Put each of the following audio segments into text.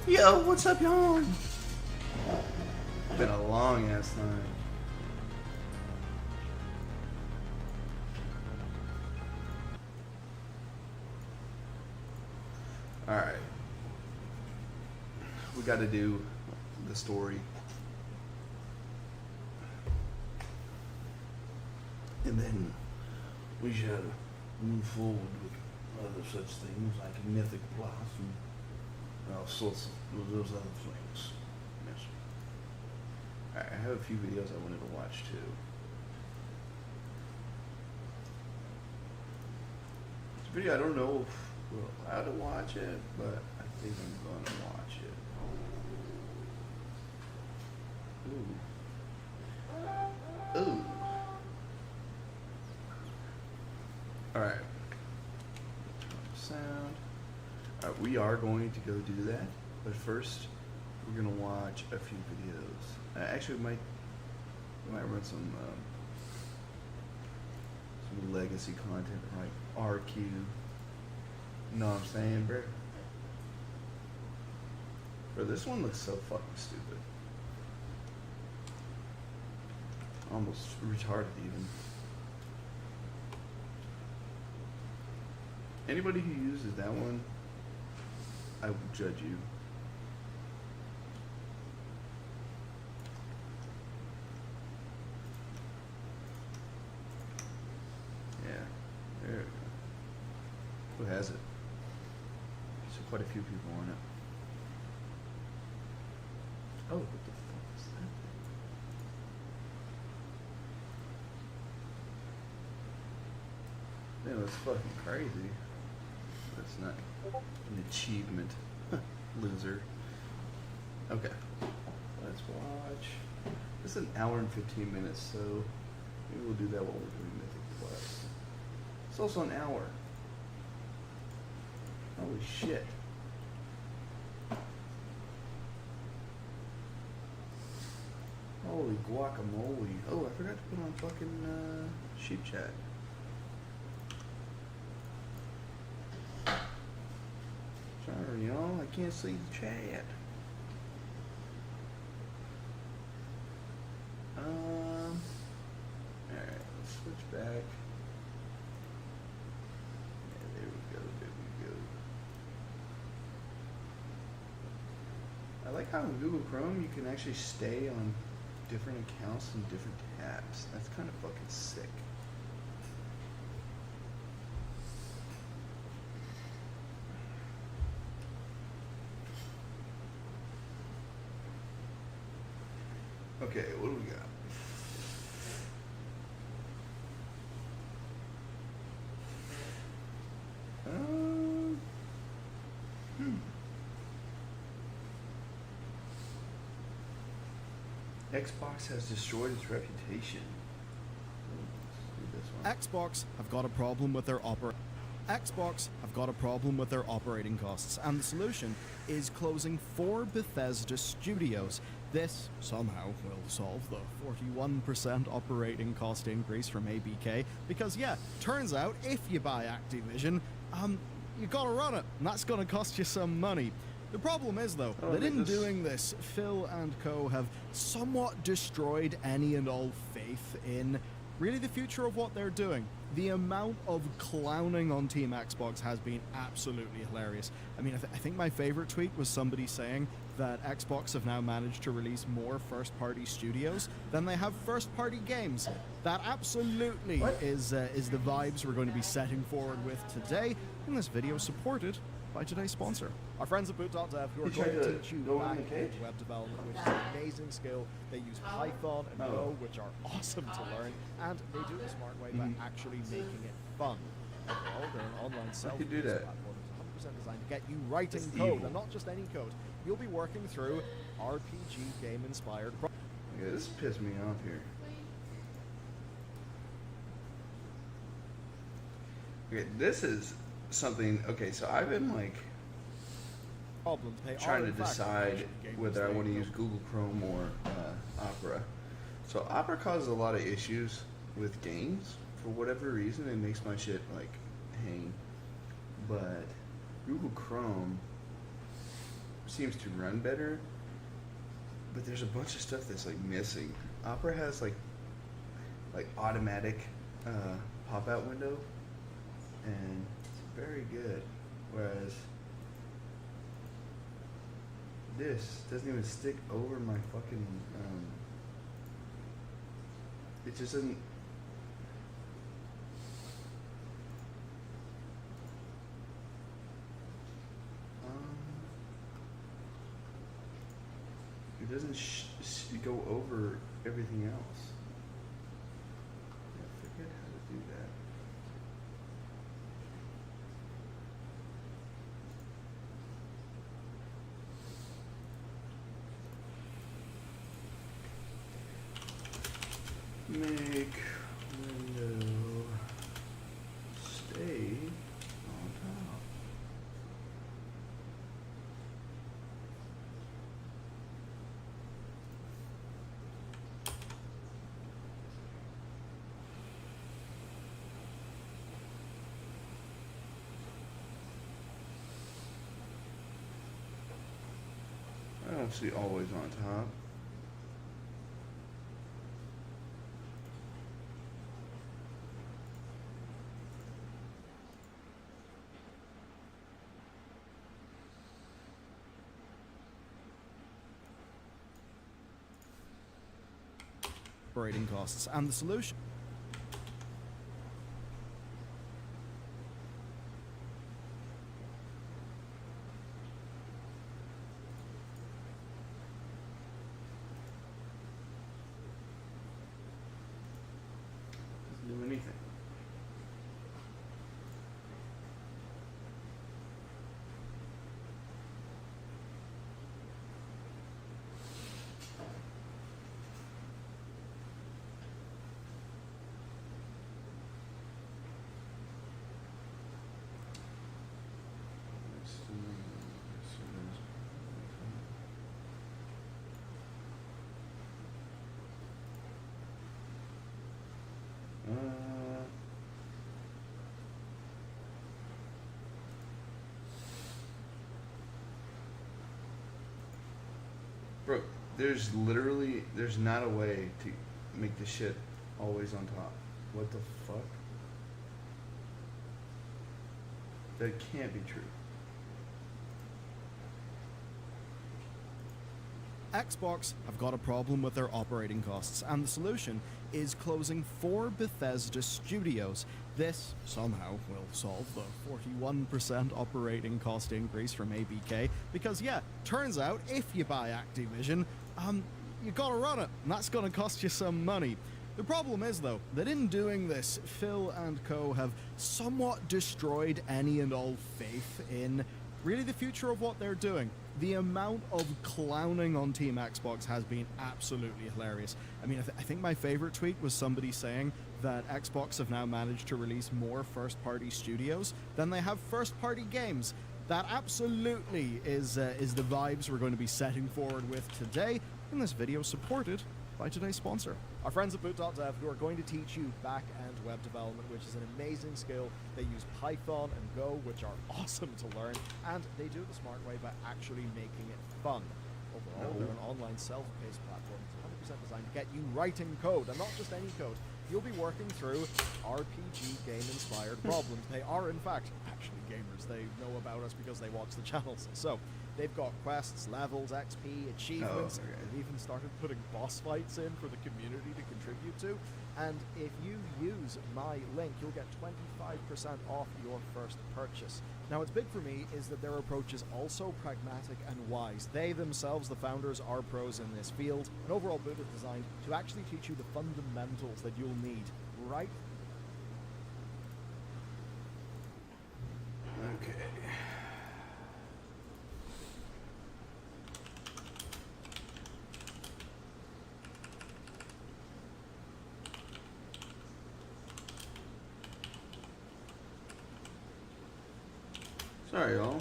Yo, what's up, y'all? Been a long ass time. Alright. We gotta do the story. And then we should move forward with other such things like mythic plots and all sorts of those other things. Yes. Alright, I have a few videos I wanted to watch too. This video, I don't know if we're allowed to watch it, but I think I'm gonna watch it. Ooh. Ooh. Alright. Sound. Alright, we are going to go do that, but first we're gonna watch a few videos. Actually, we might run some legacy content, like RQ. You know what I'm saying, bro? Bro, this one looks so fucking stupid. Almost retarded, even. Anybody who uses that one, I will judge you. Yeah, there we go. Who has it? So quite a few people on it. Oh, what the fuck is that? Man, that's fucking crazy. That's not an achievement. Loser. Okay. Let's watch. This is an hour and 15 minutes, so maybe we'll do that while we're doing Mythic Plus. It's also an hour. Holy shit. Holy guacamole. Oh, I forgot to put on fucking sheep chat. Sorry, y'all. I can't see the chat. Alright, let's switch back. Yeah, there we go, there we go. I like how in Google Chrome you can actually stay on different accounts and different tabs. That's kind of fucking sick. Okay, what do we got? Xbox has destroyed its reputation. Xbox have got a problem with their operating costs, and the solution is closing 4 Bethesda studios. This somehow will solve the 41% operating cost increase from ABK, because yeah, turns out if you buy Activision, you gotta run it, and that's gonna cost you some money. The problem is, though, that in doing this, Phil and co have somewhat destroyed any and all faith in really the future of what they're doing. The amount of clowning on Team Xbox has been absolutely hilarious. I mean, I think my favorite tweet was somebody saying that Xbox have now managed to release more first-party studios than they have first-party games. That absolutely is the vibes we're going to be setting forward with today, and this video is supported by today's sponsor, our friends at Boot.dev, who are going to teach you back-end web development, which is an amazing skill. They use Python and Go, which are awesome to learn, and they do it a smart way by actually making it fun. Overall, they're an online self-paced platform that's 100% designed to get you writing code, and not just any code. You'll be working through RPG game-inspired projects. Yeah, this pissed me off here. Okay, this is something. Okay, so I've been like trying to decide whether I want to use Google Chrome or Opera. So Opera causes a lot of issues with games for whatever reason. It makes my shit like hang. But Google Chrome, for seems to run better, but there's a bunch of stuff that's like missing. Opera has like automatic pop out window, and it's very good. Whereas this doesn't even stick over my fucking. It just doesn't. It doesn't go over everything else. I forget how to do that. Make window stay on top. I don't see always on top. Operating costs and the solution. Doesn't do anything. Bro, there's not a way to make this shit always on top. What the fuck? That can't be true. Xbox have got a problem with their operating costs, and the solution is closing 4 Bethesda studios. This somehow will solve the 41% operating cost increase from ABK, because yeah, turns out if you buy Activision, you gotta run it, and that's gonna cost you some money. The problem is, though, that in doing this, Phil and co have somewhat destroyed any and all faith in really the future of what they're doing. The amount of clowning on Team Xbox has been absolutely hilarious. I mean, I think my favorite tweet was somebody saying that Xbox have now managed to release more first-party studios than they have first-party games. That absolutely is the vibes we're going to be setting forward with today in this video, supported by today's sponsor, our friends at Boot.dev, who are going to teach you back-end web development, which is an amazing skill. They use Python and Go, which are awesome to learn, and they do it the smart way by actually making it fun. Overall, they're an online self-paced platform. It's 100% designed to get you writing code, and not just any code. You'll be working through RPG game-inspired problems. They are, in fact, actually gamers. They know about us because they watch the channels. So, they've got quests, levels, XP, achievements. Oh, okay. They've even started putting boss fights in for the community to contribute to. And if you use my link, you'll get 25% off your first purchase. Now, what's big for me is that their approach is also pragmatic and wise. They themselves, the founders, are pros in this field. And overall, Boot is designed to actually teach you the fundamentals that you'll need right. Okay. Sorry, y'all.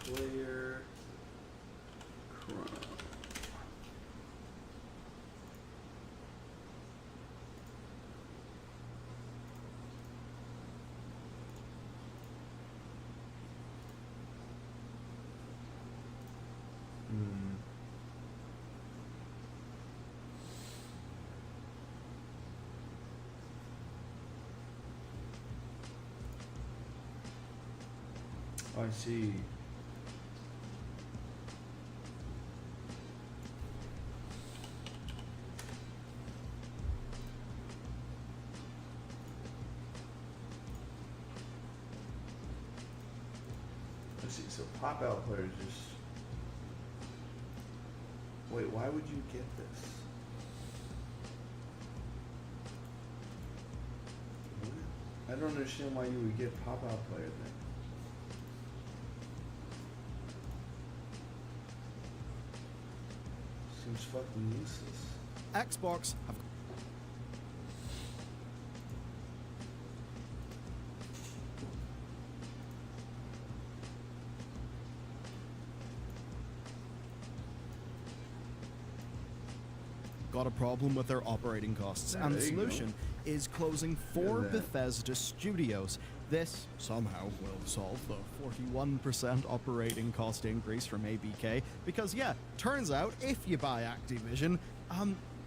Player Chrome. Oh, I see. Let's see. So pop-out players just. Wait, why would you get this? I don't understand why you would get pop-out player thing. Seems fucking useless. Xbox have got a problem with their operating costs, Yeah, and the there you go. solution is closing 4 that. Bethesda studios. This somehow will solve the 41% operating cost increase from ABK, because yeah, turns out if you buy Activision,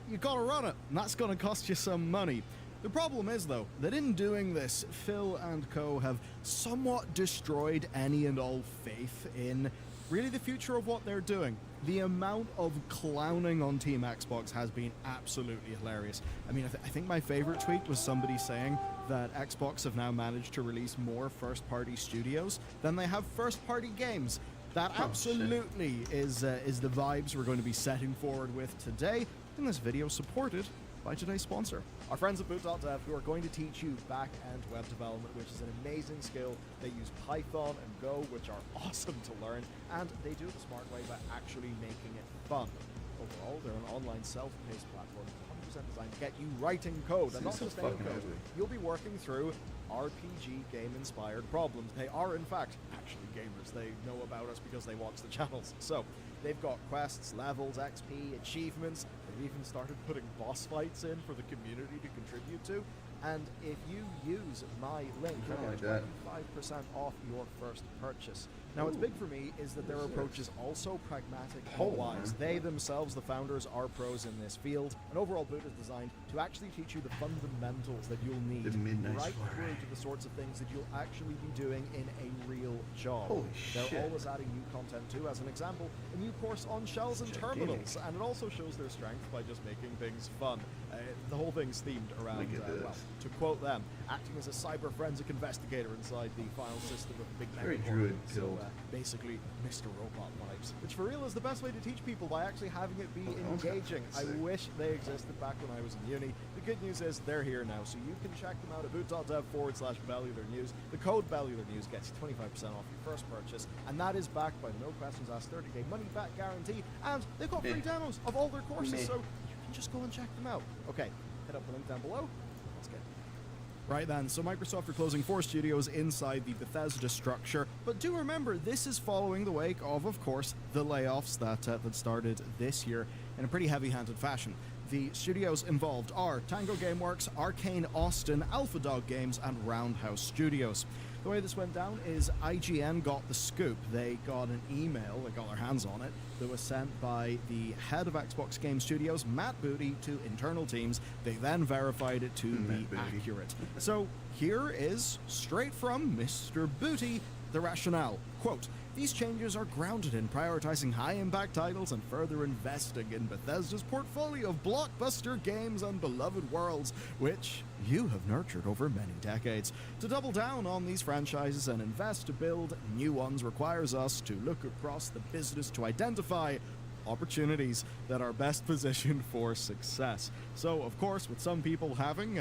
you gotta run it, and that's gonna cost you some money. The problem is, though, that in doing this, Phil and co have somewhat destroyed any and all faith in really the future of what they're doing. The amount of clowning on Team Xbox has been absolutely hilarious. I mean, I think my favorite tweet was somebody saying that Xbox have now managed to release more first-party studios than they have first-party games. That Oh, absolutely is the vibes we're going to be setting forward with today in this video, supported by today's sponsor, our friends at Boot.dev, who are going to teach you back-end web development, which is an amazing skill. They use Python and Go, which are awesome to learn, and they do it the smart way by actually making it fun. Overall, they're an online self-paced platform 100% designed to get you writing code, and not Seems so just any fucking code. ugly. You'll be working through RPG game-inspired problems. They are, in fact, actually gamers. They know about us because they watch the channels. So, they've got quests, levels, XP, achievements. They've even started putting boss fights in for the community to contribute to. And if you use my link, you'll Kinda get like that. 25% off your first purchase. Now, what's Ooh. big for me is that their What's approach this? is also pragmatic Hold and wise. on. They themselves, the founders, are pros in this field, and overall Boot is designed to actually teach you the fundamentals that you'll need The midnight right soiree. through to the sorts of things that you'll actually be doing in a real job. Holy They're shit. always adding new content too. As an example, a new course on shells and It's terminals, gigantic. and it also shows their strength by just making things fun. The whole thing's themed around, Look at well, this. to quote them, acting as a cyber forensic investigator inside the file system of the big Very megacorp. druid So build. basically, Mr. Robot vibes, which for real is the best way to teach people, by actually having it be Oh, okay. engaging. I Sick. wish they existed back when I was in uni. The good news is they're here now, so you can check them out at boot.dev/Bellular News. The code Bellular News gets you 25% off your first purchase, and that is backed by the no questions asked 30-day money back guarantee, and they've got free Meh. demos of all their courses, Meh. so you can just go and check them out. Okay, hit up the link down below. Let's get Right then, so Microsoft are closing 4 studios inside the Bethesda structure, but do remember, this is following the wake of course, the layoffs that started this year in a pretty heavy-handed fashion. The studios involved are Tango Gameworks, Arcane Austin, Alpha Dog Games, and Roundhouse Studios. The way this went down is IGN got the scoop. They got an email, they got their hands on it, that was sent by the head of Xbox Game Studios, Matt Booty, to internal teams. They then verified it to be Matt Booty. accurate. So here is, straight from Mr. Booty, the rationale. Quote, "These changes are grounded in prioritizing high-impact titles and further investing in Bethesda's portfolio of blockbuster games and beloved worlds, which you have nurtured over many decades. To double down on these franchises and invest to build new ones requires us to look across the business to identify opportunities that are best positioned for success." So, of course, with some people having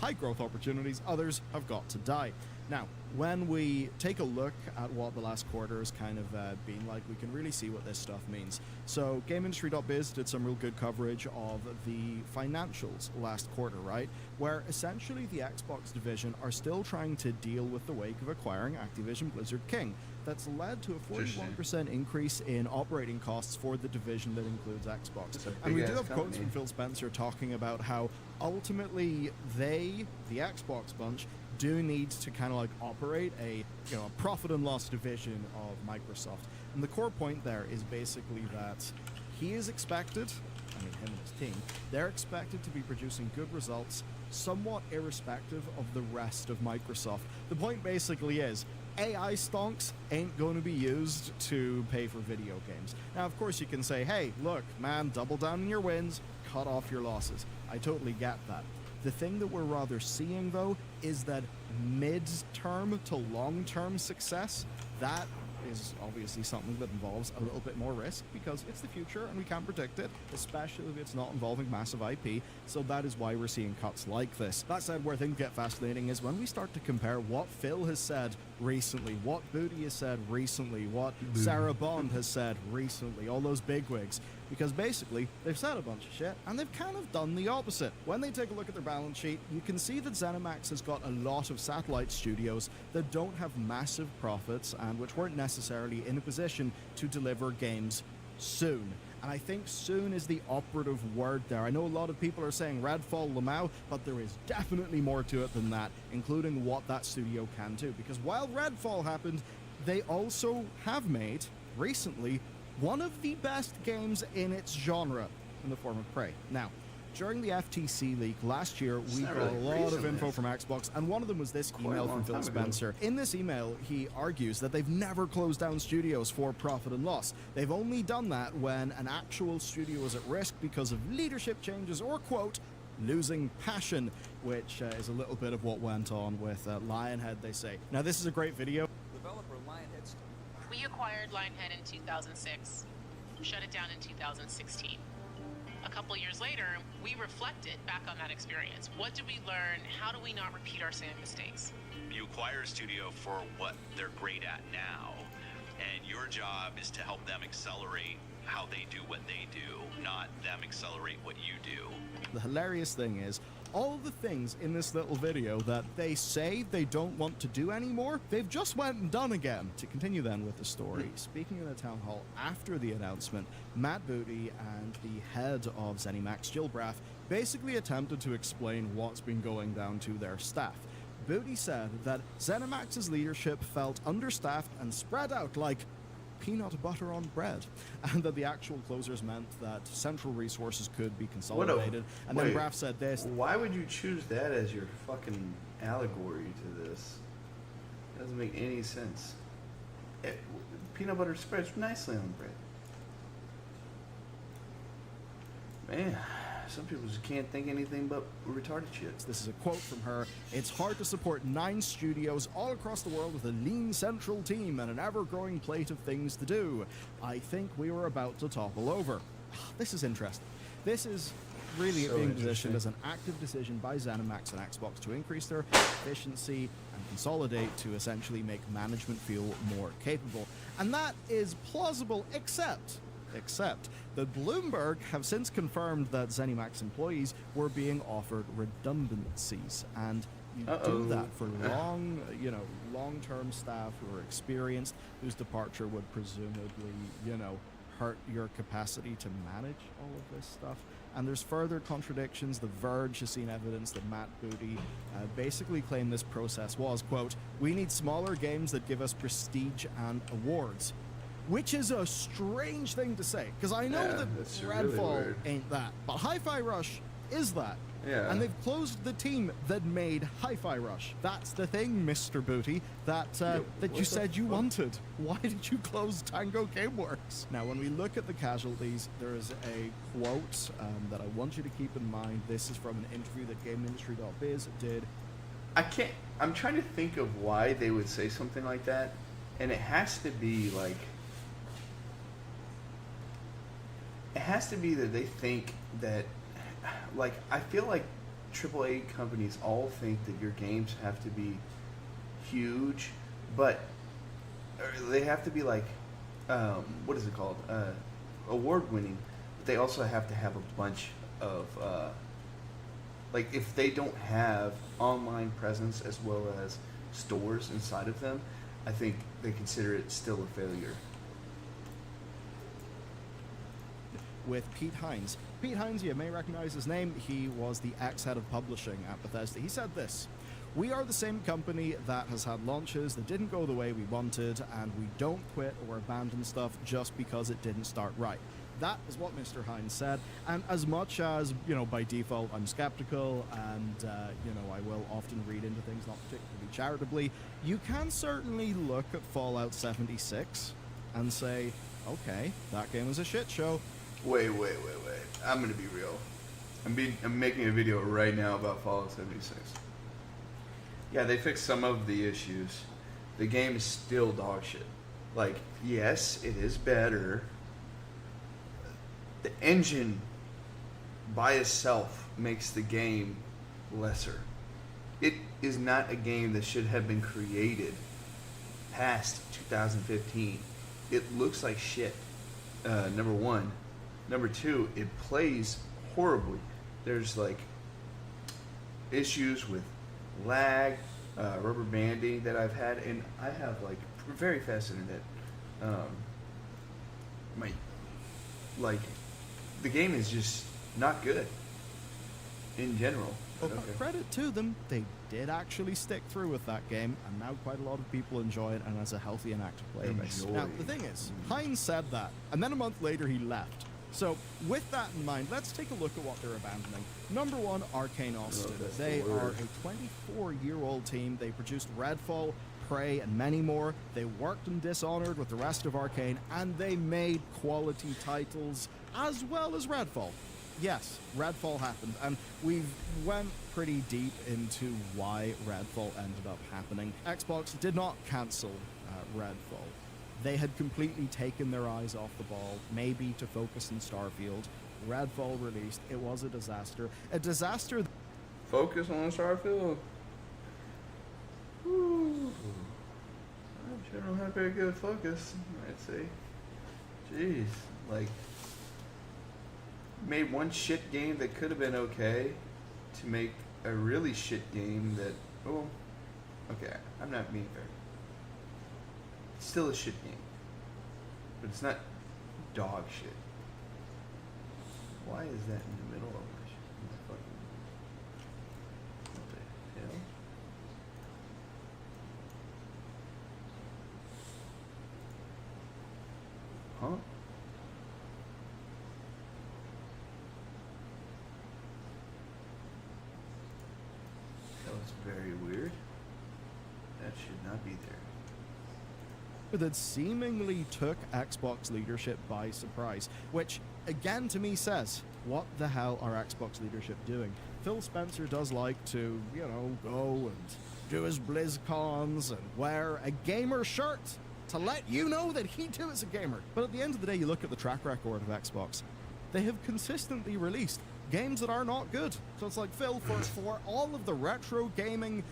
high growth opportunities, others have got to die. Now, when we take a look at what the last quarter has kind of been like, we can really see what this stuff means. So, GameIndustry.biz did some real good coverage of the financials last quarter, right? Where essentially the Xbox division are still trying to deal with the wake of acquiring Activision Blizzard King. That's led to a 41% increase in operating costs for the division that includes Xbox. It's a And we do big-ass have quotes company. from Phil Spencer talking about how ultimately they, the Xbox bunch, do need to kind of like operate a a profit and loss division of Microsoft. And the core point there is basically that he is expected, I mean him and his team, they're expected to be producing good results somewhat irrespective of the rest of Microsoft. The point basically is, AI stonks ain't going to be used to pay for video games. Now, of course, you can say, hey, look, man, double down on your wins, cut off your losses. I totally get that. The thing that we're rather seeing, though, is that mid-term to long-term success, that is obviously something that involves a little bit more risk because it's the future and we can't predict it, especially if it's not involving massive IP, so that is why we're seeing cuts like this. That said, where things get fascinating is when we start to compare what Phil has said recently, what Booty has said recently, what Sarah Bond has said recently, all those bigwigs, because basically they've said a bunch of shit and they've kind of done the opposite. When they take a look at their balance sheet, you can see that ZeniMax has got a lot of satellite studios that don't have massive profits and which weren't necessarily in a position to deliver games soon. And I think soon is the operative word there. I know a lot of people are saying Redfall Lamau, but there is definitely more to it than that, including what that studio can do. Because while Redfall happened, they also have made, recently, one of the best games in its genre in the form of Prey. Now, during the FTC leak last year, we got a lot of info from Xbox, and one of them was this email from Phil Spencer. In this email, he argues that they've never closed down studios for profit and loss. They've only done that when an actual studio is at risk because of leadership changes or, quote, losing passion, which is a little bit of what went on with Lionhead, they say. Now, this is a great video. Developer Lionhead's. We acquired Lionhead in 2006, shut it down in 2016. A couple years later, we reflected back on that experience. What did we learn? How do we not repeat our same mistakes? You acquire a studio for what they're great at now, and your job is to help them accelerate how they do what they do, not them accelerate what you do. The hilarious thing is, all the things in this little video that they say they don't want to do anymore, they've just went and done again. To continue then with the story, speaking in the town hall after the announcement, Matt Booty and the head of ZeniMax, Jill Braff, basically attempted to explain what's been going down to their staff. Booty said that ZeniMax's leadership felt understaffed and spread out like peanut butter on bread, and that the actual closers meant that central resources could be consolidated. And then Braff said this. Why would you choose that as your fucking allegory to this? It doesn't make any sense. Peanut butter spreads nicely on bread. Man, some people just can't think anything but retarded shit. This is a quote from her. It's hard to support 9 studios all across the world with a lean central team and an ever-growing plate of things to do. I think we were about to topple over. This is interesting. This is really being positioned as an active decision by ZeniMax and Xbox to increase their efficiency and consolidate to essentially make management feel more capable. And that is plausible, except that Bloomberg have since confirmed that ZeniMax employees were being offered redundancies, and you do that for long-term staff who are experienced, whose departure would presumably, hurt your capacity to manage all of this stuff. And there's further contradictions. The Verge has seen evidence that Matt Booty basically claimed this process was, quote, "We need smaller games that give us prestige and awards." Which is a strange thing to say, because I know that Redfall really ain't that, but Hi-Fi Rush is that. Yeah. And they've closed the team that made Hi-Fi Rush. That's the thing, Mr. Booty, that you said you wanted. Why did you close Tango Gameworks? Now, when we look at the casualties, there is a quote that I want you to keep in mind. This is from an interview that GameIndustry.biz did. I'm trying to think of why they would say something like that, and it has to be like... It has to be that they think that, like, I feel like AAA companies all think that your games have to be huge, but they have to be like, what is it called? Award-winning. But they also have to have a bunch of, like, if they don't have online presence as well as stores inside of them, I think they consider it still a failure. With Pete Hines. Pete Hines, you may recognize his name. He was the ex-head of publishing at Bethesda. He said this: "We are the same company that has had launches that didn't go the way we wanted, and we don't quit or abandon stuff just because it didn't start right. That is what Mr. Hines said, and as much as, you know, by default I'm skeptical and, you know, I will often read into things not particularly charitably, you can certainly look at Fallout 76 and say, okay, that game was a shit show. Wait. I'm gonna be real. I'm making a video right now about Fallout 76. Yeah, they fixed some of the issues. The game is still dog shit. Like, yes, it is better. The engine by itself makes the game lesser. It is not a game that should have been created past 2015. It looks like shit, number one. Number two, it plays horribly. There's like issues with lag, rubber banding that I've had, and I have like very fast internet. The game is just not good in general. But Okay. credit to them, they did actually stick through with that game, and now quite a lot of people enjoy it and has a healthy and active player base. Enjoy. Now, the thing is, Hines said that, and then a month later he left. So, with that in mind, let's take a look at what they're abandoning. Number one, Arcane Austin. that's They the are word. a 24-year-old team. They produced Redfall, Prey, and many more. They worked in Dishonored with the rest of Arcane, and they made quality titles as well as Redfall. Yes, Redfall happened, and we went pretty deep into why Redfall ended up happening. Xbox did not cancel Redfall. They had completely taken their eyes off the ball, maybe to focus on Starfield. Redfall released. It was a disaster. A disaster. Focus on Starfield. Whew. I sure don't have very good focus, I'd say. Jeez, like, made one shit game that could have been okay to make a really shit game that, oh, okay, I'm not being fair. It's still a shit game, but it's not dog shit. Why is that in the middle of my shit? What the hell? Huh? That was very weird. That should not be there. That seemingly took Xbox leadership by surprise, which again to me says, what the hell are Xbox leadership doing? Phil Spencer does like to, you know, go and do his BlizzCons and wear a gamer shirt to let you know that he too is a gamer. But at the end of the day, you look at the track record of Xbox. They have consistently released games that are not good. So it's like, Phil, for all of the retro gaming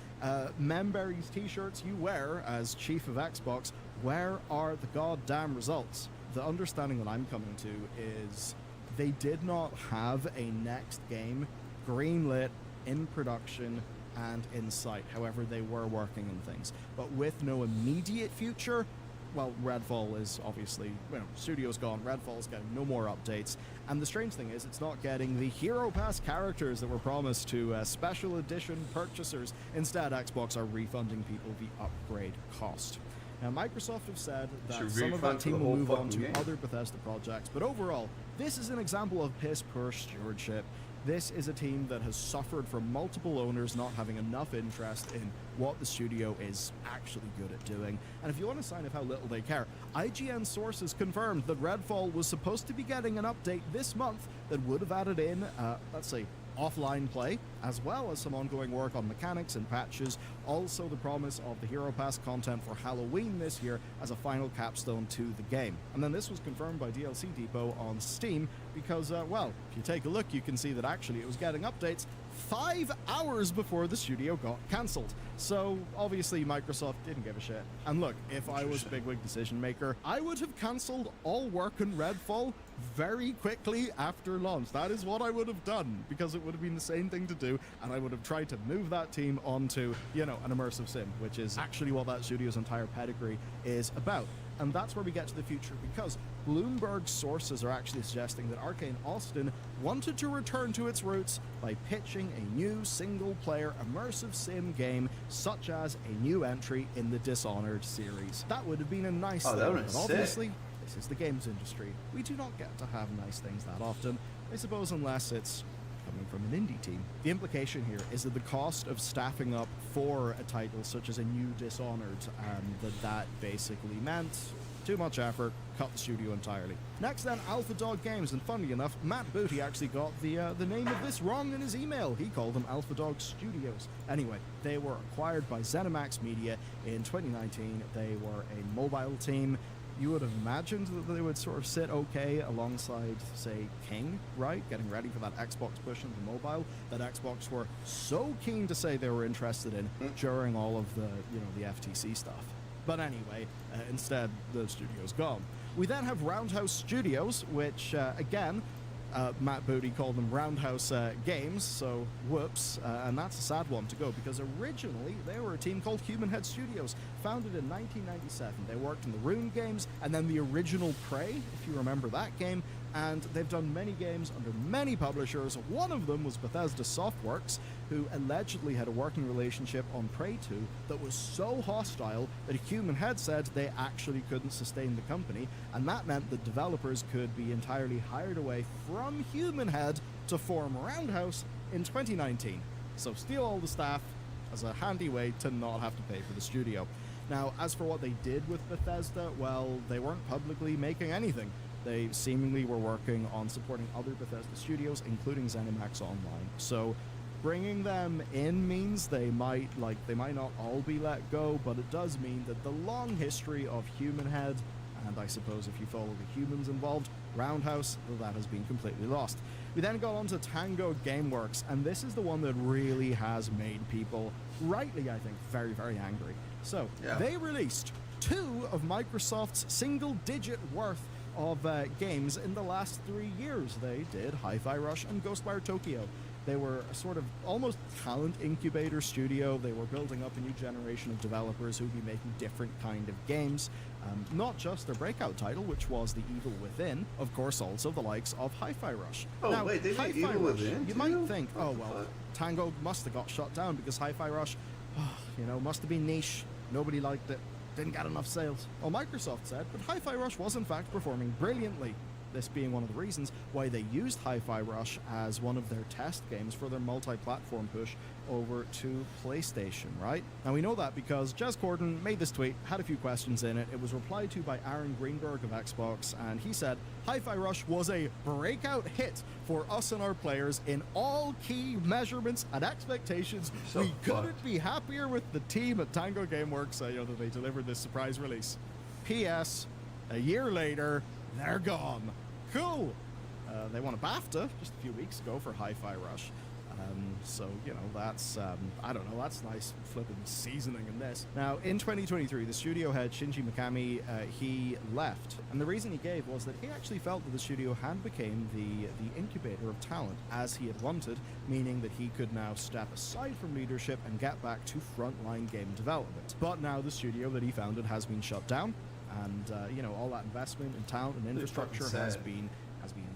Memberries t-shirts you wear as chief of Xbox, where are the goddamn results? The understanding that I'm coming to is they did not have a next game greenlit, in production, and in sight. However, they were working on things. But with no immediate future, well, Redfall is obviously, well, studio's gone, Redfall's getting no more updates, and the strange thing is it's not getting the Hero Pass characters that were promised to special edition purchasers. Instead, Xbox are refunding people the upgrade cost. Now, Microsoft have said that Should some of refund that for the team will whole move on fucking to game. other Bethesda projects, but overall, this is an example of piss-poor stewardship. This is a team that has suffered from multiple owners not having enough interest in what the studio is actually good at doing. And if you want a sign of how little they care, IGN sources confirmed that Redfall was supposed to be getting an update this month that would have added in, let's see, offline play, as well as some ongoing work on mechanics and patches, also the promise of the Hero Pass content for Halloween this year as a final capstone to the game. And then this was confirmed by DLC Depot on Steam because, well, if you take a look, you can see that actually it was getting updates 5 hours before the studio got cancelled. So obviously Microsoft didn't give a shit. And look, if I was a bigwig decision maker, I would have cancelled all work in Redfall very quickly after launch. That is what I would have done, because it would have been the same thing to do, and I would have tried to move that team onto, you know, an immersive sim, which is actually what that studio's entire pedigree is about. And that's where we get to the future, because Bloomberg sources are actually suggesting that Arcane Austin wanted to return to its roots by pitching a new single-player immersive sim game, such as a new entry in the Dishonored series. That would have been a nice Oh, thing, that would but have been obviously sick. this is the games industry. We do not get to have nice things that often, I suppose, unless it's coming from an indie team. The implication here is that the cost of staffing up for a title such as a new Dishonored, that basically meant too much effort, cut the studio entirely. Next then, Alpha Dog Games, and funny enough, Matt Booty actually got the name of this wrong in his email. He called them Alpha Dog Studios. Anyway, they were acquired by ZeniMax Media in 2019. They were a mobile team. You would have imagined that they would sort of sit okay alongside, say, King, right? Getting ready for that Xbox push into mobile that Xbox were so keen to say they were interested in during all of the FTC stuff. But anyway, instead, the studio's gone. We then have Roundhouse Studios, which, again, Matt Booty called them Roundhouse Games, so whoops, and that's a sad one to go, because originally they were a team called Human Head Studios, founded in 1997. They worked in the Rune games, and then the original Prey, if you remember that game, and they've done many games under many publishers. One of them was Bethesda Softworks, who allegedly had a working relationship on Prey 2 that was so hostile that Human Head said they actually couldn't sustain the company, and that meant that developers could be entirely hired away from Human Head to form Roundhouse in 2019. So steal all the staff as a handy way to not have to pay for the studio. Now, as for what they did with Bethesda, well, they weren't publicly making anything. They seemingly were working on supporting other Bethesda studios, including ZeniMax Online. So bringing them in means they might not all be let go, but it does mean that the long history of Human Head, and I suppose if you follow the humans involved, Roundhouse, well, that has been completely lost. We then got on to Tango Gameworks, and this is the one that really has made people, rightly I think, very, very angry. So, They released 2 of Microsoft's single-digit worth of games in the last 3 years. They did Hi-Fi Rush and Ghostwire Tokyo. They were a sort of almost talent incubator studio. They were building up a new generation of developers who would be making different kind of games. Not just their breakout title, which was The Evil Within, of course also the likes of Hi-Fi Rush. Oh, now, wait, they made Hi-Fi Evil Rush, Within you too? might think, What oh the well, fuck? Tango must have got shut down because Hi-Fi Rush, must have been niche. Nobody liked it. Didn't get enough sales. Well, Microsoft said, but Hi-Fi Rush was in fact performing brilliantly. This being one of the reasons why they used Hi-Fi Rush as one of their test games for their multi-platform push over to PlayStation, right? Now we know that because Jez Corden made this tweet, had a few questions in it. It was replied to by Aaron Greenberg of Xbox, and he said, Hi-Fi Rush was a breakout hit for us and our players in all key measurements and expectations. So we couldn't fucked. be happier with the team at Tango Gameworks that they delivered this surprise release. P.S. A year later, they're gone. Cool. They won a BAFTA just a few weeks ago for Hi-Fi Rush. So, that's, that's nice flipping seasoning in this. Now, in 2023, the studio head, Shinji Mikami, he left. And the reason he gave was that he actually felt that the studio had become the incubator of talent as he had wanted, meaning that he could now step aside from leadership and get back to frontline game development. But now the studio that he founded has been shut down, and, all that investment in talent and infrastructure has been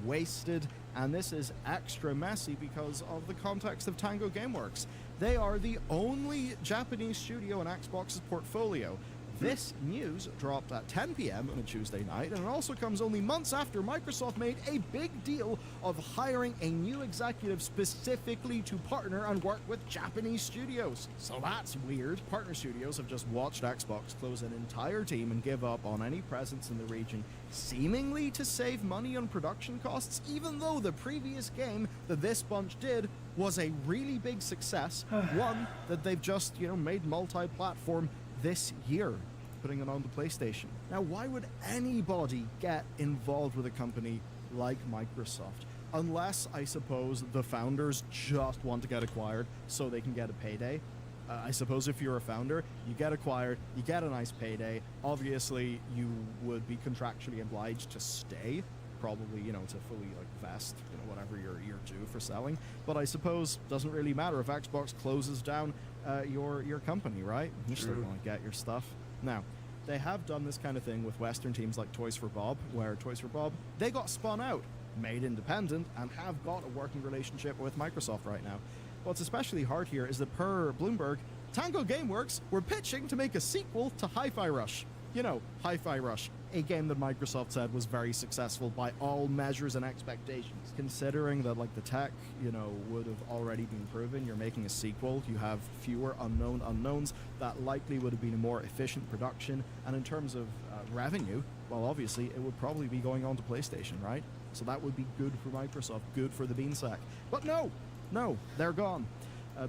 wasted, and this is extra messy because of the context of Tango Gameworks. They are the only Japanese studio in Xbox's portfolio. This news dropped at 10 p.m. on a Tuesday night, and it also comes only months after Microsoft made a big deal of hiring a new executive specifically to partner and work with Japanese studios. So that's weird. Partner studios have just watched Xbox close an entire team and give up on any presence in the region, seemingly to save money on production costs, even though the previous game that this bunch did was a really big success, one that they've just, made multi-platform this year, putting it on the PlayStation. Now, why would anybody get involved with a company like Microsoft? Unless, I suppose, the founders just want to get acquired so they can get a payday. I suppose if you're a founder, you get acquired, you get a nice payday. Obviously, you would be contractually obliged to stay, probably, to fully vest, whatever you're due for selling. But I suppose doesn't really matter if Xbox closes down your company, right? You still want to get your stuff. Now, they have done this kind of thing with Western teams like Toys for Bob, where Toys for Bob, they got spun out, made independent, and have got a working relationship with Microsoft right now. What's especially hard here is that per Bloomberg, Tango Gameworks were pitching to make a sequel to Hi-Fi Rush. You know, Hi-Fi Rush, a game that Microsoft said was very successful by all measures and expectations. Considering that, like, the tech, you know, would have already been proven, you're making a sequel, you have fewer unknown unknowns, that likely would have been a more efficient production, and in terms of revenue, well, obviously, it would probably be going on to PlayStation, right? So that would be good for Microsoft, good for the beansack. But no, they're gone.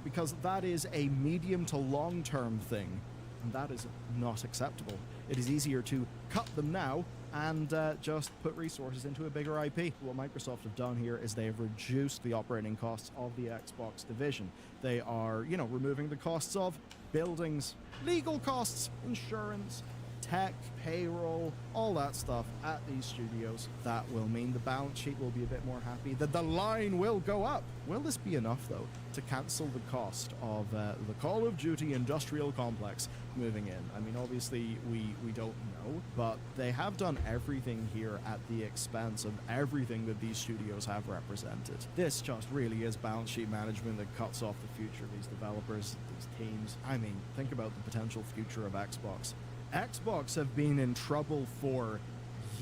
Because that is a medium to long-term thing, and that is not acceptable. It is easier to cut them now and just put resources into a bigger IP. What Microsoft have done here is they have reduced the operating costs of the Xbox division. They are, you know, removing the costs of buildings, legal costs, insurance, tech, payroll, all that stuff at these studios. That will mean the balance sheet will be a bit more happy, that the line will go up. Will this be enough, though, to cancel the cost of the Call of Duty industrial complex moving in? I mean, obviously, we don't know, but they have done everything here at the expense of everything that these studios have represented. This just really is balance sheet management that cuts off the future of these developers, these teams. I mean, think about the potential future of Xbox. Xbox have been in trouble for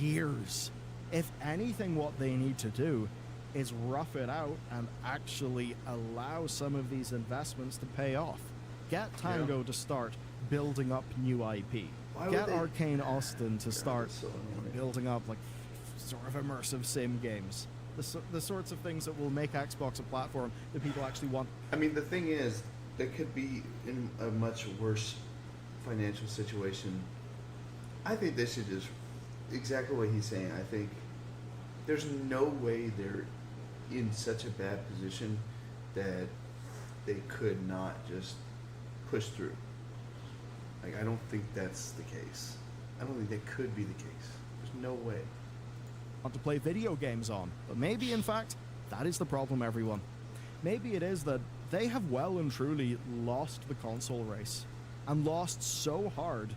years. If anything, what they need to do is rough it out and actually allow some of these investments to pay off. Get Tango to start building up new IP. Get Arcane Austin to start building up like sort of immersive sim games. The sorts of things that will make Xbox a platform that people actually want. I mean, the thing is, they could be in a much worse financial situation. I think they should just, exactly what he's saying, I think there's no way they're in such a bad position that they could not just push through. Like, I don't think that's the case. I don't think that could be the case. There's no way. Want to play video games on, but maybe in fact that is the problem, everyone. Maybe it is that they have well and truly lost the console race, and lost so hard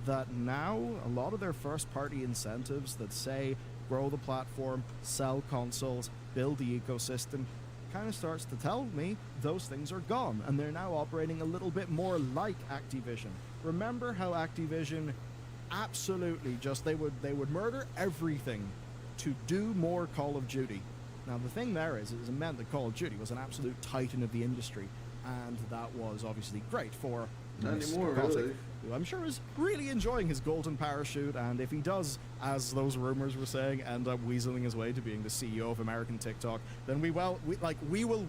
that now a lot of their first-party incentives that say grow the platform, sell consoles, build the ecosystem, kind of starts to tell me those things are gone, and they're now operating a little bit more like Activision. Remember how Activision absolutely just, they would murder everything to do more Call of Duty. Now the thing there is, it meant that Call of Duty was an absolute titan of the industry, and that was obviously great for not anymore, really. Who I'm sure is really enjoying his golden parachute, and if he does, as those rumors were saying, end up weaseling his way to being the CEO of American TikTok, then we will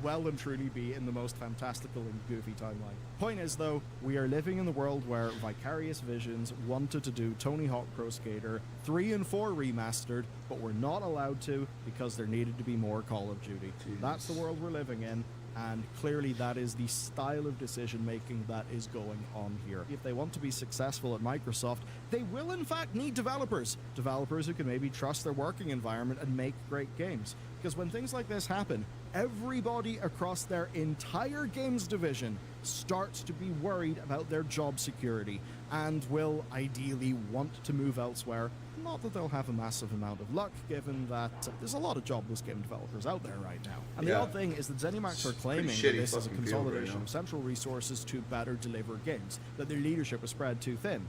well and truly be in the most fantastical and goofy timeline. Point is, though, we are living in the world where Vicarious Visions wanted to do Tony Hawk Pro Skater 3 and 4 remastered, but we're not allowed to because there needed to be more Call of Duty. Jeez. That's the world we're living in. And clearly that is the style of decision-making that is going on here. If they want to be successful at Microsoft, they will in fact need developers. Developers who can maybe trust their working environment and make great games. Because when things like this happen, everybody across their entire games division starts to be worried about their job security and will ideally want to move elsewhere. Not that they'll have a massive amount of luck, given that there's a lot of jobless game developers out there right now. And the odd thing is that ZeniMax are claiming that this is a consolidation of central resources to better deliver games, that their leadership is spread too thin.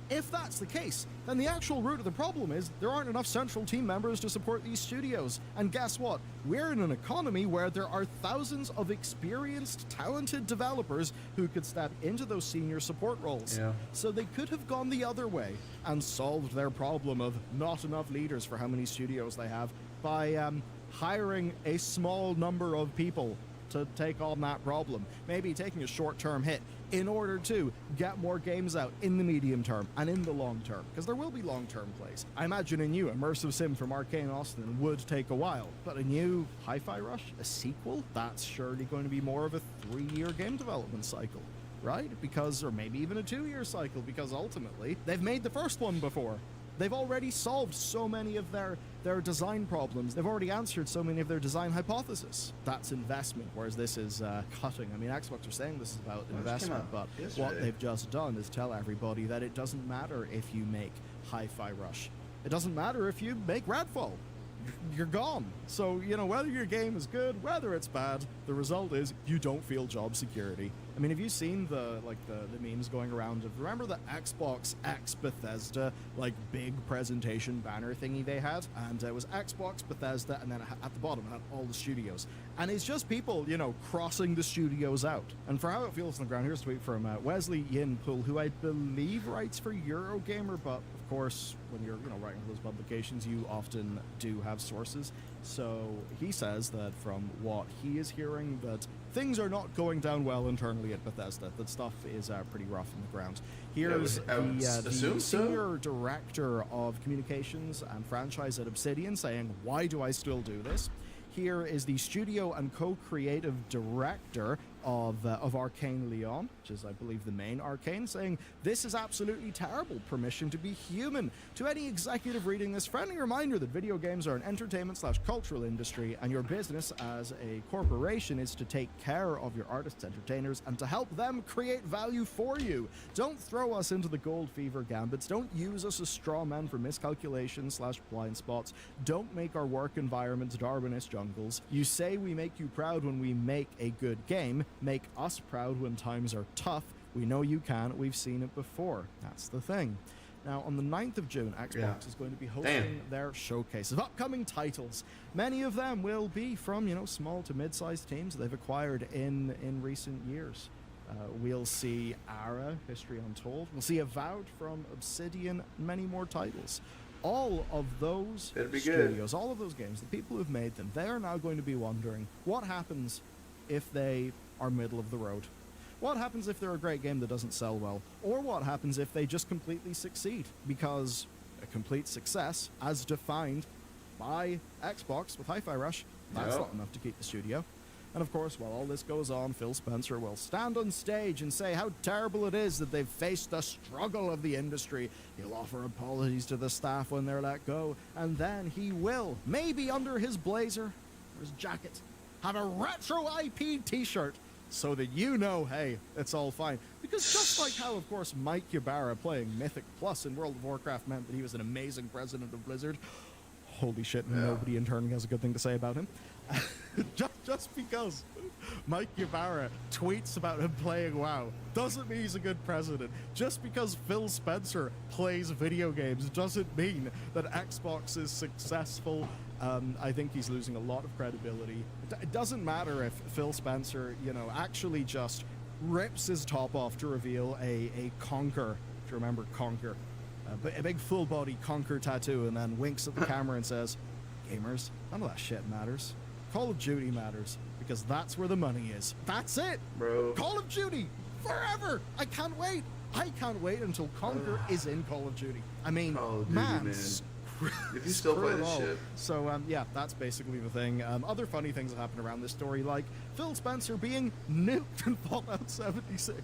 If that's the case, then the actual root of the problem is there aren't enough central team members to support these studios. And guess what? We're in an economy where there are thousands of experienced, talented developers who could step into those senior support roles. Yeah. So they could have gone the other way and solved their problem of not enough leaders for how many studios they have by hiring a small number of people to take on that problem. Maybe taking a short-term hit in order to get more games out in the medium term and in the long term, because there will be long-term plays. I imagine a new immersive sim from Arcane Austin would take a while, but a new Hi-Fi Rush, a sequel, that's surely going to be more of a 3-year game development cycle, right? Because, or maybe even a 2-year cycle, because ultimately they've made the first one before. They've already solved so many of their design problems. They've already answered so many of their design hypotheses. That's investment, whereas this is cutting. I mean, Xbox are saying this is about investment, but what they've just done is tell everybody that it doesn't matter if you make Hi-Fi Rush. It doesn't matter if you make Redfall. You're gone. So, you know, whether your game is good, whether it's bad, the result is you don't feel job security. I mean, have you seen the memes going around of, remember the Xbox X Bethesda like big presentation banner thingy they had, and it was Xbox Bethesda, and then at the bottom it had all the studios, and it's just people, you know, crossing the studios out. And for how it feels on the ground, here's a tweet from Wesley Yin Pool, who I believe writes for Eurogamer, but of course when you're, you know, writing for those publications, you often do have sources. So he says that from what he is hearing, that things are not going down well internally at Bethesda, that stuff is pretty rough on the ground. Here's the senior director of communications and franchise at Obsidian saying, why do I still do this? Here is the studio and co-creative director of Arcane Leon, which is, I believe, the main Arcane, saying, this is absolutely terrible. Permission to be human. To any executive reading this, friendly reminder that video games are an entertainment/cultural industry, and your business as a corporation is to take care of your artists, entertainers, and to help them create value for you. Don't throw us into the gold fever gambits. Don't use us as straw men for miscalculations/blind spots. Don't make our work environments Darwinist jungles. You say we make you proud when we make a good game. Make us proud when times are tough. We know you can. We've seen it before. That's the thing. Now, on the 9th of June, Xbox is going to be hosting their showcase of upcoming titles. Many of them will be from, you know, small to mid-sized teams they've acquired in recent years. We'll see Ara, History Untold. We'll see Avowed from Obsidian, many more titles. All of those studios, all of those games, the people who've made them, they are now going to be wondering what happens if they are middle of the road. What happens if they're a great game that doesn't sell well? Or what happens if they just completely succeed? Because a complete success, as defined by Xbox with Hi-Fi Rush, that's not enough to keep the studio. And of course, while all this goes on, Phil Spencer will stand on stage and say how terrible it is that they've faced the struggle of the industry. He'll offer apologies to the staff when they're let go, and then he will, maybe under his blazer or his jacket, have a retro IP t-shirt so that you know, hey, it's all fine. Because just like how, of course, Mike Ybarra playing Mythic Plus in World of Warcraft meant that he was an amazing president of Blizzard, holy shit, nobody internally has a good thing to say about him. just because Mike Ybarra tweets about him playing WoW doesn't mean he's a good president. Just because Phil Spencer plays video games doesn't mean that Xbox is successful. I think he's losing a lot of credibility. It doesn't matter if Phil Spencer, you know, actually just rips his top off to reveal a Conquer, if you remember Conquer, a big full-body Conquer tattoo, and then winks at the camera and says, gamers, none of that shit matters. Call of Duty matters, because that's where the money is. That's it! Bro. Call of Duty! Forever! I can't wait! I can't wait until Conquer is in Call of Duty. I mean, man. If you still play this shit. So, yeah, that's basically the thing. Other funny things that happen around this story, like Phil Spencer being nuked in Fallout 76.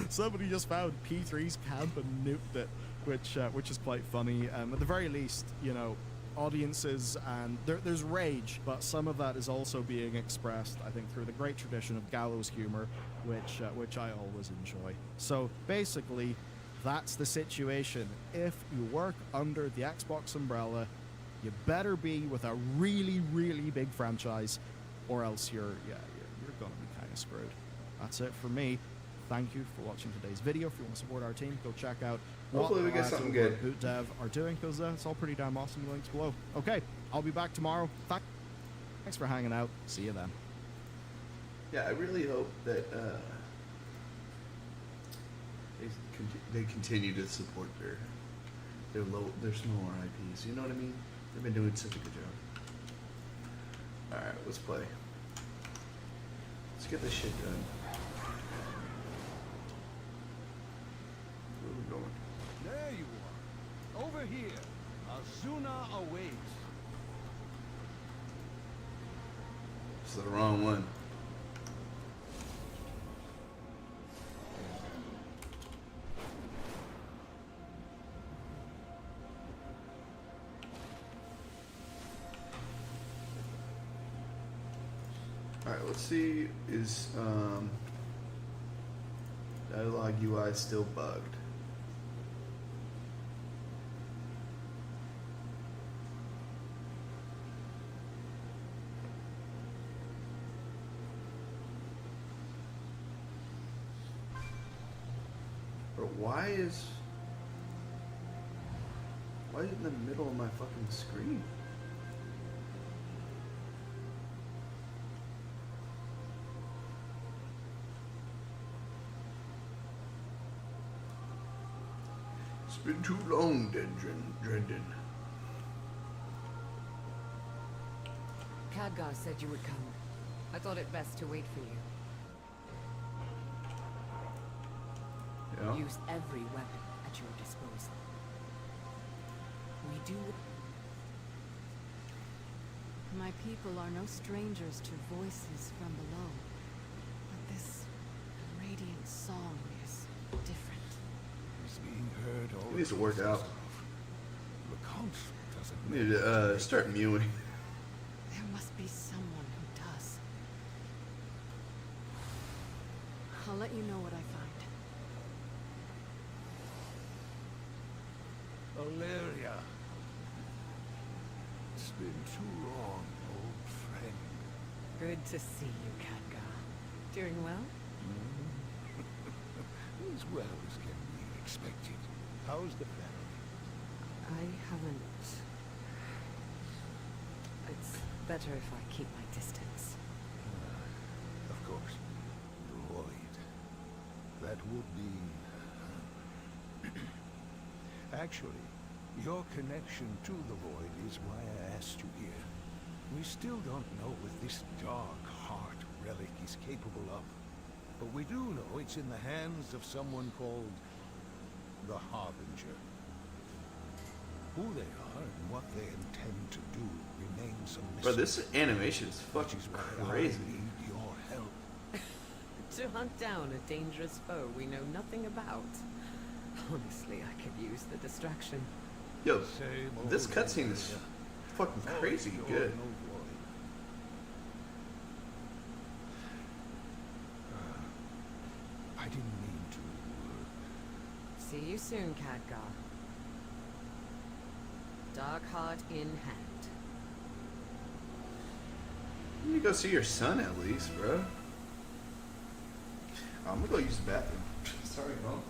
Somebody just found P3's camp and nuked it, which is quite funny. At the very least, you know, audiences and there's rage, but some of that is also being expressed, I think, through the great tradition of gallows humor, which I always enjoy. So basically, that's the situation. If you work under the Xbox umbrella, you better be with a really, really big franchise, or else you're gonna be kind of screwed. That's it for me. Thank you for watching today's video. If you want to support our team, go check out what we get something good. Boot Dev are doing, because it's all pretty damn awesome. The links below. Okay, I'll be back tomorrow. Thanks for hanging out. See you then. Yeah, I really hope that they continue to support their smaller IPs. You know what I mean? They've been doing such a good job. All right, let's play. Let's get this shit done. Where are we going? There you are. Over here. Azuna awaits. It's the wrong one. Alright, let's see, is dialogue UI still bugged? why is it in the middle of my fucking screen? It's been too long, Dendron. Khadgar said you would come. I thought it best to wait for you. Yeah. Use every weapon at your disposal. We do... My people are no strangers to voices from below. But this radiant song is different. It's being heard all It needs to work out. The council doesn't I need to start mewing. There must be someone who does. I'll let you know what I find. Valeria. It's been too long, old friend. Good to see you, Khadgar. Doing well? As well as can be expected. How's the family? I haven't... It's better if I keep my distance. Of course. The void. That would be... Actually, your connection to the void is why I asked you here. We still don't know what this dark heart relic is capable of. But we do know it's in the hands of someone called the Harbinger. Who they are and what they intend to do remains a mystery. Bro, this animation is Which fucking is why crazy. I need your help. To hunt down a dangerous foe we know nothing about. Honestly, I could use the distraction. Yo, Same this old cutscene is Valeria. fucking crazy Oh, good. no void. I didn't mean to. See you soon, Khadgar. Dark heart in hand. You need to go see your son at least, bro. I'm gonna go use the bathroom. Sorry, bro.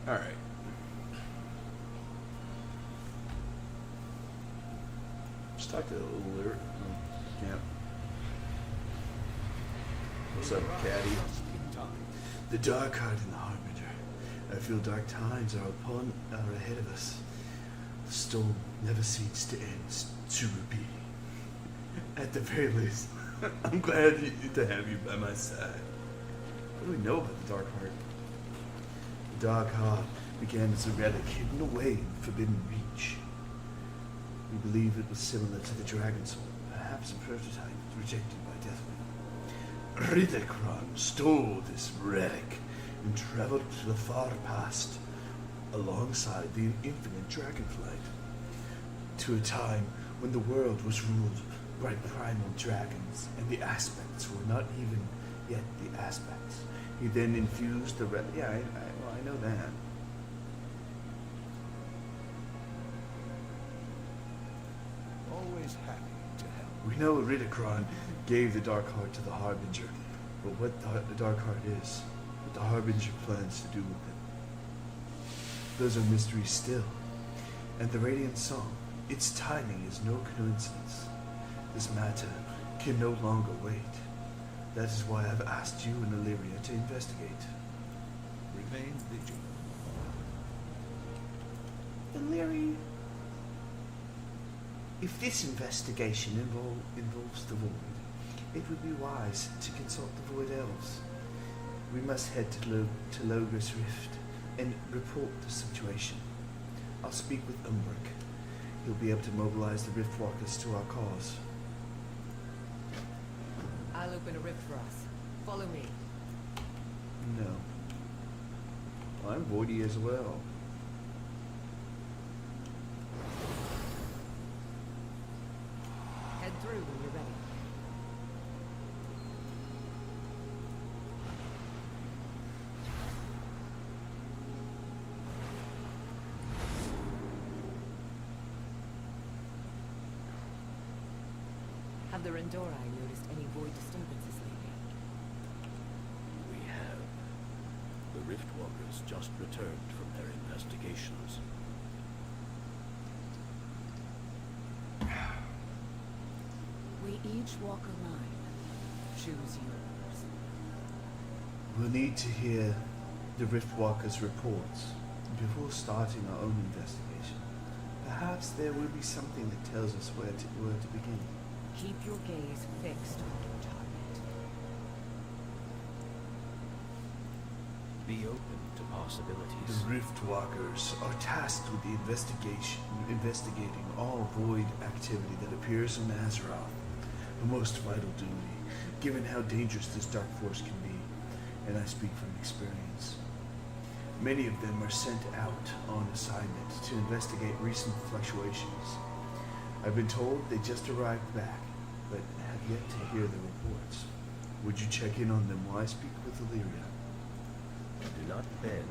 All right. Just talk to the lyric. Camp. What's up, Caddy? The dark heart in the harbinger. I feel dark times are ahead of us. The storm never seems to end, to repeat. At the very least, I'm glad to have you by my side. What do we know about the dark heart? The dark heart began as a relic hidden away in forbidden reach. We believe it was similar to the dragon sword, perhaps a prototype rejected by Deathwing. Ridderkron stole this relic and traveled to the far past alongside the infinite dragonflight to a time when the world was ruled bright primal dragons, and the aspects were not even yet the aspects. He then infused the yeah, well, I know that. Always happy to help. We know Ridicron gave the Dark Heart to the Harbinger, but what the Dark Heart is, what the Harbinger plans to do with it, those are mysteries still. And the Radiant Song, its timing is no coincidence. This matter can no longer wait. That is why I've asked you and Illyria to investigate. Remain vigilant. Illyria, if this investigation involves the Void, it would be wise to consult the Void Elves. We must head to Logos Rift and report the situation. I'll speak with Umbric. He'll be able to mobilize the Rift Walkers to our cause. I'll open a rift for us. Follow me. No. Well, I'm Voidy as well. Head through when you're ready. Have the Rendori noticed any void disturbances lately? We have. The Riftwalkers just returned from their investigations. We each walk a line. Choose yours. We'll need to hear the Riftwalkers' reports before starting our own investigation. Perhaps there will be something that tells us where to begin. Keep your gaze fixed on your target. Be open to The possibilities. Riftwalkers are tasked with the investigating all void activity that appears in Azeroth. A most vital duty, given how dangerous this dark force can be, and I speak from experience. Many of them are sent out on assignment to investigate recent fluctuations. I've been told they just arrived back, but have yet to hear the reports. Would you check in on them while I speak with Illyria? Do not bend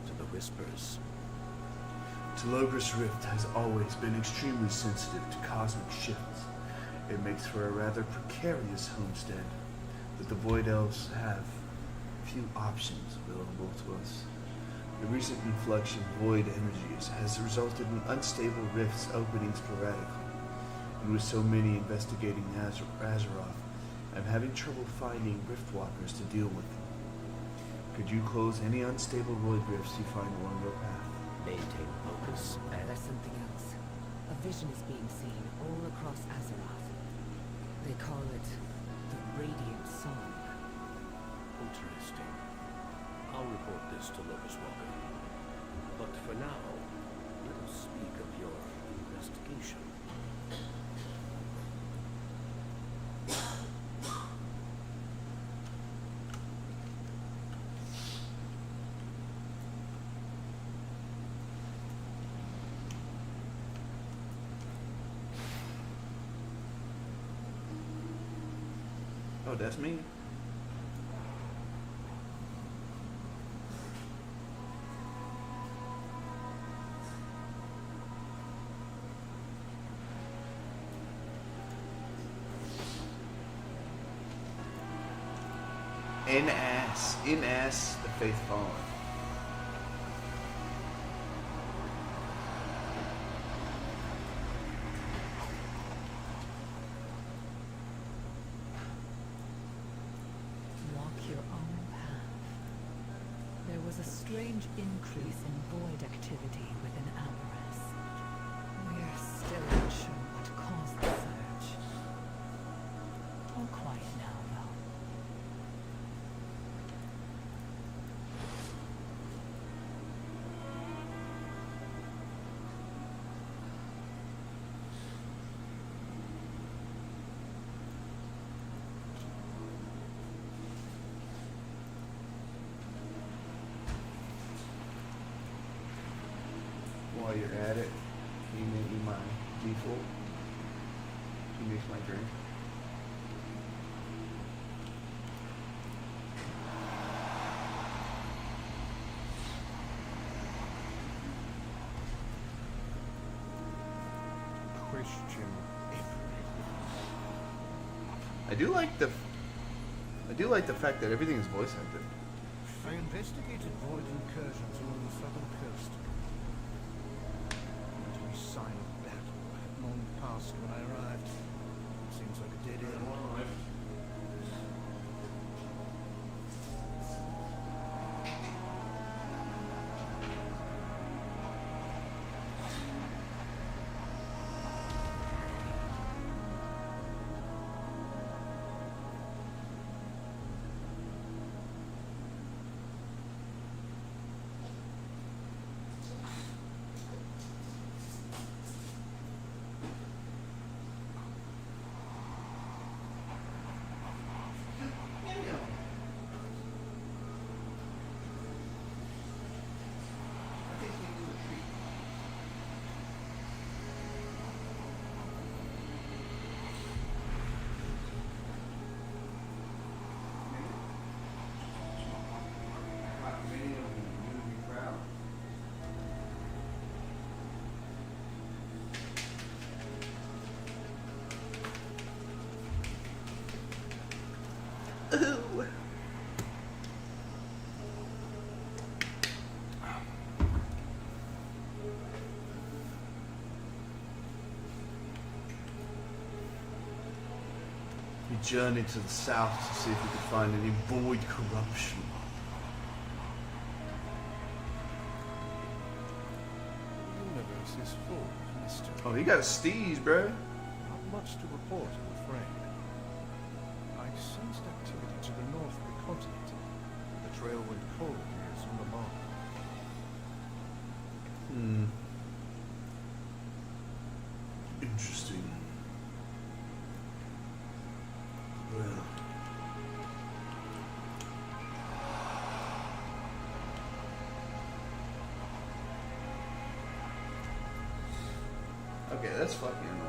to the whispers. Telogris Rift has always been extremely sensitive to cosmic shifts. It makes for a rather precarious homestead, but the Void Elves have few options available to us. The recent influx of void energies has resulted in unstable rifts opening sporadically, and with so many investigating Azeroth, I'm having trouble finding Riftwalkers to deal with them. Could you close any unstable void rifts you find along your path? Maintain focus and There's something else. A vision is being seen all across Azeroth. They call it the Radiant Song. interesting. I'll report this to Locust Walker. But for now, let us speak of your investigation. Oh, that's me. In ass, the faith fallen. Walk your own path. There was a strange increase in void activity within Aberys. We're still unsure what caused the surge. All quiet now, though. While you're at it, can you make me my default? Can you make my drink? Christian everything. I do like the fact that everything is voice acted. I investigated void incursions along the southern coast. Any sign of battle had long passed when I arrived. Seems like a dead end. We journeyed to the south to see if we could find any void corruption. The universe is full of mystery. Oh, you got a steez, bro. Not much to report, I'm afraid. I sensed activity to the north of the continent. The trail went cold years on the mark. Interesting. Well. Okay, that's fucking annoying.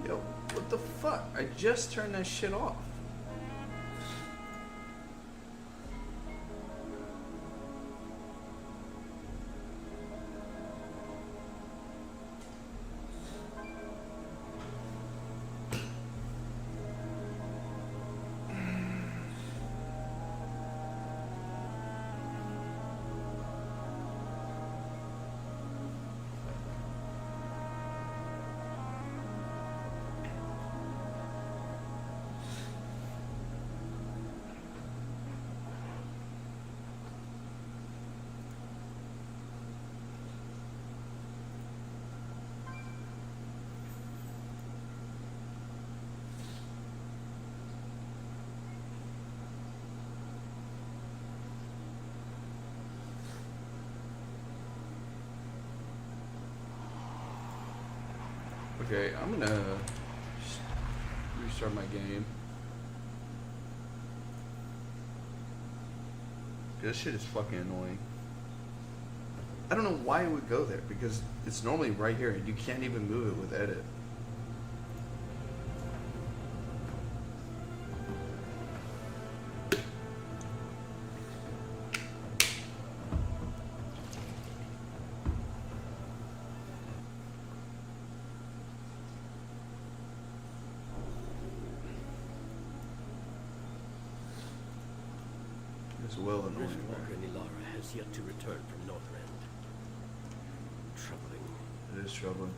Yo, what the fuck? I just turned that shit off. Okay, I'm gonna restart my game. This shit is fucking annoying. I don't know why it would go there, because it's normally right here and you can't even move it with edit. It's well annoying. Riftwalker Nilara has yet to return from Northrend. Troubling. It is troubling.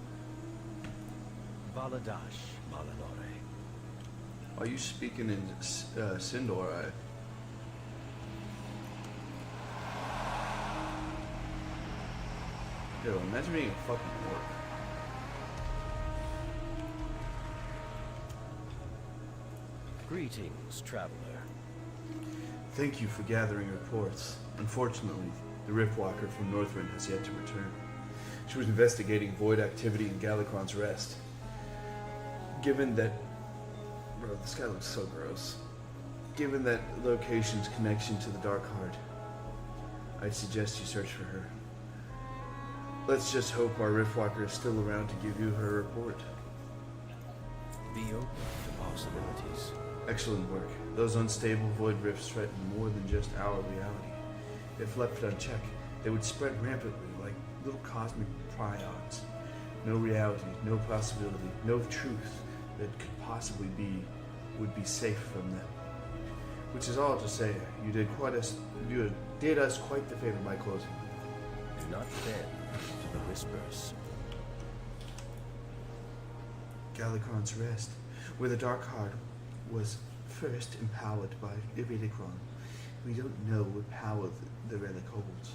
Baladash Malanore. Are you speaking in Sindor? Yo, imagine being a fucking orc. Greetings, traveler. Thank you for gathering reports. Unfortunately, the Riftwalker from Northrend has yet to return. She was investigating void activity in Galakron's Rest. Given that... Bro, this guy looks so gross. Given that location's connection to the Dark Heart, I'd suggest you search for her. Let's just hope our Riftwalker is still around to give you her report. Be open to possibilities. Excellent work. Those unstable void rifts threaten more than just our reality. If left unchecked, they would spread rampantly like little cosmic prions. No reality, no possibility, no truth that could possibly be would be safe from them. Which is all to say, you did us quite the favor by closing. Do not bend to the whispers. Galakron's Rest, where the Dark Heart was first empowered by Iridikron. We don't know what power the relic holds,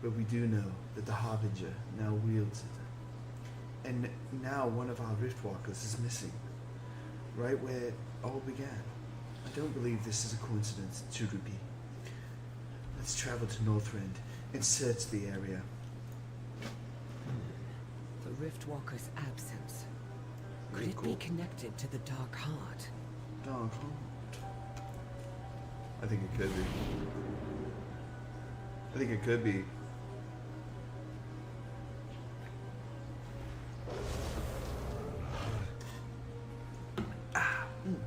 but we do know that the Harbinger now wields it. And now one of our Riftwalkers is missing, right where it all began. I don't believe this is a coincidence, Tsurubi. Let's travel to Northrend and search the area. The Riftwalker's absence. Could Very it cool. be connected to the Dark Heart? Dark Heart. I think it could be. I think it could be.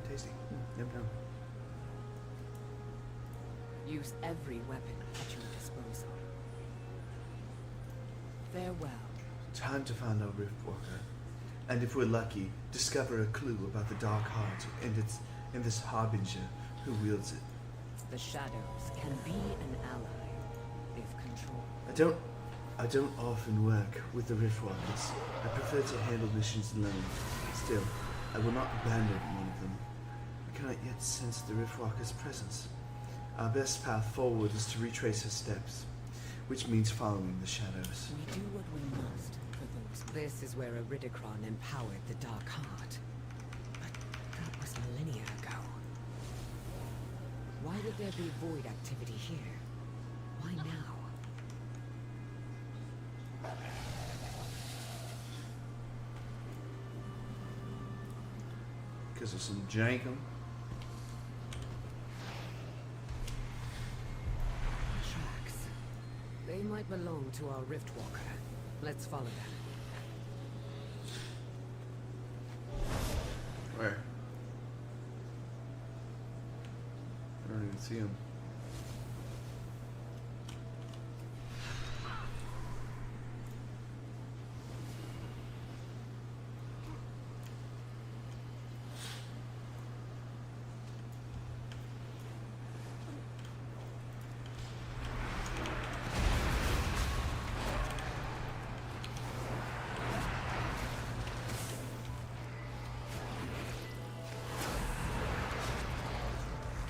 Tasty. Yum yum. Use every weapon at your disposal. Farewell. Time to find our Riftwalker. And if we're lucky, discover a clue about the Dark Heart and this Harbinger who wields it. The shadows can be an ally, if controlled. I don't often work with the Riftwalkers. I prefer to handle missions alone. Still, I will not abandon one of them. I cannot yet sense the Riftwalker's presence. Our best path forward is to retrace her steps, which means following the shadows. We do what we must for those. This is where Iridikron empowered the Dark Heart. But that was millennia ago. Why would there be void activity here? Why now? Because of some jankum. Tracks. They might belong to our Riftwalker. Let's follow them. Where? I don't even see him.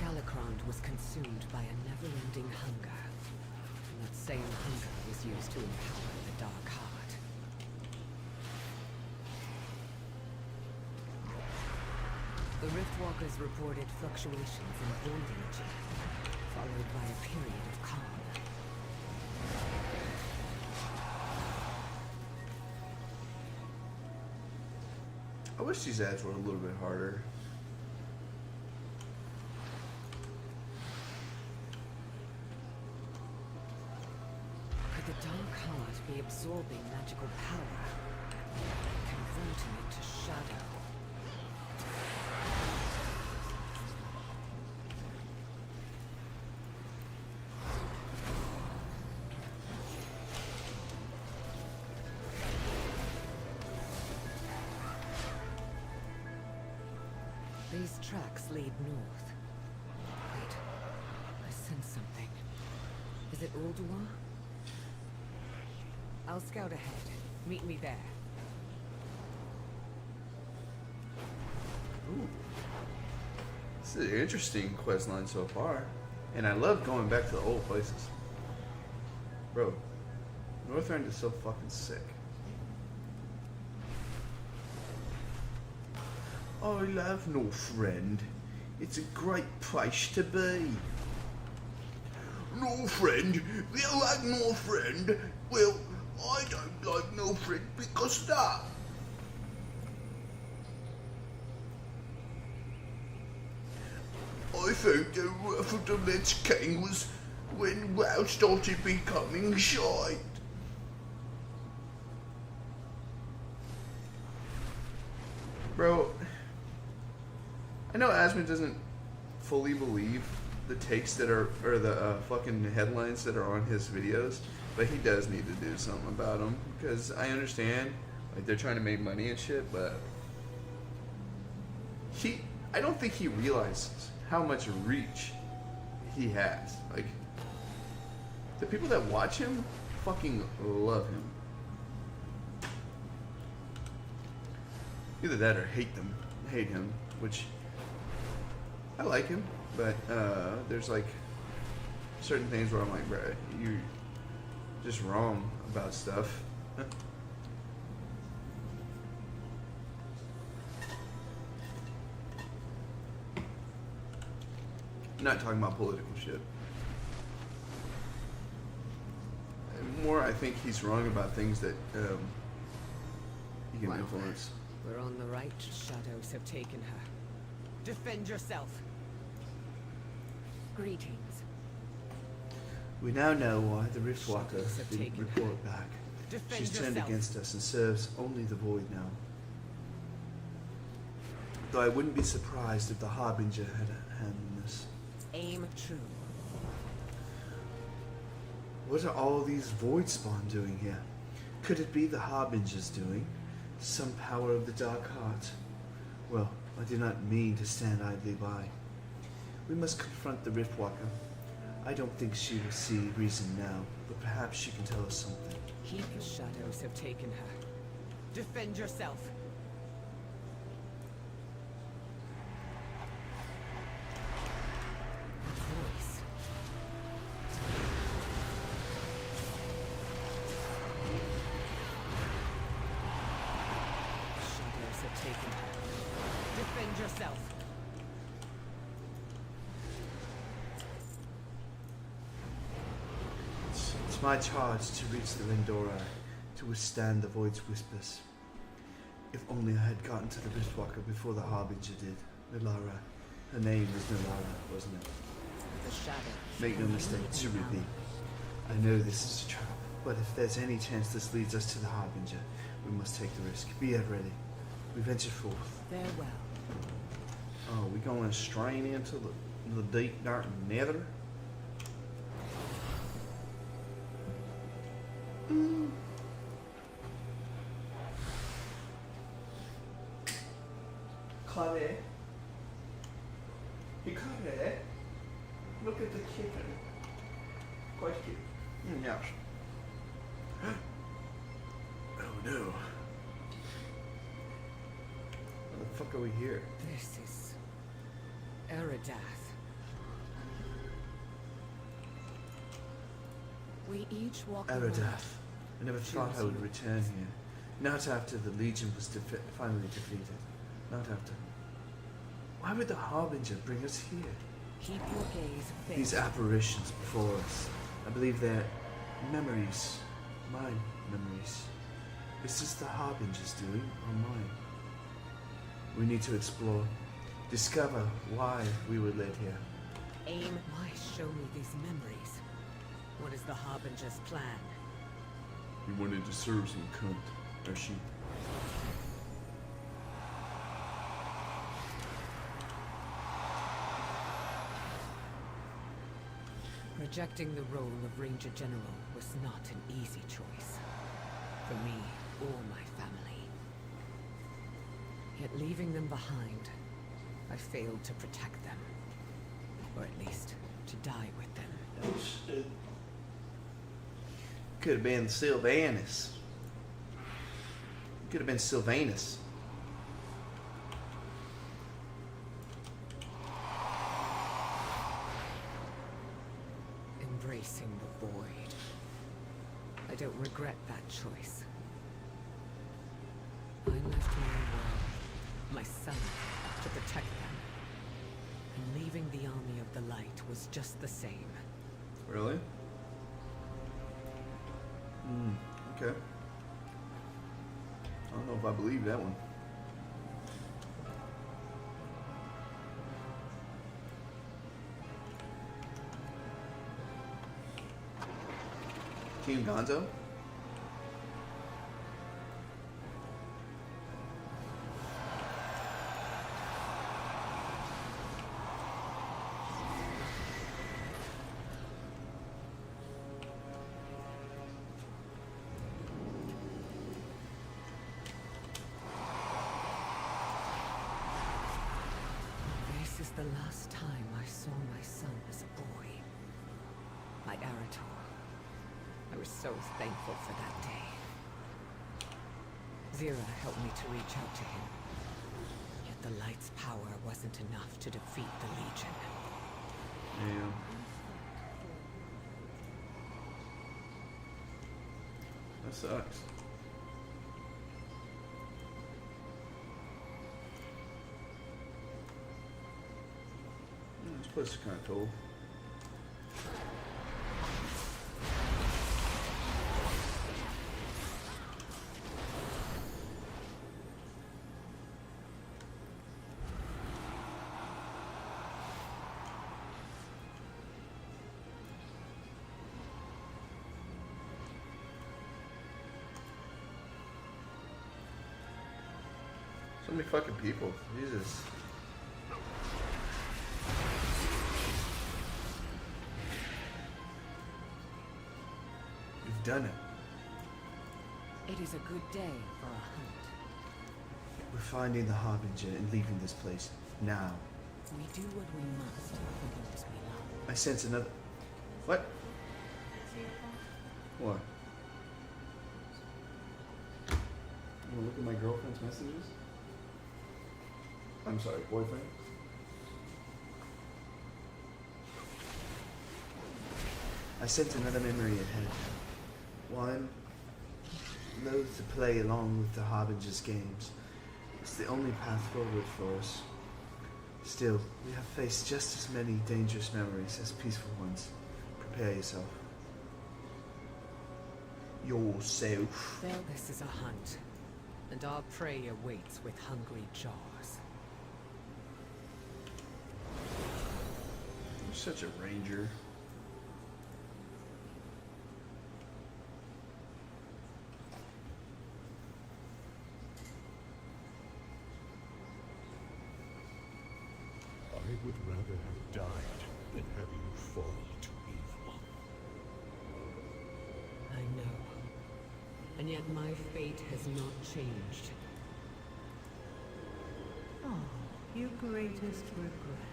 Galakron was consumed by a never-ending hunger. And that same hunger was used to empower the Dark Heart. The Riftwalkers reported fluctuations in void energy, followed by a period of calm. I wish these ads were a little bit harder. Could the Dark Heart be absorbing magical power, converting it to shadow? These tracks lead north. Wait, I sense something. Is it Ulduar? I'll scout ahead. Meet me there. Ooh. This is an interesting quest line so far. And I love going back to the old places. Bro, Northrend is so fucking sick. I love Northrend. It's a great place to be. Northrend? You like Northrend? Well, I don't like Northrend because of that. I think the wrath of the Lich King was when WoW started becoming shite. Bro, I know Asmund doesn't fully believe the takes that are, or the fucking headlines that are on his videos, but he does need to do something about them, because I understand, like, they're trying to make money and shit, but I don't think he realizes how much reach he has. Like, the people that watch him fucking love him. Either that or hate him, which I like him, but there's like certain things where I'm like, bro, you're just wrong about stuff. I'm not talking about political shit. More, I think he's wrong about things that he can influence. We're on the right. Shadows have taken her. Defend yourself. Greetings. We now know why the Riftwalker Shadows have didn't taken report her. back. Defend She's turned yourself. against us and serves only the Void now. Though I wouldn't be surprised if the Harbinger had a hand in this. Aim true. What are all these Void Spawn doing here? Could it be the Harbinger's doing? Some power of the Dark Heart? Well, I do not mean to stand idly by. We must confront the Riftwalker. I don't think she will see reason now, but perhaps she can tell us something. Keep your shadows have taken her. Defend yourself. Voice. Shadows have taken her. Defend yourself. It's my charge to reach the Rendora, to withstand the Void's whispers. If only I had gotten to the Riftwalker before the Harbinger did. Nilara. Her name was Nilara, wasn't it? The shadow. Make no mistake, Tsurubi. I know this is a trap, but if there's any chance this leads us to the Harbinger, we must take the risk. Be ever ready. We venture forth. Farewell. Oh, we going straight into the deep dark nether? Claude. Hey, Claude. Look at the kitten. Quite cute. Yes. Oh no. Why the fuck are we here? This is Eridath. We each walk the road. Eridath. I never thought I would return here. Not after the Legion was finally defeated. Not after. Why would the Harbinger bring us here? Keep your gaze fixed. These apparitions before us. I believe they're memories. Mine memories. Is this the Harbinger's doing or mine? We need to explore. Discover why we were led here. Aim. Why show me these memories? What is the Harbinger's plan? We wanted to serve some cunt, or she. Rejecting the role of Ranger General was not an easy choice. For me or my family. Yet leaving them behind, I failed to protect them. Or at least, to die with them. Could have been Sylvanus. Could have been Sylvanus. facing the void. I don't regret that choice. I left my world, my son, to protect them. And leaving the army of the light was just the same. Really? Okay. I don't know if I believe that one. Team Gonzo? This is the last time I saw my son as a boy. My Arator. I was so thankful for that day. Zira helped me to reach out to him. Yet the light's power wasn't enough to defeat the Legion. Yeah. That sucks. This place is kind of cool. So many fucking people. Jesus. You've done it. It is a good day for a hunt. We're finding the Harbinger and leaving this place now. We do what we must for those we love. I sense another. What? What? You wanna look at my girlfriend's messages? I'm sorry, boyfriend? I sense another memory ahead. One, loath to play along with the Harbinger's games. It's the only path forward for us. Still, we have faced just as many dangerous memories as peaceful ones. Prepare yourself. Yourself. Well, this is a hunt, and our prey awaits with hungry jaws. You're such a ranger. I would rather have died than have you fall to evil. I know. And yet my fate has not changed. Oh, your greatest regret.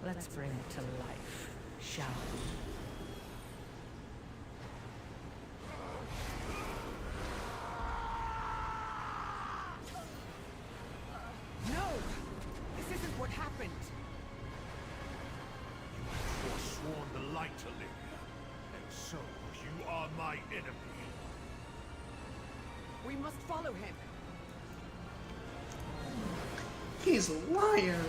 Let's bring it to life, shall we? No! This isn't what happened! You have forsworn the light, Olivia, and so you are my enemy. We must follow him! He's a liar.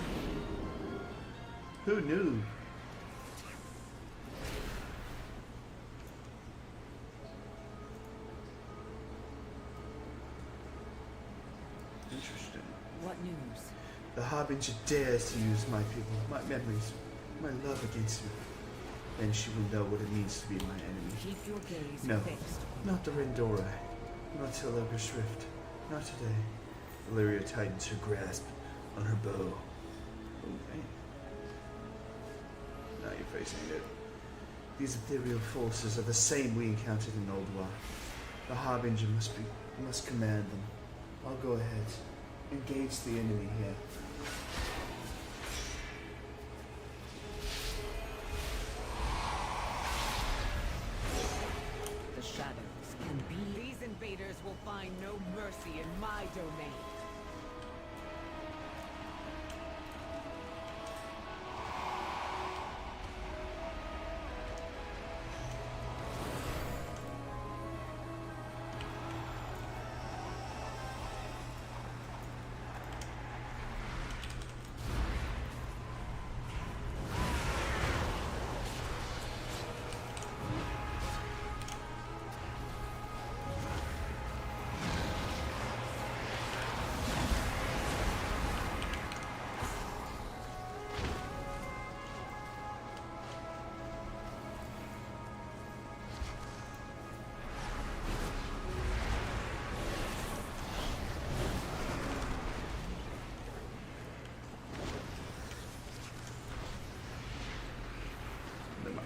Who knew? Interesting. What news? The Harbinger dares to use my people, my memories, my love against me. Then she will know what it means to be my enemy. Keep your gaze No, fixed. not the Rindora. Not till Ogre's Rift. Not today. Valyria tightens her grasp on her bow. Okay. Now you're facing it. These ethereal forces are the same we encountered in Old War. The Harbinger must command them. I'll go ahead. Engage the enemy here. The shadows can be. These invaders will find no mercy in my domain.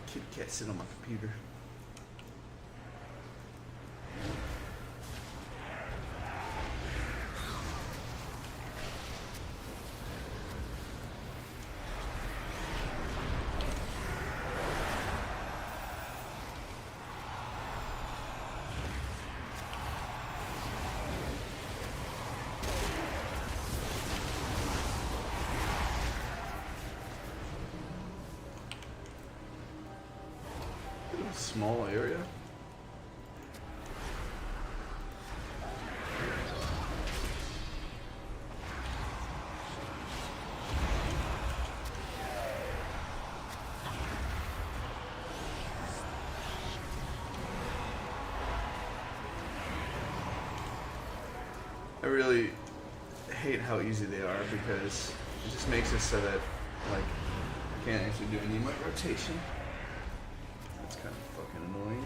Kit Kat sit on my computer. Small area. I really hate how easy they are because it just makes it so that like I can't actually do any of my rotation. That's kind of fucking annoying.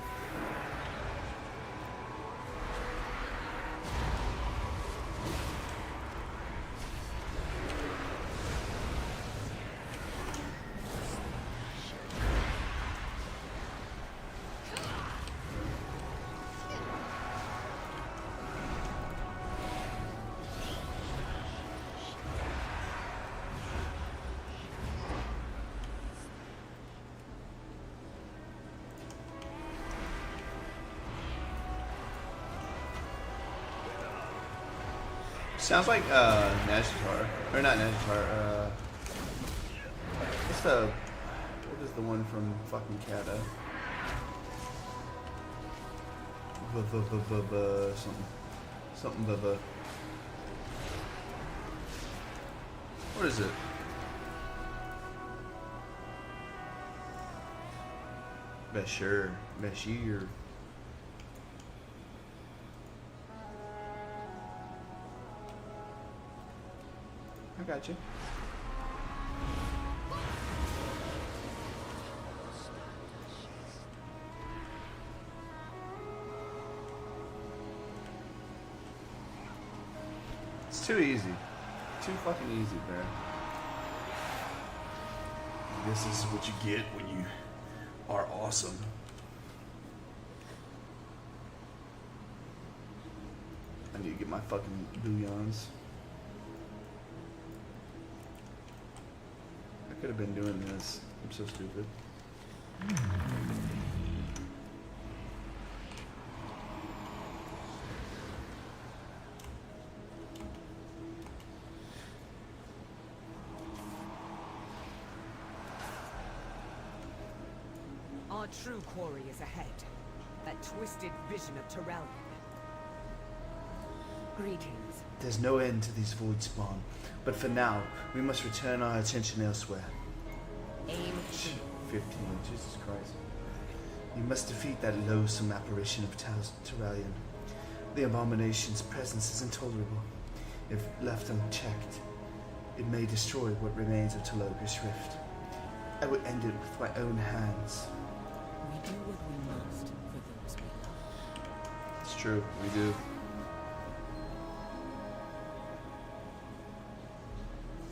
Sounds like Najitar, or not Najitar. What's the what is the one from fucking Kata? Something. What is it? Bashir. I got you. It's too easy. Too fucking easy, man. This is what you get when you are awesome. I need to get my fucking bouillons. I could have been doing this. I'm so stupid. Our true quarry is ahead. That twisted vision of Terrell. Greetings. There's no end to these void spawn, but for now, we must return our attention elsewhere. Aim 15, Jesus Christ. You must defeat that loathsome apparition of Terralion. The abomination's presence is intolerable. If left unchecked, it may destroy what remains of Taloga's Rift. I will end it with my own hands. We do what we must for those we love. It's true, we do.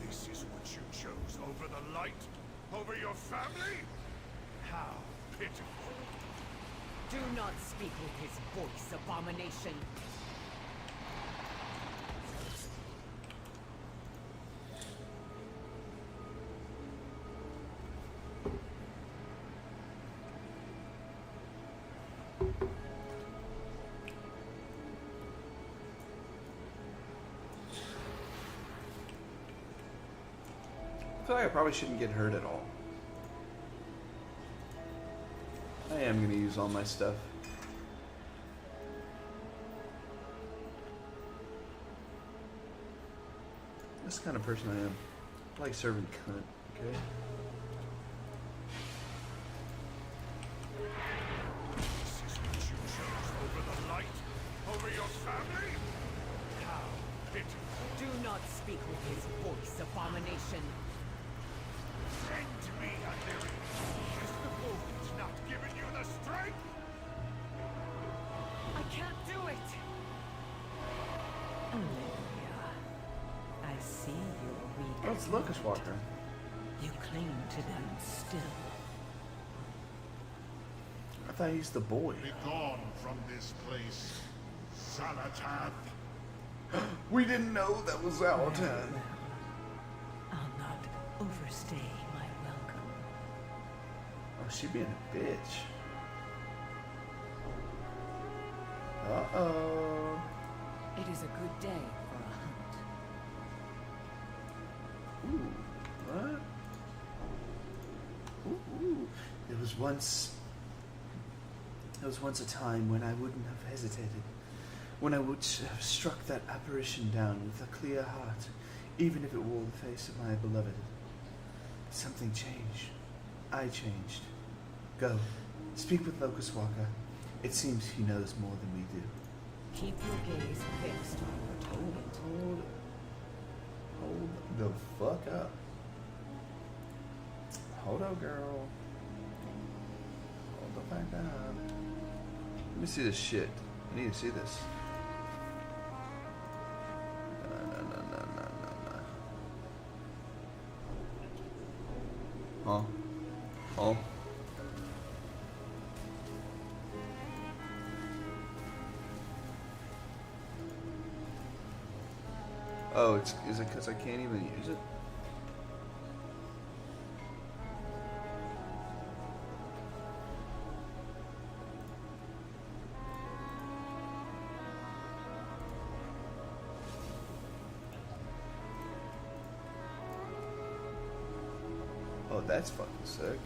This is what you chose over the light? Over your family? How pitiful. Do not speak with his voice, abomination. I feel like I probably shouldn't get hurt at all. I am going to use all my stuff. That's the kind of person I am. I like serving cunt, okay? This is what you chose over the light? Over your family? How pitiful. Do not speak with his voice, abomination. Send me a lyric. Is the wound not giving you the strength? I can't do it. Olivia, I see your weak. Oh, it's Locust Walker. You cling to them still. thought he's the boy. Be gone from this place, Salatath. We didn't know that was our time. Well, I'll not overstay my welcome. Oh, she being a bitch. Uh-oh. It is a good day for a hunt. Ooh, what? Ooh. There was once a time when I wouldn't have hesitated. When I would have struck that apparition down with a clear heart, even if it wore the face of my beloved. Something changed. I changed. Go. Speak with Locust Walker. It seems he knows more than we do. Keep your gaze fixed on your target. Hold the fuck up. Hold up, girl. Hold the fuck up. Let me see this shit. I need to see this. No. Huh? Oh, is it because I can't even use it? Oh, that's fucking sick.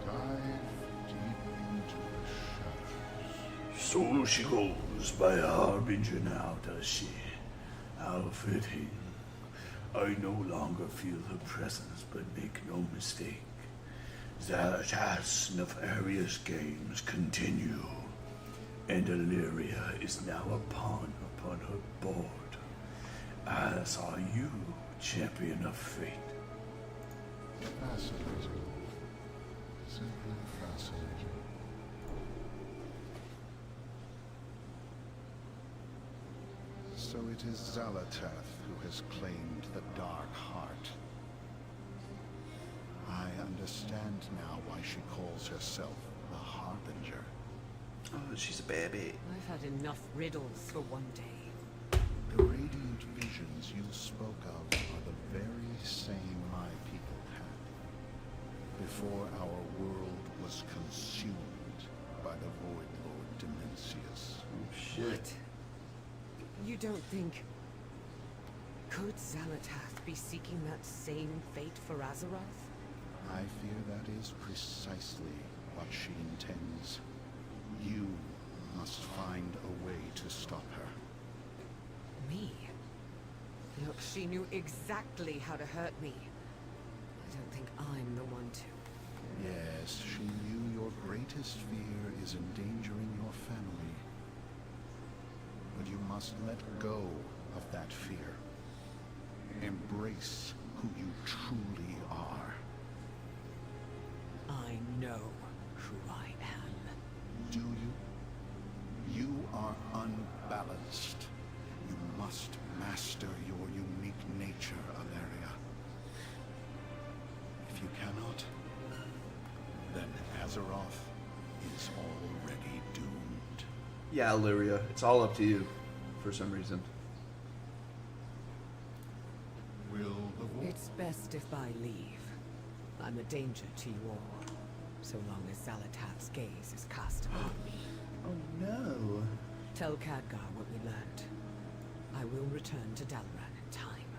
Dive deep into the shadows. So she goes by Harbinger now, does she? How fitting. I no longer feel her presence, but make no mistake. Zalatas' nefarious games continue, and Illyria is now a pawn upon her board, as are you, champion of fate. Fascinating. Simply fascinating. So it is Zalatath who has claimed the Dark Heart. I understand now why she calls herself the Harbinger. Oh, she's a baby. I've had enough riddles for one day. The radiant visions you spoke of are the very same my people had before our world was consumed by the Void Lord Dimensius. Oh, shit. What? You don't think... Could Zalatath be seeking that same fate for Azeroth? I fear that is precisely what she intends. You must find a way to stop her. Me? Look, she knew exactly how to hurt me. I don't think I'm the one to. Yes, she knew your greatest fear is endangering your family. But you must let go of that fear. Embrace who you truly are. I know who I am. Do you? You are unbalanced. You must master your unique nature, Alleria. If you cannot, then Azeroth is already doomed. Yeah, Illyria, it's all up to you, for some reason. Will the void... It's best if I leave. I'm a danger to you all, so long as Zalatath's gaze is cast upon me. Oh no. Tell Khadgar what we learned. I will return to Dalaran in time.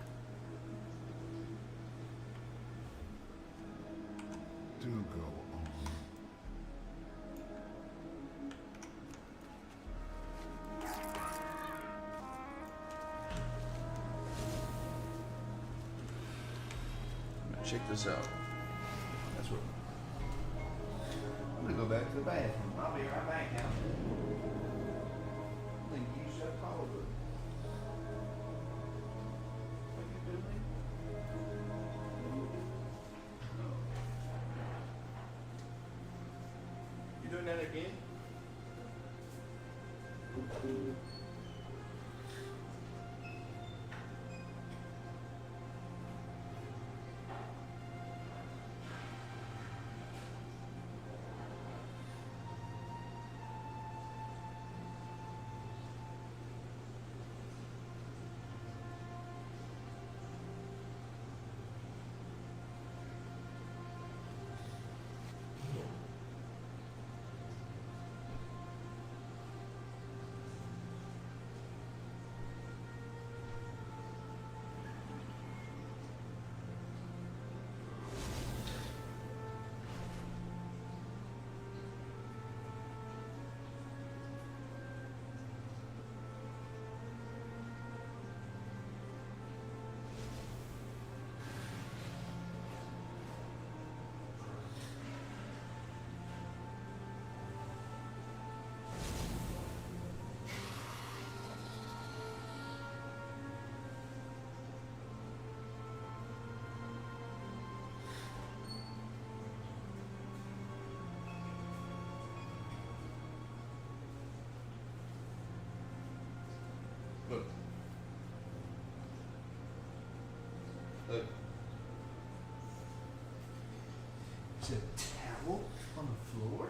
Do go on. Check this out. That's what. I'm gonna go back to the bathroom. I'll be right back now. I'm gonna use that power book. What you doing? check in. Look. Look. Is it a towel on the floor?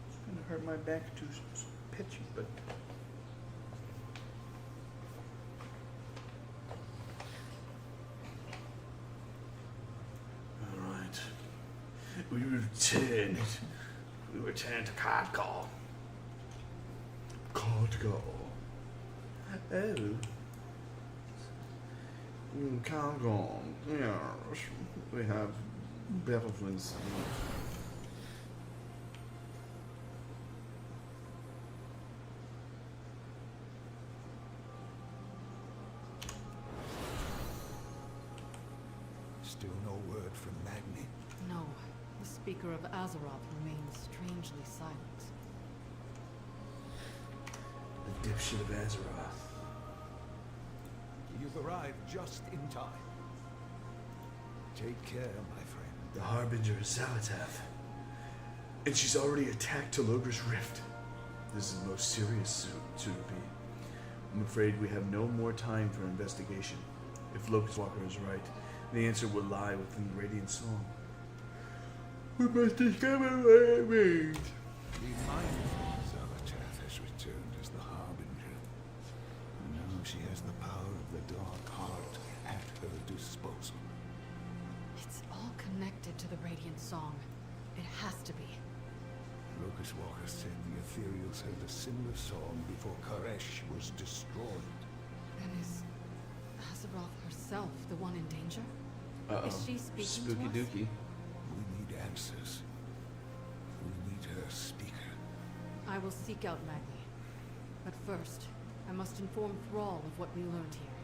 It's gonna hurt my back too pitchy, but. We return to Cardcall. Cardcall. Oh. Cardcall. Yes. We have battlefields. Still no word from Magni. No. The Speaker of Azeroth remains strangely silent. The dipshit of Azeroth. You've arrived just in time. Take care, my friend. The Harbinger is Zalatath. And she's already attacked Talogra's Rift. This is the most serious soon to be. I'm afraid we have no more time for investigation. If Locust Walker is right, the answer will lie within the Radiant Song. We must discover what it means. Be mindful, Zalatath has returned as the Harbinger. Now she has the power of the Dark Heart at her disposal. It's all connected to the Radiant Song. It has to be. Locust Walker said the Ethereals heard a similar song before Koresh was destroyed. Then is Azeroth herself the one in danger? Uh-oh. Is she speaking Spooky to us? dookie. We need answers. We need her speaker. I will seek out Magni. But first, I must inform Thrall of what we learned here.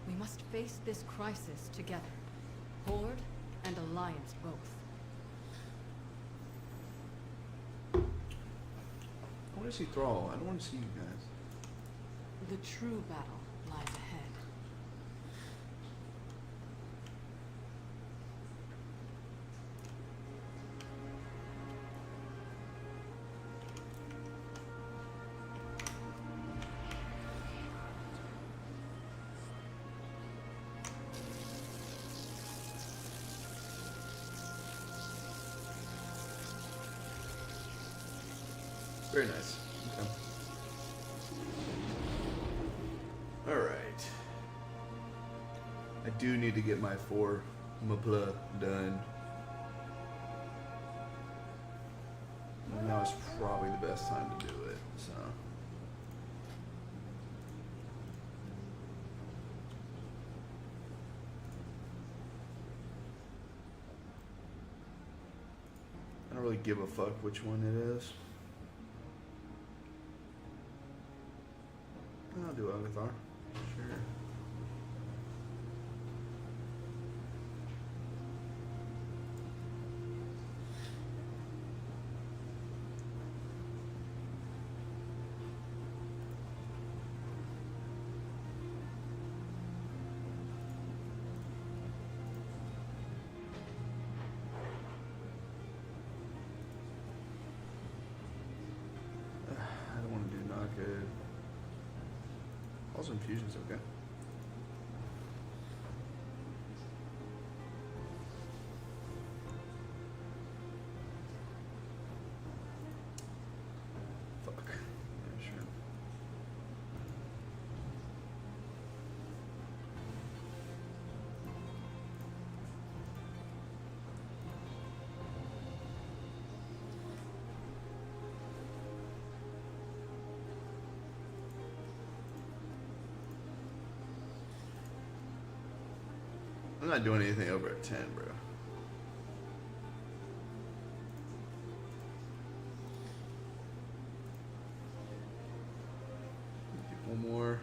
We must face this crisis together. Horde and Alliance both. I want to see Thrall. I don't want to see you guys. The true battle lies ahead. Very nice. Okay. Alright. I do need to get my 4 Mapla done. Now is probably the best time to do it, so. I don't really give a fuck which one it is. I'll do Agathar. Sure. Battles and fusions, okay. Fuck. Yeah, sure. I'm not doing anything over at 10, bro. Get one more.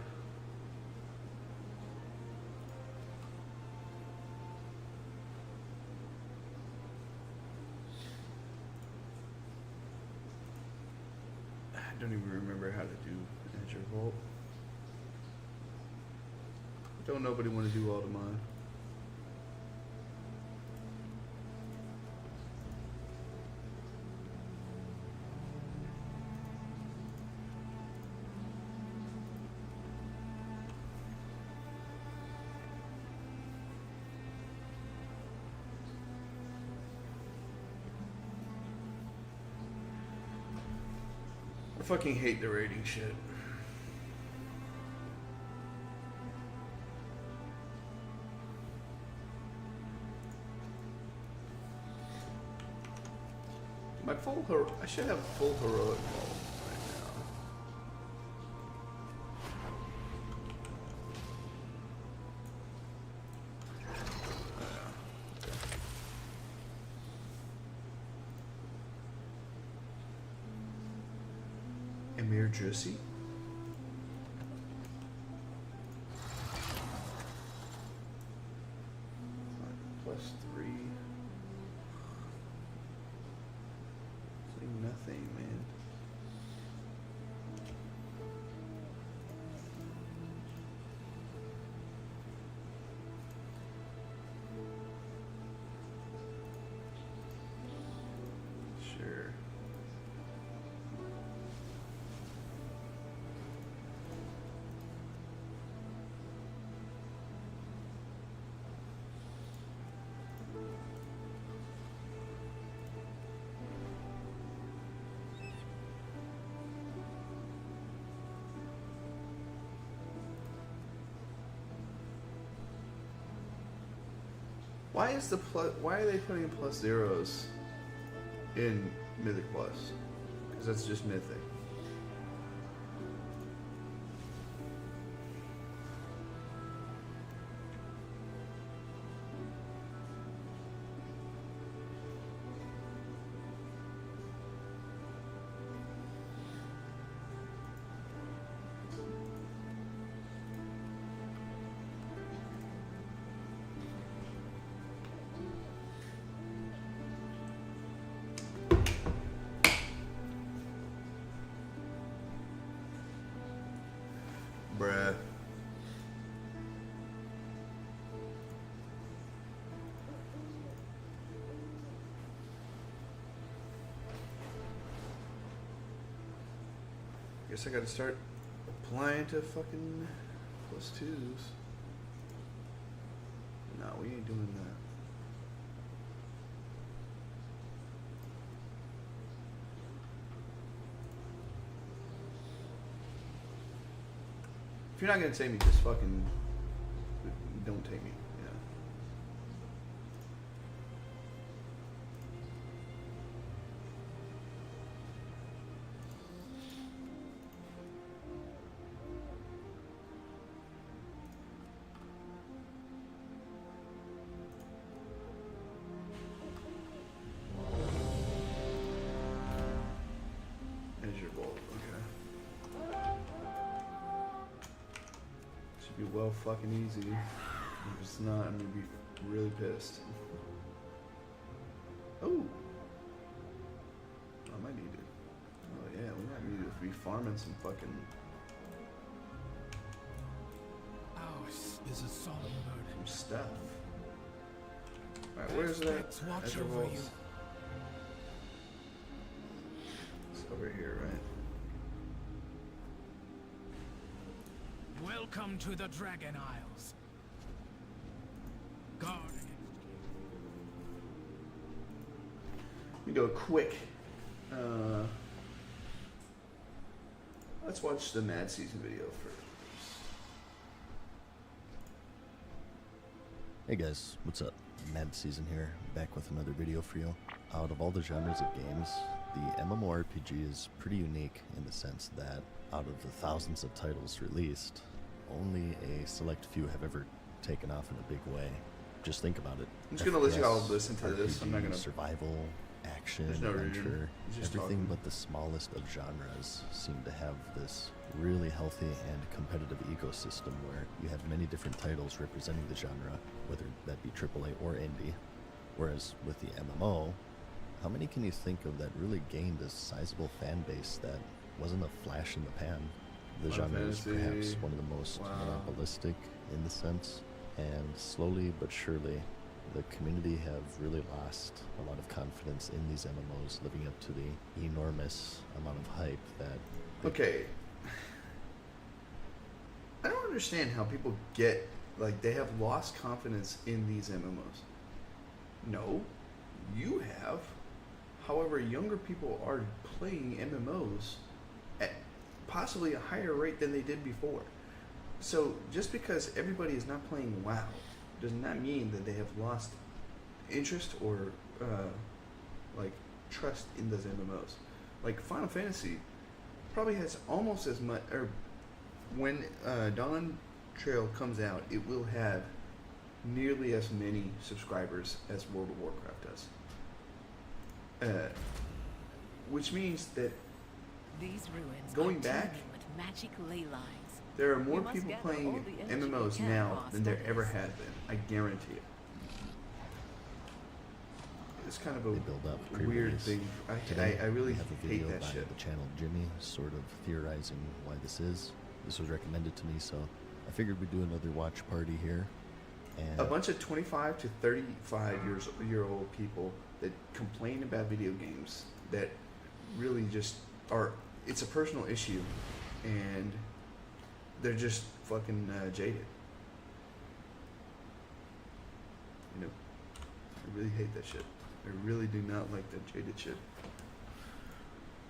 I don't even remember how to do Azure Vault. Don't nobody want to do all the mine. I fucking hate the rating shit. My full I should have full heroic mode right now. Emir Jersey. +3. Nothing, man. Sure. Why is the why are they putting +0s in Mythic Plus? Because that's just Mythic. Bruh. Guess I gotta start applying to fucking +2s. No, we ain't doing that. If you're not gonna take me, just fucking don't take me. Yeah. Azure Bolt, okay. Should be well fucking easy. If it's not, I'm gonna be really pissed. Oh! I might need it. Oh yeah, we might need to be farming some fucking... Ours is a solemn burden. some stuff. Alright, where's that? Watch Azure over Bolts. you. It's over here, right? Well Welcome to the Dragon Isles. Guard against We go quick. Let's watch the Mad Season video first. Hey guys, what's up? Mad Season here, back with another video for you. Out of all the genres of games, the MMORPG is pretty unique in the sense that out of the thousands of titles released, only a select few have ever taken off in a big way. Just think about it. I'm just gonna let you all FPS, listen to this. I'm not gonna. Survival, action, There's no adventure, reason. He's just everything talking. but the smallest of genres seem to have this really healthy and competitive ecosystem where you have many different titles representing the genre, whether that be AAA or indie. Whereas with the MMO, how many can you think of that really gained a sizable fan base that wasn't a flash in the pan? The Final genre is Fantasy. perhaps one of the most Wow. monopolistic in the sense, and slowly but surely the community have really lost a lot of confidence in these MMOs, living up to the enormous amount of hype that Okay. I don't understand how people get like they have lost confidence in these MMOs. No, you have. However, younger people are playing MMOs at possibly a higher rate than they did before. So just because everybody is not playing WoW does not mean that they have lost interest or like trust in those MMOs. Like Final Fantasy probably has almost as much, or when Dawn Trail comes out, it will have nearly as many subscribers as World of Warcraft does. Which means that These ruins going are back, teeming with magic ley lines. there are more We must people gather playing all the energy we MMOs can now for our than there studies. ever has been. I guarantee it. It's kind of a they build up weird pre-release. thing. Today, I really we have a video hate that by shit. the channel Jimmy, sort of theorizing why this is. This was recommended to me, so I figured we'd do another watch party here. And A bunch of 25 to 35 year old people that complain about video games that really just are, it's a personal issue and they're just fucking jaded. You know, I really hate that shit. I really do not like that jaded shit.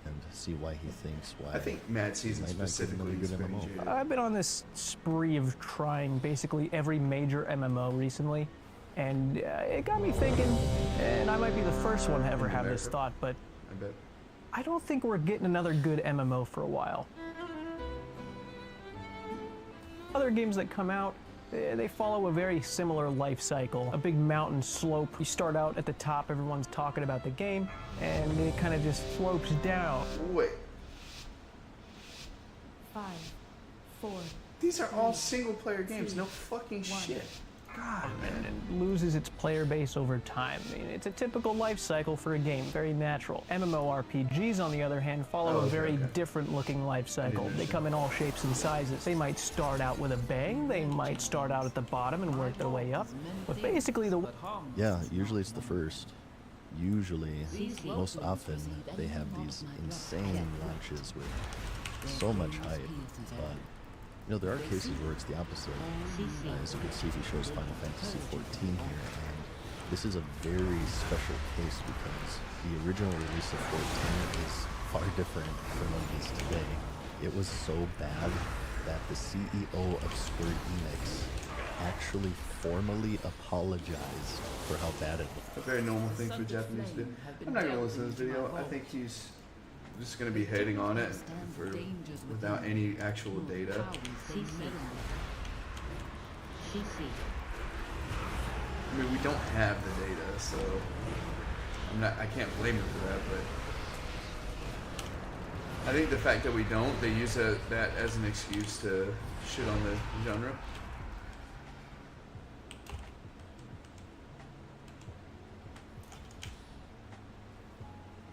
and see why he thinks why. I think Mad Season might not give specifically another is good pretty MMO. jaded. I've been on this spree of trying basically every major MMO recently, and it got me thinking, and I might be the first one to ever have this thought, but I bet. I don't think we're getting another good MMO for a while. Other games that come out, they follow a very similar life cycle. A big mountain slope. You start out at the top, everyone's talking about the game, and it kind of just slopes down. Wait, 5, 4. these are all single player games. No fucking shit. God, man, it loses its player base over time. I mean, it's a typical life cycle for a game, very natural. MMORPGs, on the other hand, follow a very different looking life cycle. They come in all shapes and sizes. They might start out with a bang, they might start out at the bottom and work their way up. But basically the Yeah, usually it's the first. Usually, most often, they have these insane launches with so much hype, but you know, there are cases where it's the opposite. As you can see, he shows Final Fantasy 14 here, and this is a very special case because the original release of 14 is far different from what it is today. It was so bad that the CEO of Square Enix actually formally apologized for how bad it was. A very normal thing for Japanese to do. I'm not gonna listen to this video. I think he's just gonna be hating on it for without any actual data. I mean, we don't have the data, so I can't blame him for that. But I think the fact that we don't, they use that as an excuse to shit on the genre.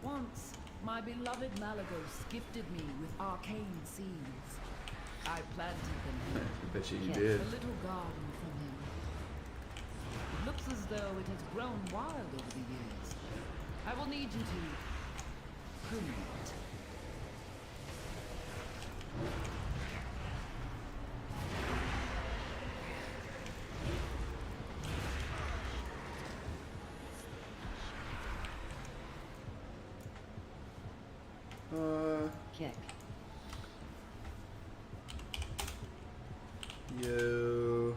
Once, my beloved Malagos gifted me with arcane seeds. I planted them here. I bet you kept did. a little garden from him. It looks as though it has grown wild over the years. I will need you to prune it. Kick. Yo.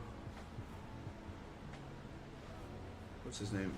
What's his name?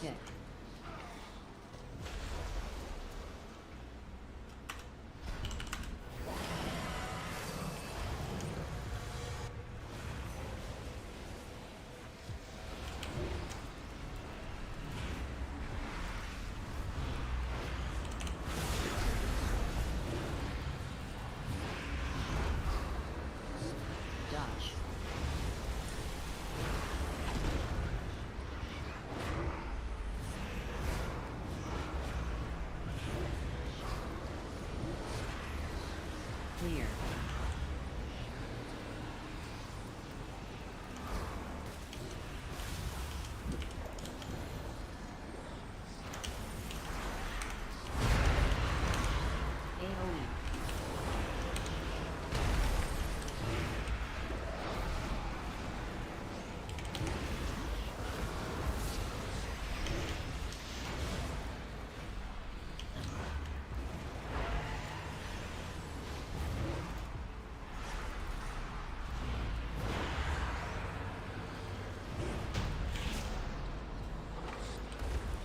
Kick. Dodge. Clear. AoE.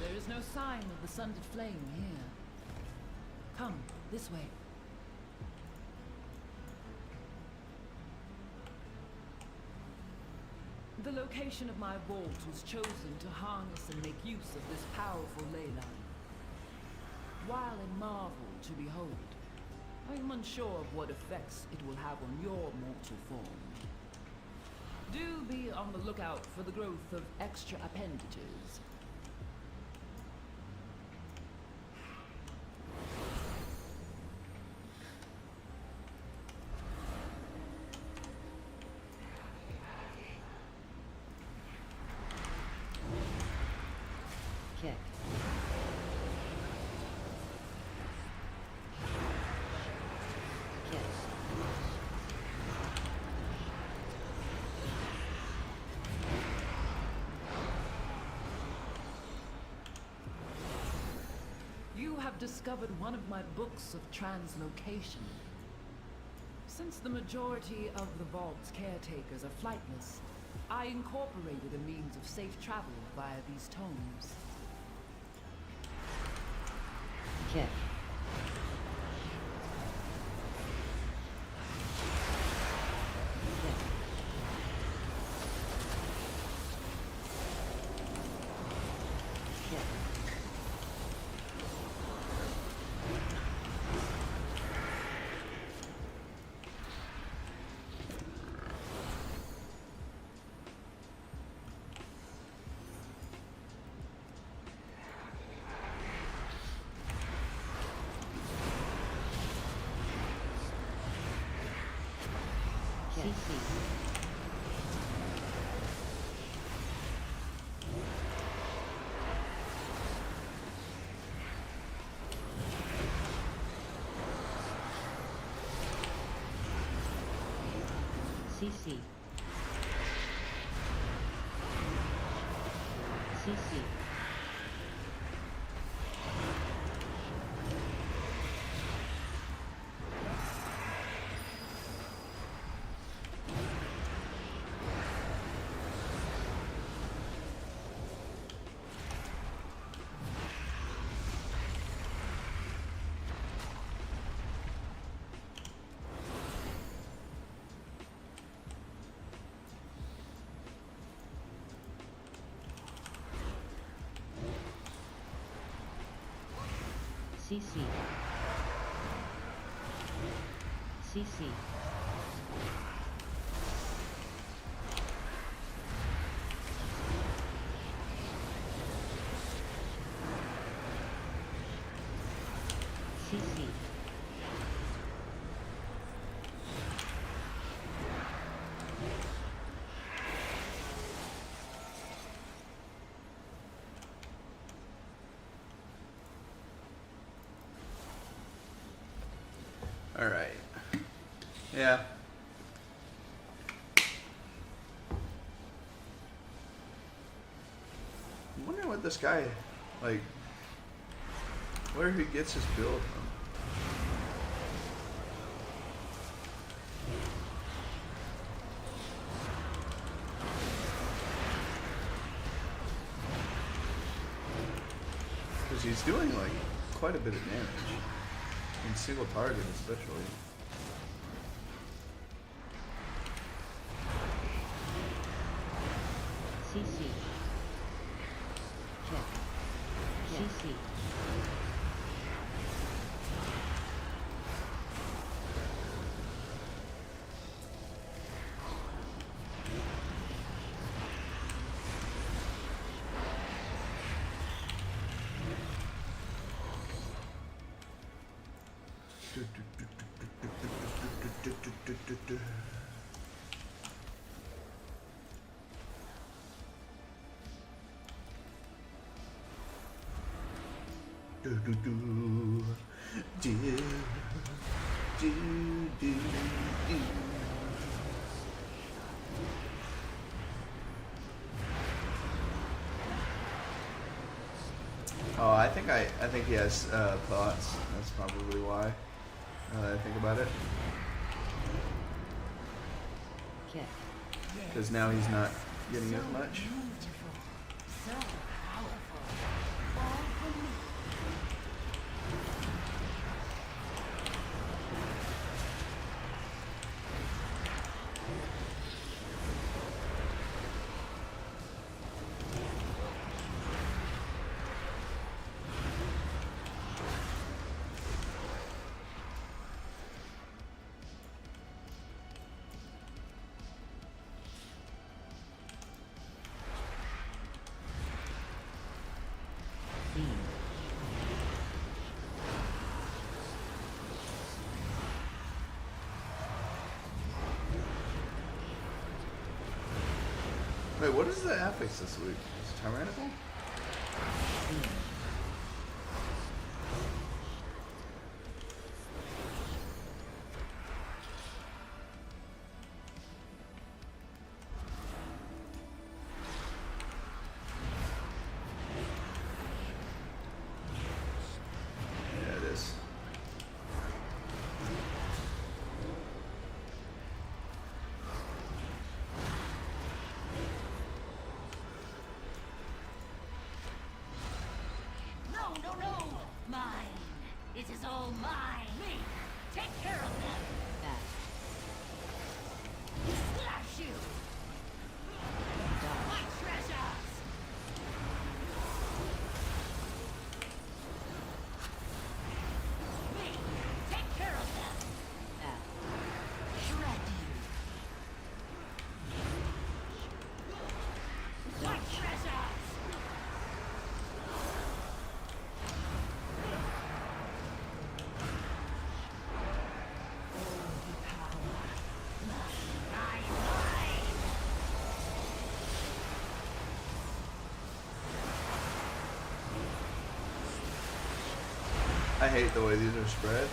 There is no sign of the sundered flame here. Come, this way. The location of my vault was chosen to harness and make use of this powerful ley line. While a marvel to behold, I am unsure of what effects it will have on your mortal form. Do be on the lookout for the growth of extra appendages. Kick. Kick. You have discovered one of my books of translocation. Since the majority of the vault's caretakers are flightless, I incorporated a means of safe travel via these tomes. Kick. Kick. Kick. CC. CC. CC. CC. CC. Yeah. I'm wondering what this guy, like, where he gets his build from. Because he's doing, like, quite a bit of damage. In single target, especially. CC. Check. CC. Oh, I think he has thoughts. That's probably why. Now that I think about it. Because now he's not getting as much. So powerful. All for me. Wait, what is the affix this week? Is it tyrannical? Yeah, it is. Mine. It is all mine. Me. Take care of them. That. Slash you. My treasures. Me. Take care of them. That. Shred you. My treasures. I hate the way these are spread.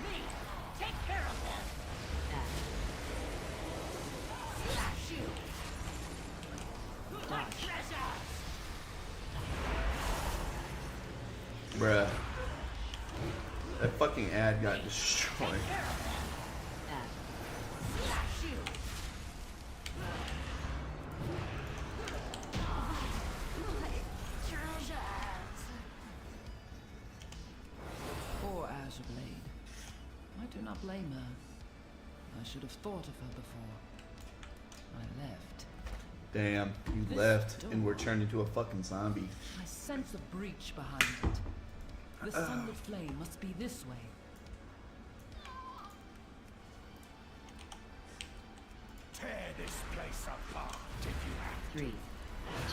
Me. Take care of them. Slash you. My treasures. Bruh. That fucking ad got destroyed. Slash you. My treasures. Poor Azure Blade. I do not blame her. I should have thought of her before I left. Damn, you This left door. and were turned into a fucking zombie. I sense a breach behind it. The sunlit flame must be this way. Tear this place apart if you have to. 3,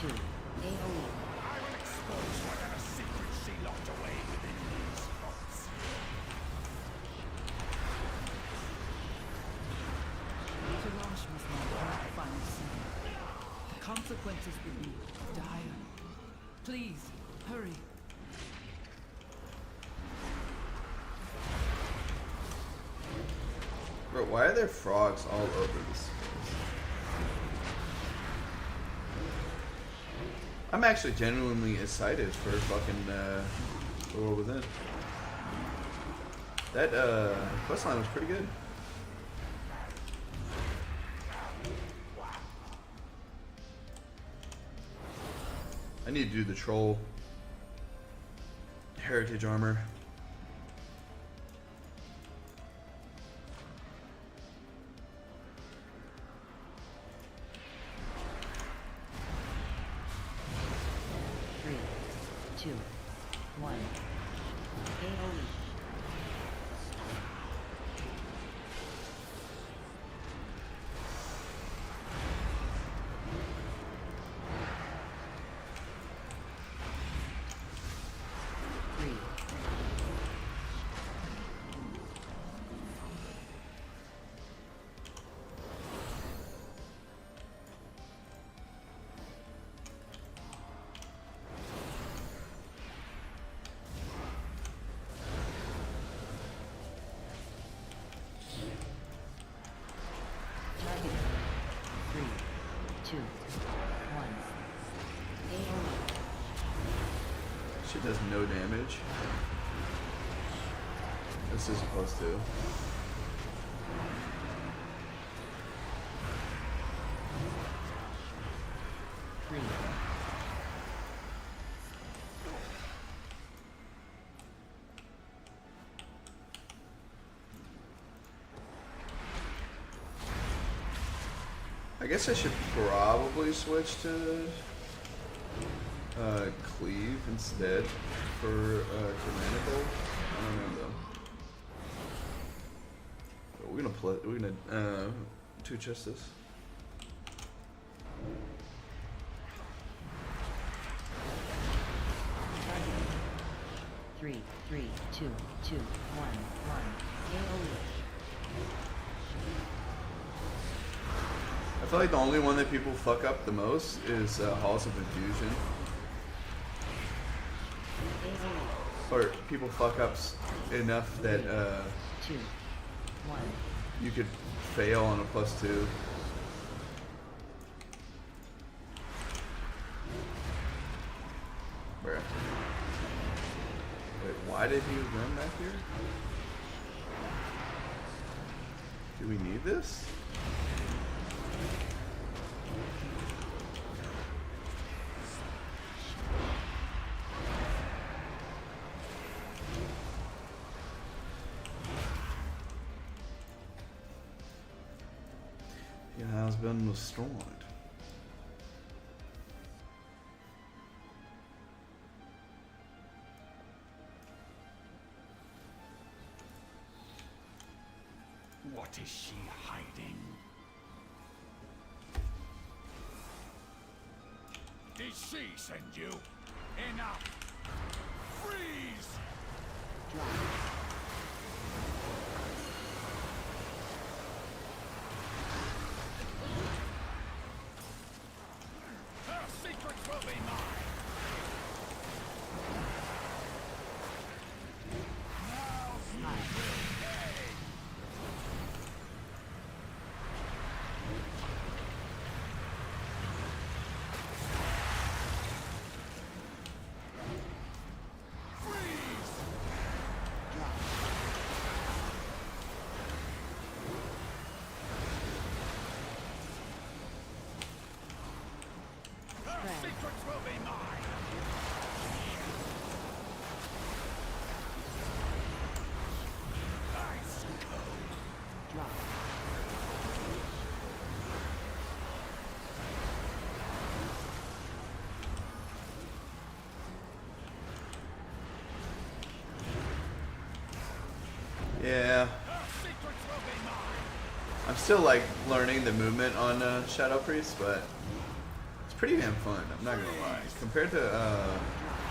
2, AOE. I will expose whatever secrets she locked away within these vaults. consequences would be dire. Please, hurry. Bro, why are there frogs all over this? I'm actually genuinely excited for fucking The World Within. That questline was pretty good. I need to do the troll heritage armor. Two, one. AOE. Three. Target. 3, 2, 1. AOE. Shit does no damage. This is supposed to. Three. I guess I should probably switch to cleave instead for tyrannical. I don't know though. But we're gonna play. We're gonna two chest this. Target. 3, 3, 2, 2, 1, 1. AOE. I feel like the only one that people fuck up the most is Halls of Infusion. Or people fuck up enough that 2, 1. you could fail on a +2. Bruh. Wait, why did he run back here? Do we need this? Your house been destroyed. What is she hiding? Did she send you? Enough! Freeze! Her secrets will be mine! Now you will pay! Her secrets will be mine! Ice cold! Yeah. I'm still like learning the movement on Shadow Priest, but it's pretty damn fun. I'm not gonna lie. Compared to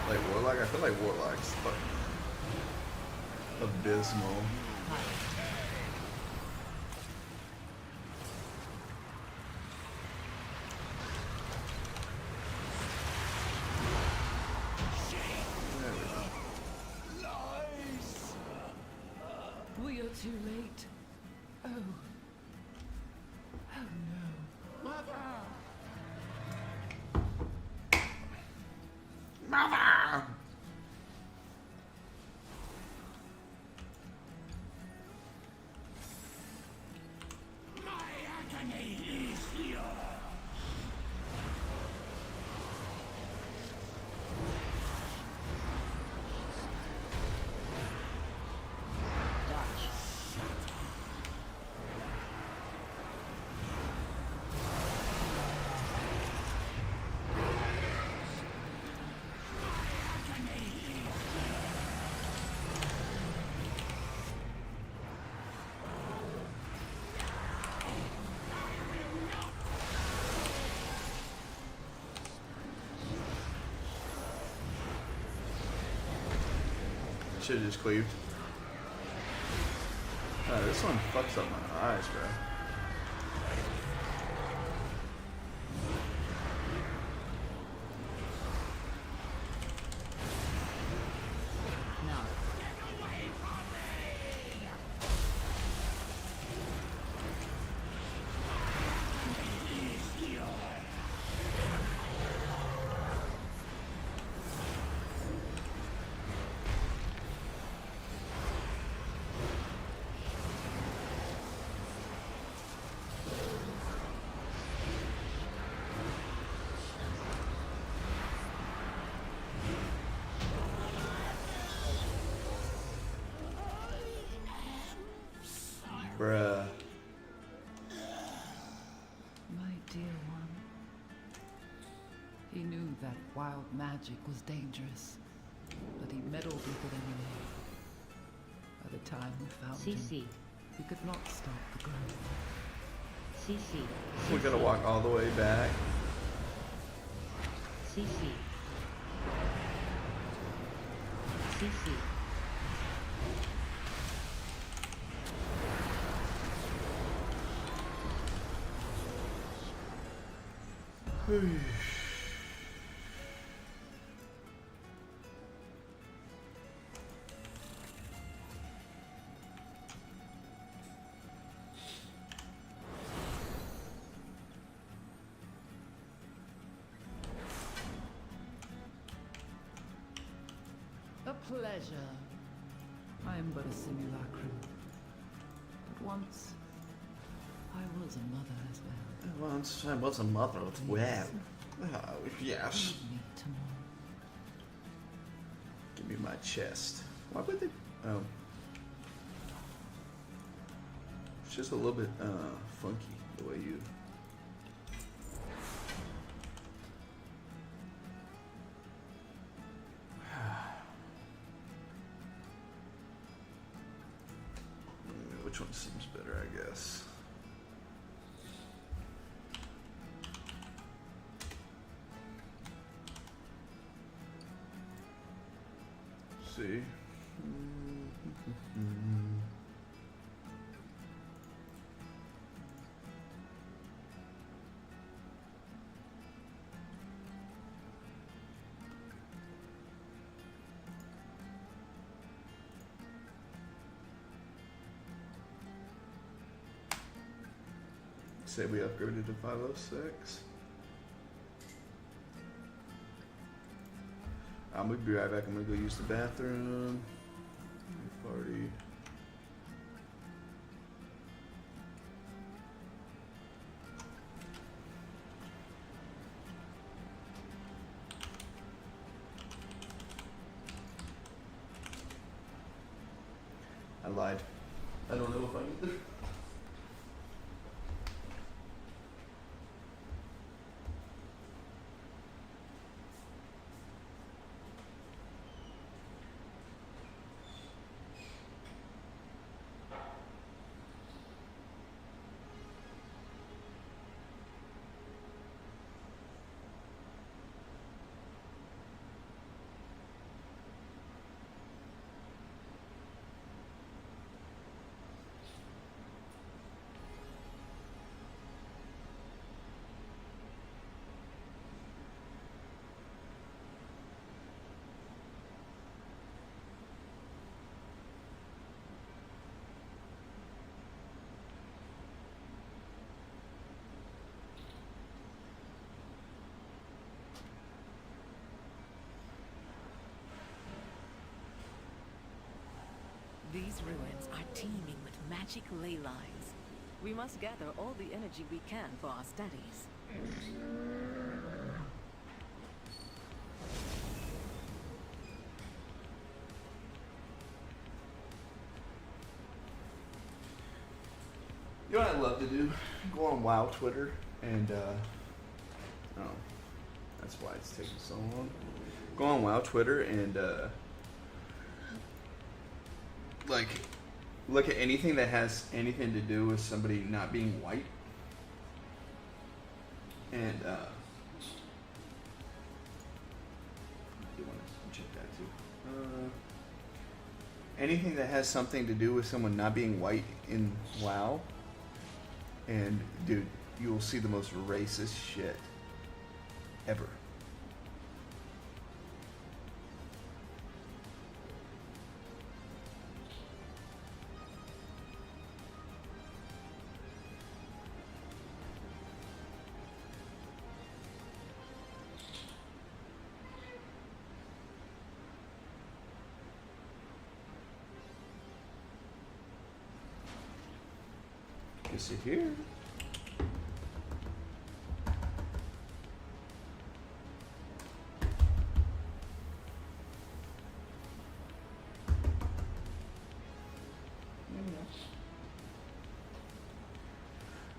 like Warlock, I feel like Warlock's fucking abysmal. should have just cleaved. This one fucks up my eyes, bro. Bruh. My dear one. He knew that wild magic was dangerous, but he meddled with it anyway. By the time we found him, we could not stop the growth. CC. We gotta walk all the way back. CC. CC. A pleasure. I am but a simulacrum. But once, I was a mother as well. Once I was a mother as well. Oh, yes. Leave me tomorrow. Give me my chest. Why would they? Oh. It's just a little bit funky the way you. Which one seems better, I guess. See. Say we upgraded to 506. I'm gonna be right back. I'm gonna go use the bathroom. Party. I lied. I don't know if I either. These ruins are teeming with magic ley lines. We must gather all the energy we can for our studies. You know what I love to do? Go on WoW Twitter and oh, that's why it's taking so long. Go on WoW Twitter and like look at anything that has anything to do with somebody not being white, and you want to check that too. anything that has something to do with someone not being white in WoW, and dude, you will see the most racist shit ever. Sit here.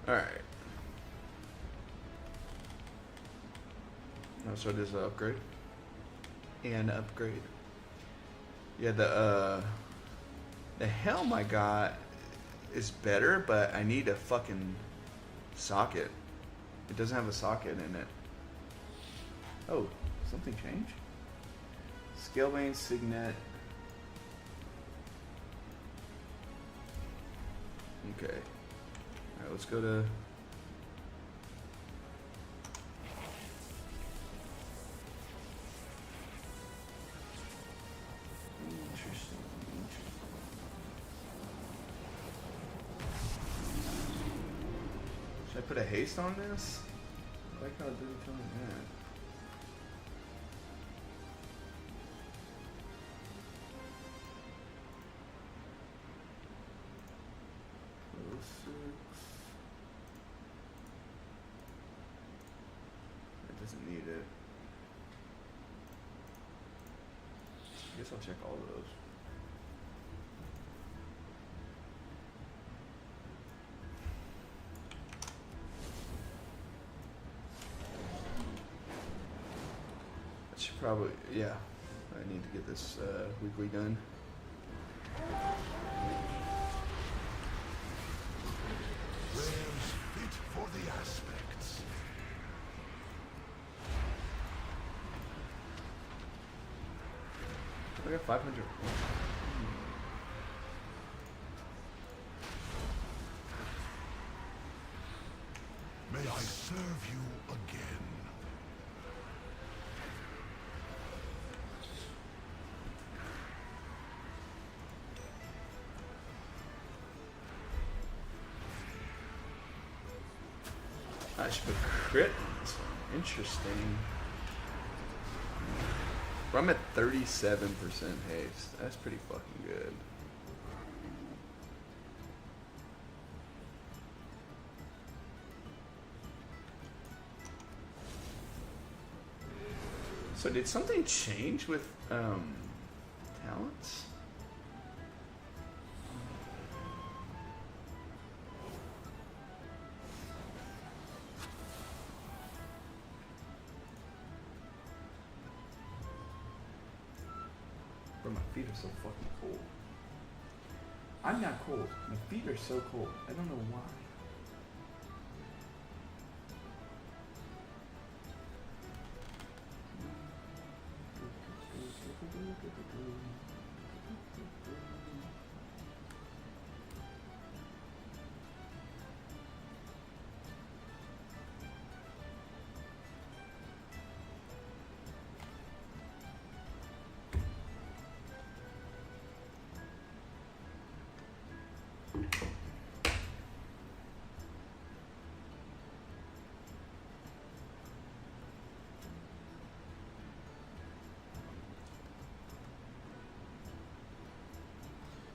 All right. Oh, so there's an upgrade. And upgrade. Yeah, the helm I got is better, but I need a fucking socket. It doesn't have a socket in it. Oh, something changed? Scalebane, Signet. Okay. Alright, let's go to... Interesting. Should I put a haste on this? I like how it didn't tell me that. It doesn't need it. I guess I'll check all of those. Probably, yeah. I need to get this weekly done. Wares fit for the aspects. I got 500. May I serve you again? I should put crit on this one. Interesting. I'm at 37% haste. That's pretty fucking good. So did something change with talents? Bro, my feet are so fucking cold. I'm not cold. My feet are so cold. I don't know why.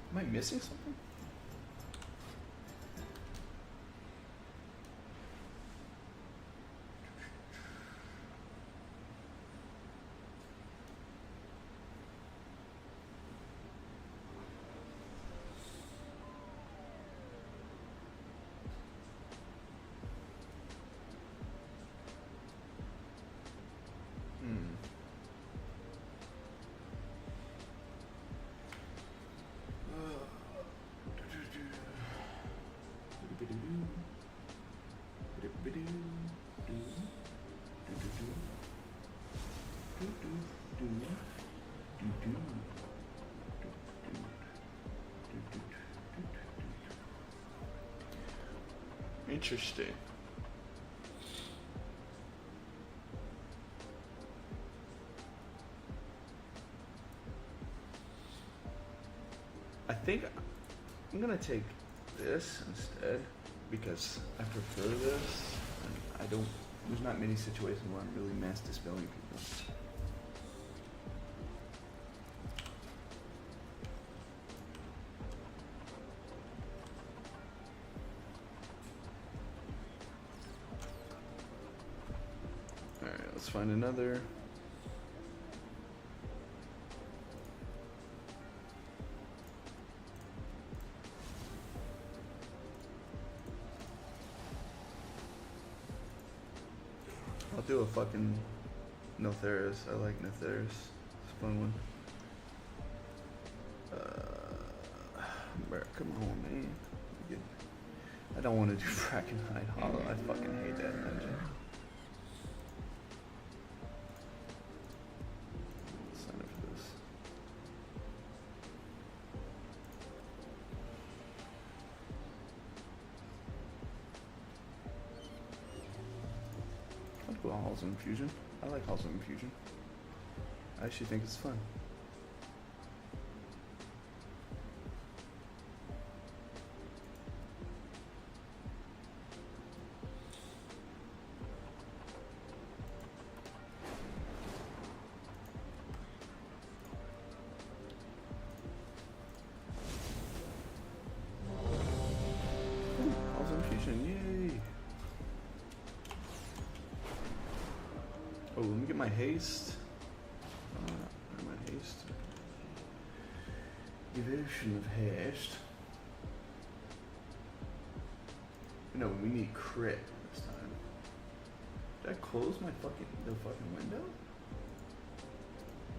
Am I missing something? Interesting. I think I'm gonna take this instead because I prefer this, and I don't. There's not many situations where I'm really mass dispelling people. All right, let's find another. I'll do a fucking Notheris. I like Notheris. It's a fun one. Bro, come on, man. I don't want to do Brackenhide Hollow. I fucking hate that dungeon. Sign up for this. I'd go Halls of Infusion. I like Halls of Infusion. I actually think it's fun. Halls of Infusion, yay! Oh, let me get my haste. My haste. Evasion of haste. No, we need crit this time. Did I close the fucking window?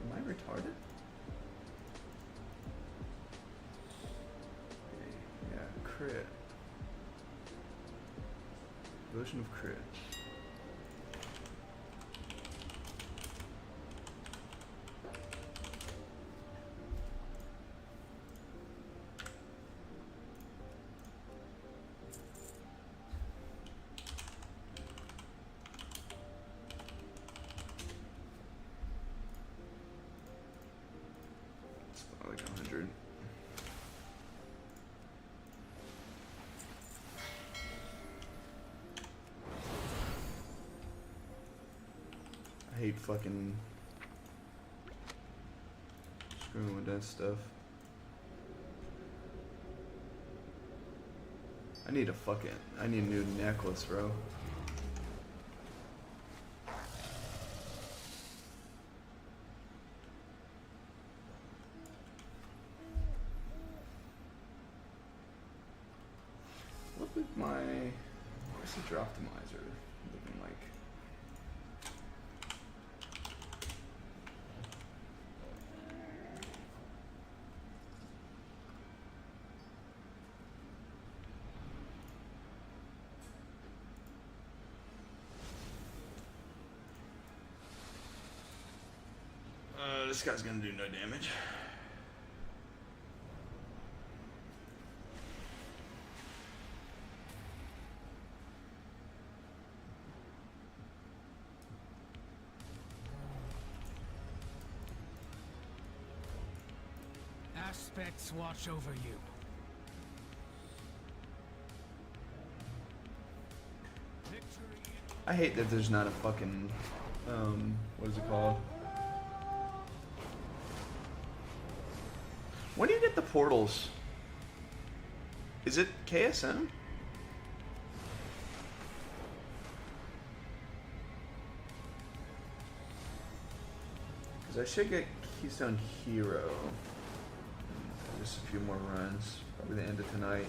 Am I retarded? Okay, yeah, crit. Evasion of crit. Like 100. I hate fucking screwing with that stuff. I need a new necklace, bro. What would what's the Droptimizer looking like? This guy's gonna do no damage. Aspects watch over you. I hate that there's not a fucking, what is it called? When do you get the portals? Is it KSM? Because I should get Keystone Hero. Just a few more runs. Probably the end of tonight.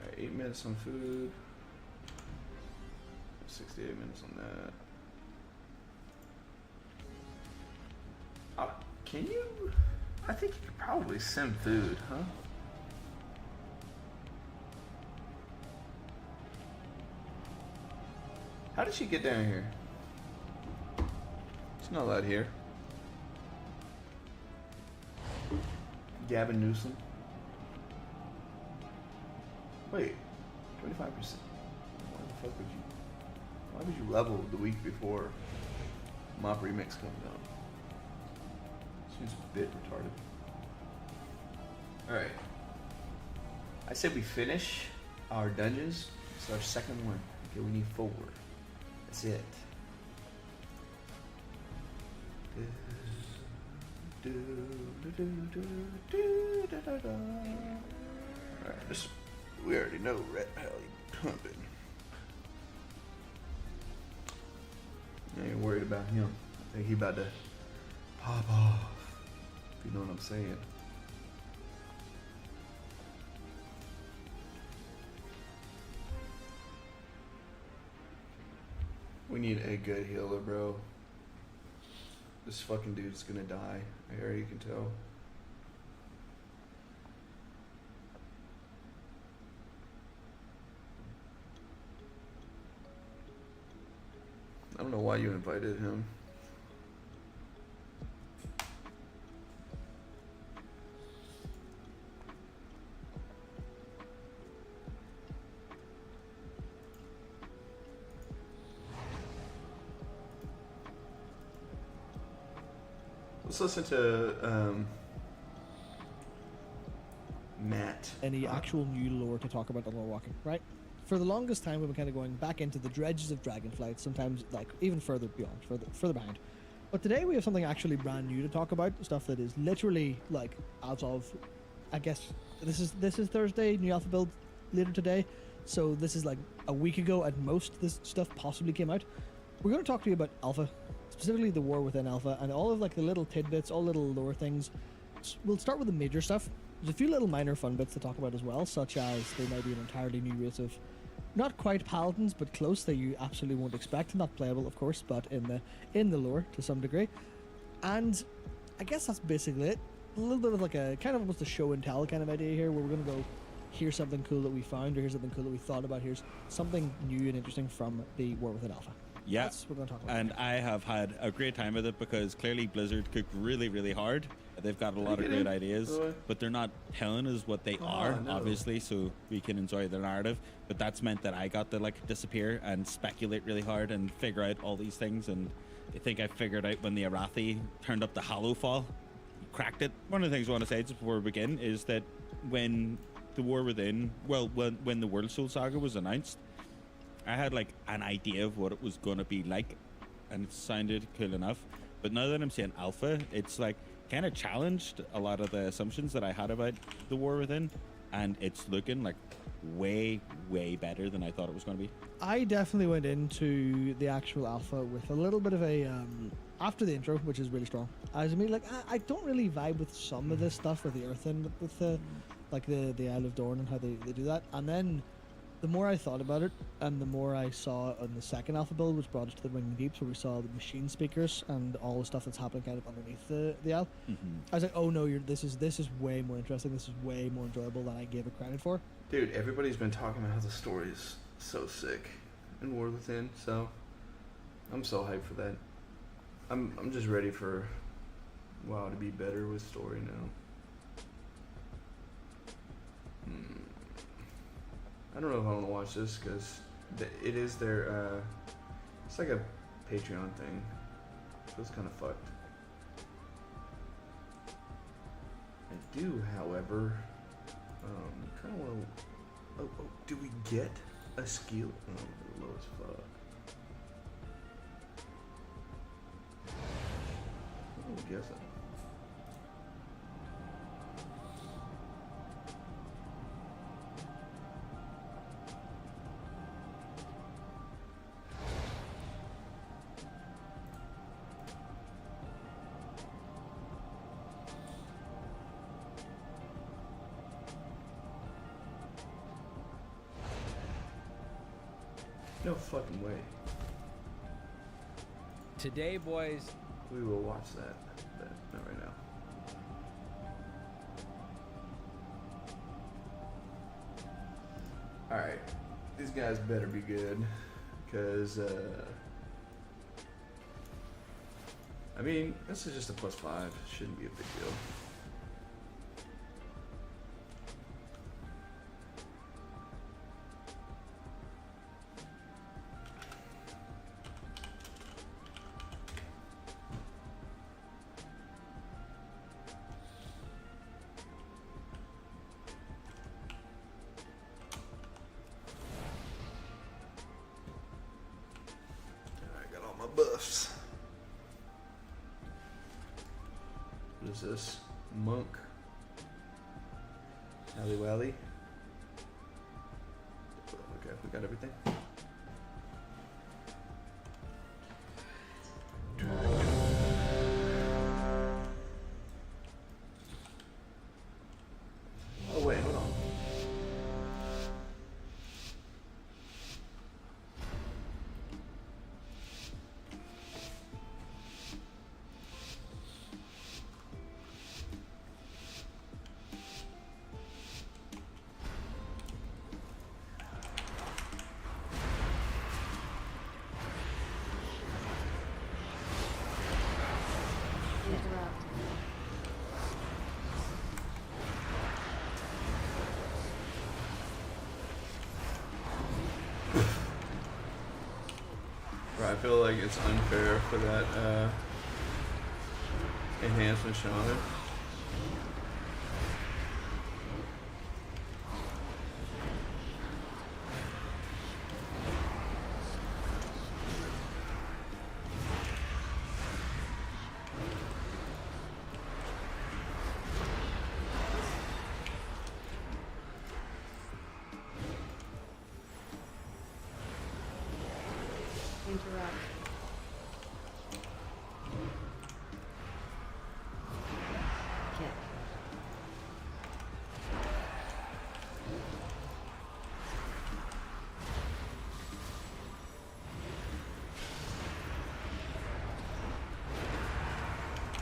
Alright, 8 minutes on food. 68 minutes on that. Can you? I think you could probably sim food, huh? How did she get down here? She's not allowed here. Gavin Newsom. Wait, 25%. Why the fuck would you? Why would you level the week before Mop Remix comes out? Seems a bit retarded. Alright. I said we finish our dungeons. It's our second one. Okay, we need 4. That's it. Alright, this we already know Red Pally pumping. I ain't worried about him. I think he about to pop off. If you know what I'm saying. We need a good healer, bro. This fucking dude's gonna die. I already can tell. I don't know why you invited him. Let's listen to Matt. Any actual new lore to talk about on Lore Walking, right? For the longest time, we've been kind of going back into the dredges of Dragonflight, sometimes like even further beyond, further behind. But today we have something actually brand new to talk about, stuff that is literally like as of, I guess this is Thursday, new alpha build later today, so this is like a week ago at most. This stuff possibly came out. We're going to talk to you about alpha, specifically the war within alpha, and all of like the little tidbits, all little lore things. We'll start with the major stuff. There's a few little minor fun bits to talk about as well, such as there might be an entirely new race of not quite paladins, but close, that you absolutely won't expect. Not playable, of course, but in the lore to some degree. And I guess that's basically it. A little bit of like a kind of almost a show and tell kind of idea here, where we're gonna go here's something cool that we found, or here's something cool that we thought about, here's something new and interesting from the war within alpha. Yeah, that's what we're gonna talk about. And I have had a great time with it because clearly Blizzard cooked really, really hard. They've got a lot of great ideas, but they're not telling us what they are, obviously, so we can enjoy the narrative. But that's meant that I got to like disappear and speculate really hard and figure out all these things. And I think I figured out when the Arathi turned up the Hallowfall, cracked it. One of the things I want to say just before we begin is that when the War Within, well, when the World Soul Saga was announced, I had like an idea of what it was going to be like, and it sounded cool enough. But now that I'm seeing Alpha, it's like kind of challenged a lot of the assumptions that I had about the War Within, and it's looking like way better than I thought it was going to be. I definitely went into the actual alpha with a little bit of a after the intro, which is really strong. I was like, I don't really vibe with some of this stuff, or the Earthen with the like the Isle of Dorn and how they do that. And then the more I thought about it, and the more I saw on the second alpha build, which brought us to the Ringing Deeps, where we saw the machine speakers and all the stuff that's happening kind of underneath the Isle, I was like, oh no, this is way more interesting. This is way more enjoyable than I gave it credit for. Dude, everybody's been talking about how the story is so sick in War Within, so I'm so hyped for that. I'm just ready for WoW to be better with story now. I don't know if I want to watch this because it is their, it's like a Patreon thing. So it's kind of fucked. I do, however, kind of want to, oh, do we get a skill? Oh, low as fuck. I guess so. No fucking way. Today, boys. We will watch that. Not right now. Alright. These guys better be good. Because, I mean, this is just a +5. Shouldn't be a big deal. Buffs. What is this? Monk. Alley Wally. Okay, we got everything. Oh wait, hold on. I feel like it's unfair for that enhancement shaman. Interrupt. Kick.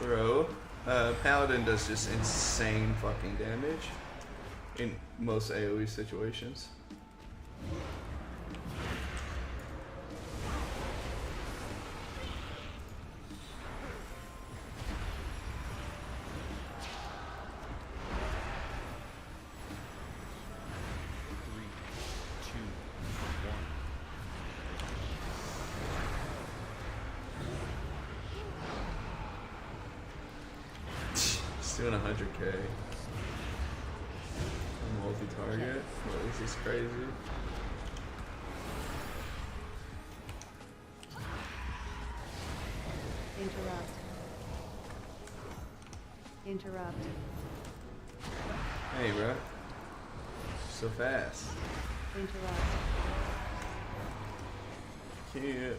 Bro, Paladin does just insane fucking damage in most AoE situations. Doing 100k. Multi-target. Well, this is crazy. Interrupt. Interrupt. Hey, bro. So fast. Interrupt. Cute.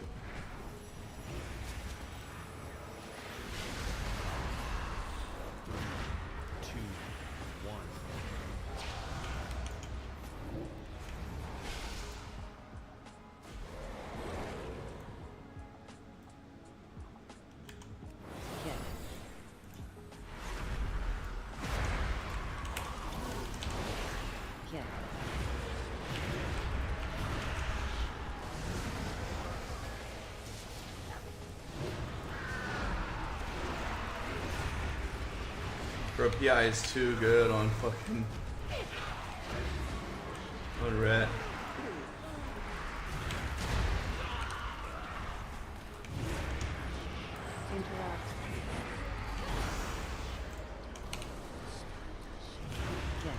Bro, PI is too good on fucking on ret. Interrupt. Kick.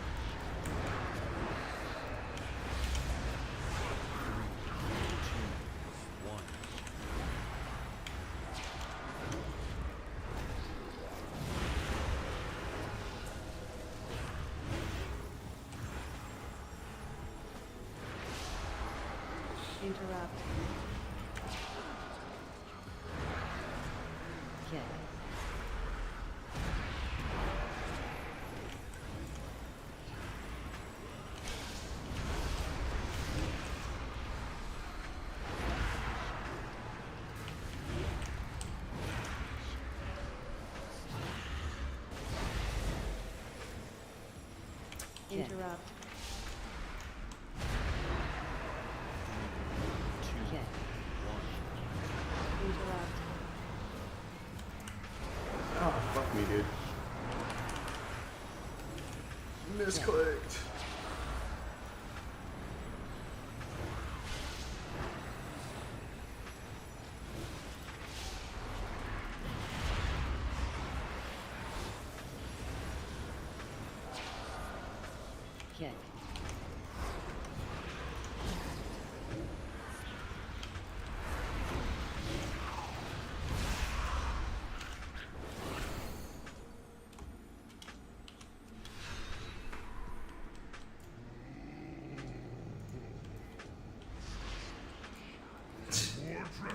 Interrupt. Kick. Interrupt. Misclicked. Kick.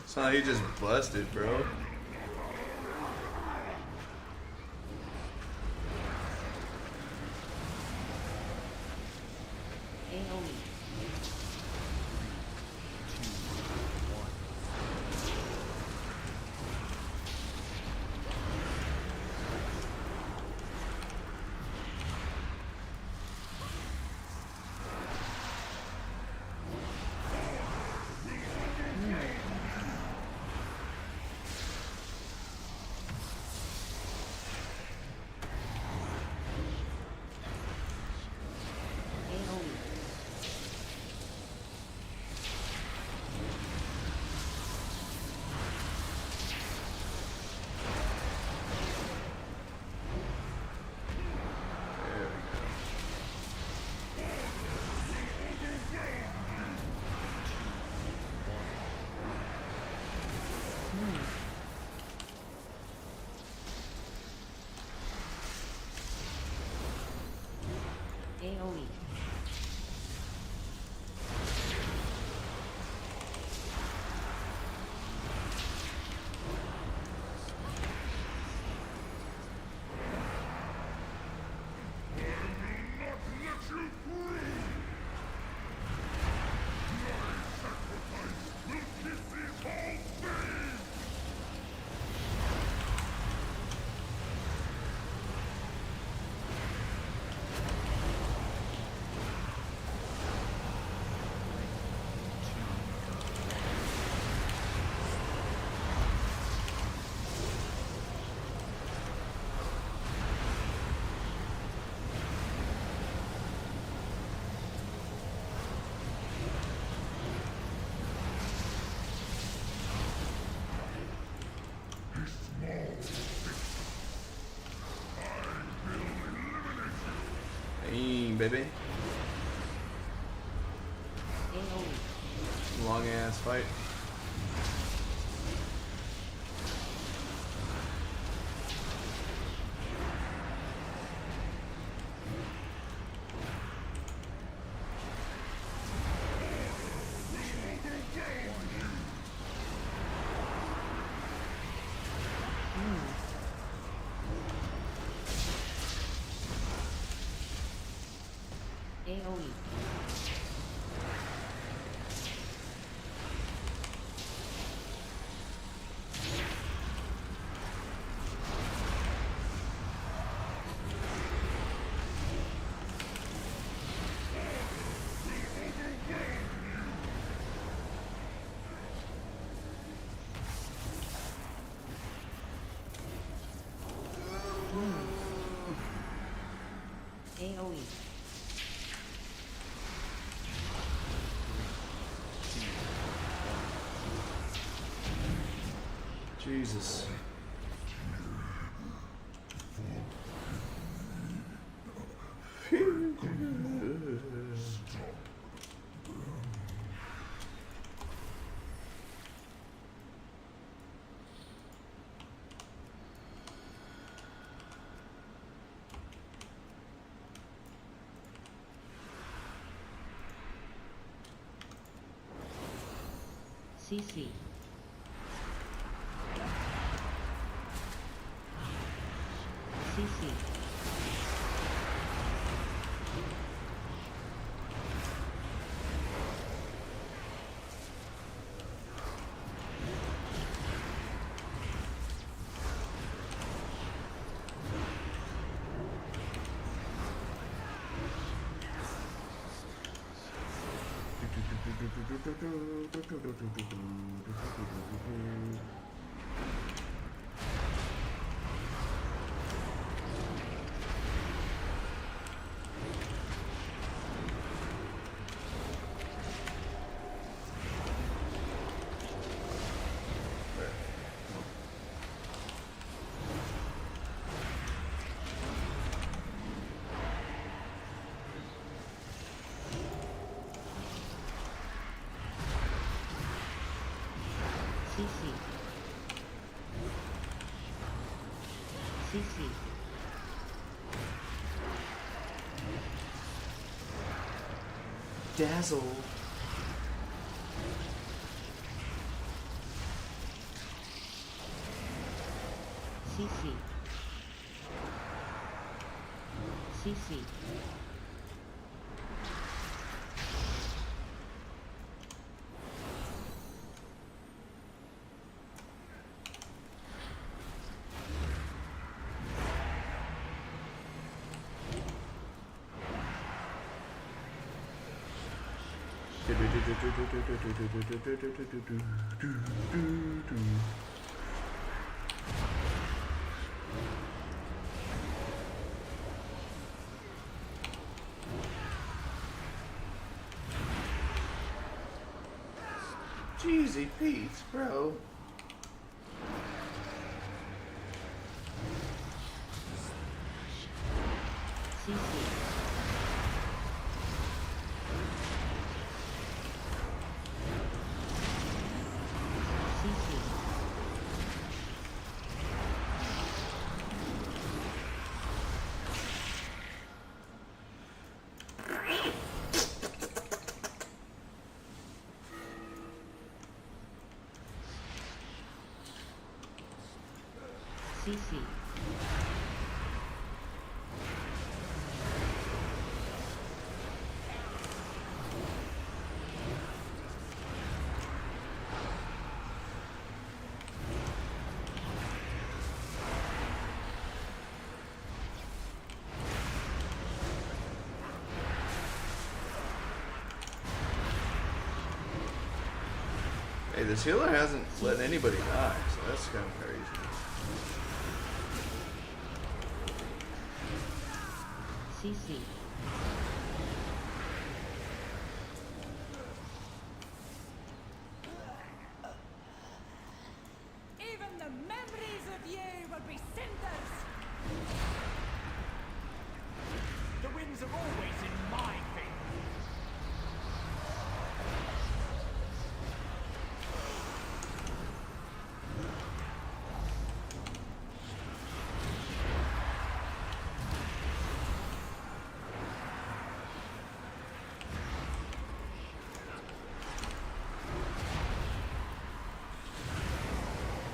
So he just busted, bro. AoE. Dang, baby. Long ass fight. AoE. AoE. Jesus. CC. CC. CC. CC. Dazzle. CC. CC. Jeezy Pete's, bro. CC. CC. Hey, this healer hasn't let anybody die, so that's kind of crazy. CC. Even the memories of Yooo will be cinders! The winds are always in my favor.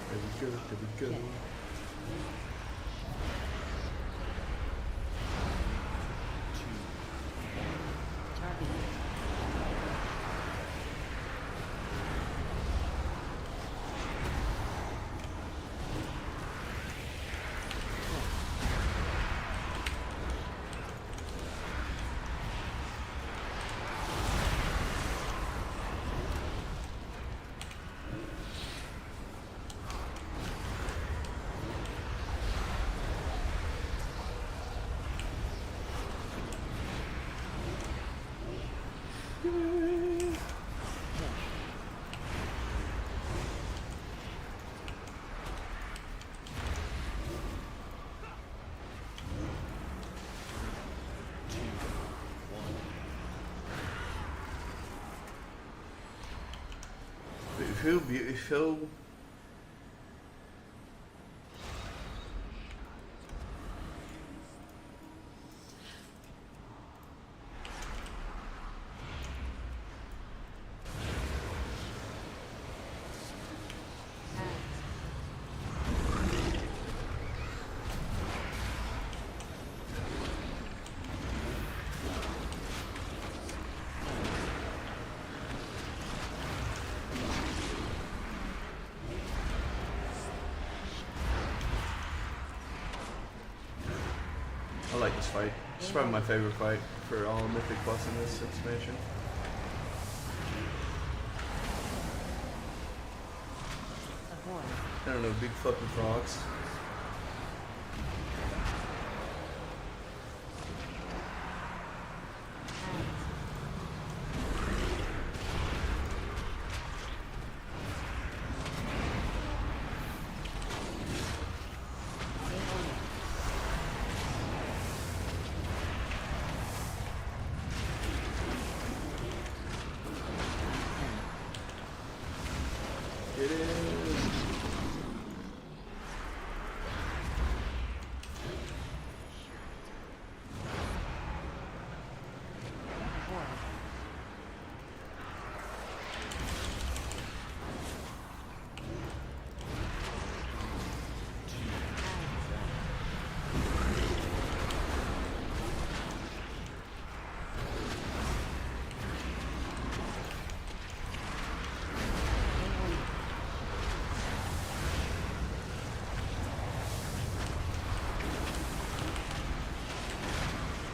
There we go. Beautiful, beautiful. I like this fight. This is probably my favorite fight for all Mythic Plus in this expansion. I don't know, big fucking frogs. Get in.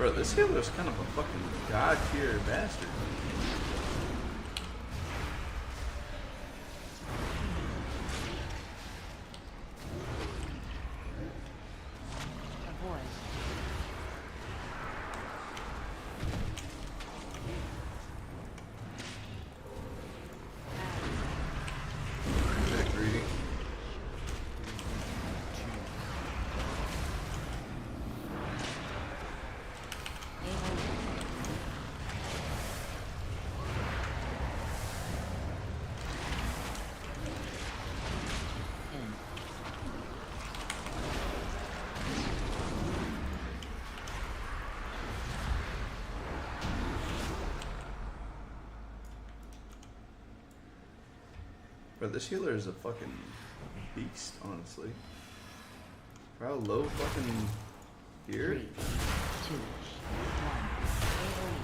Bro, this healer's kind of a fucking god tier bastard. Avoid. Bit greedy. Bro, this healer is a fucking beast, honestly. For how low fucking here? 3, 2, 1. AoE.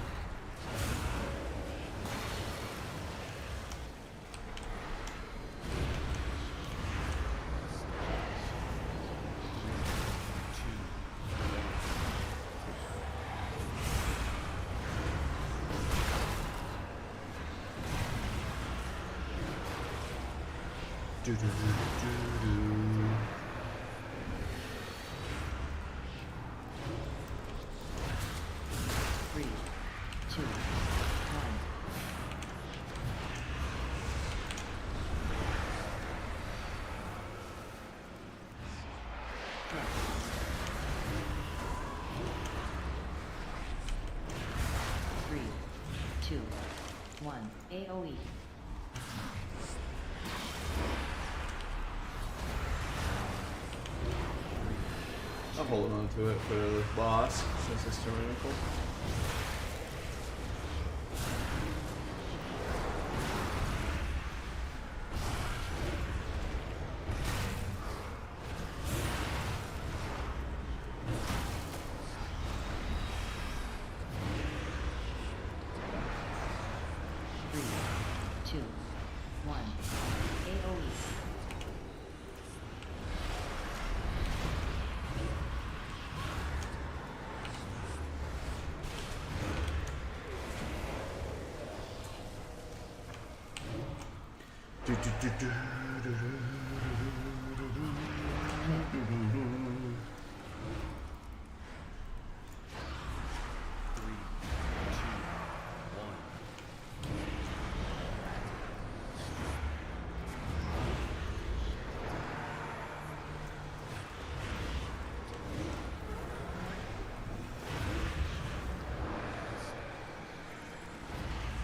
Do, do, do, do, do. Three, two, one. Three, two, one. AoE. I'm holding on to it for the boss since it's tyrannical. Three, two, one. AoE. Do, do, do, do, do, do, do, do, do, do, do.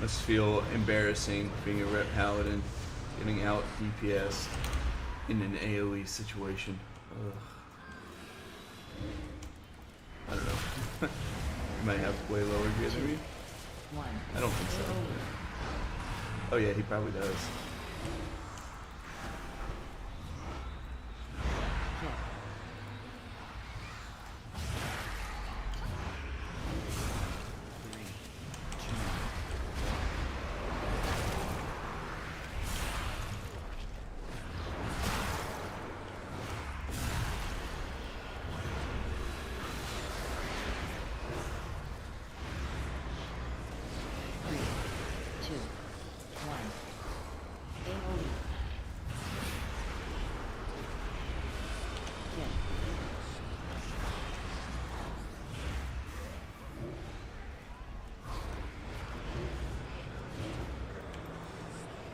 Must feel embarrassing being a rep paladin, getting out DPS in an AoE situation. Ugh. I don't know. You might have way lower gear than me. I don't think so. Oh yeah, he probably does.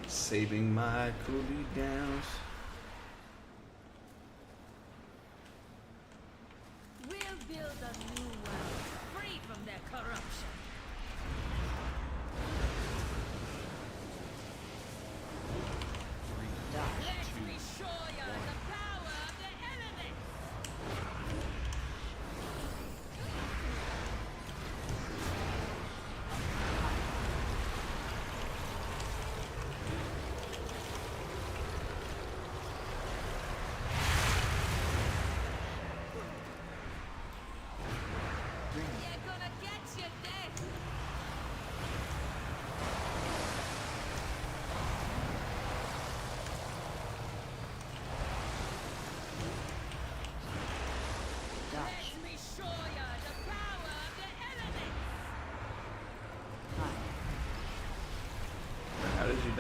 Saving my cooldowns. We'll build a new world, free from their corruption. Let me show you the power of the elements.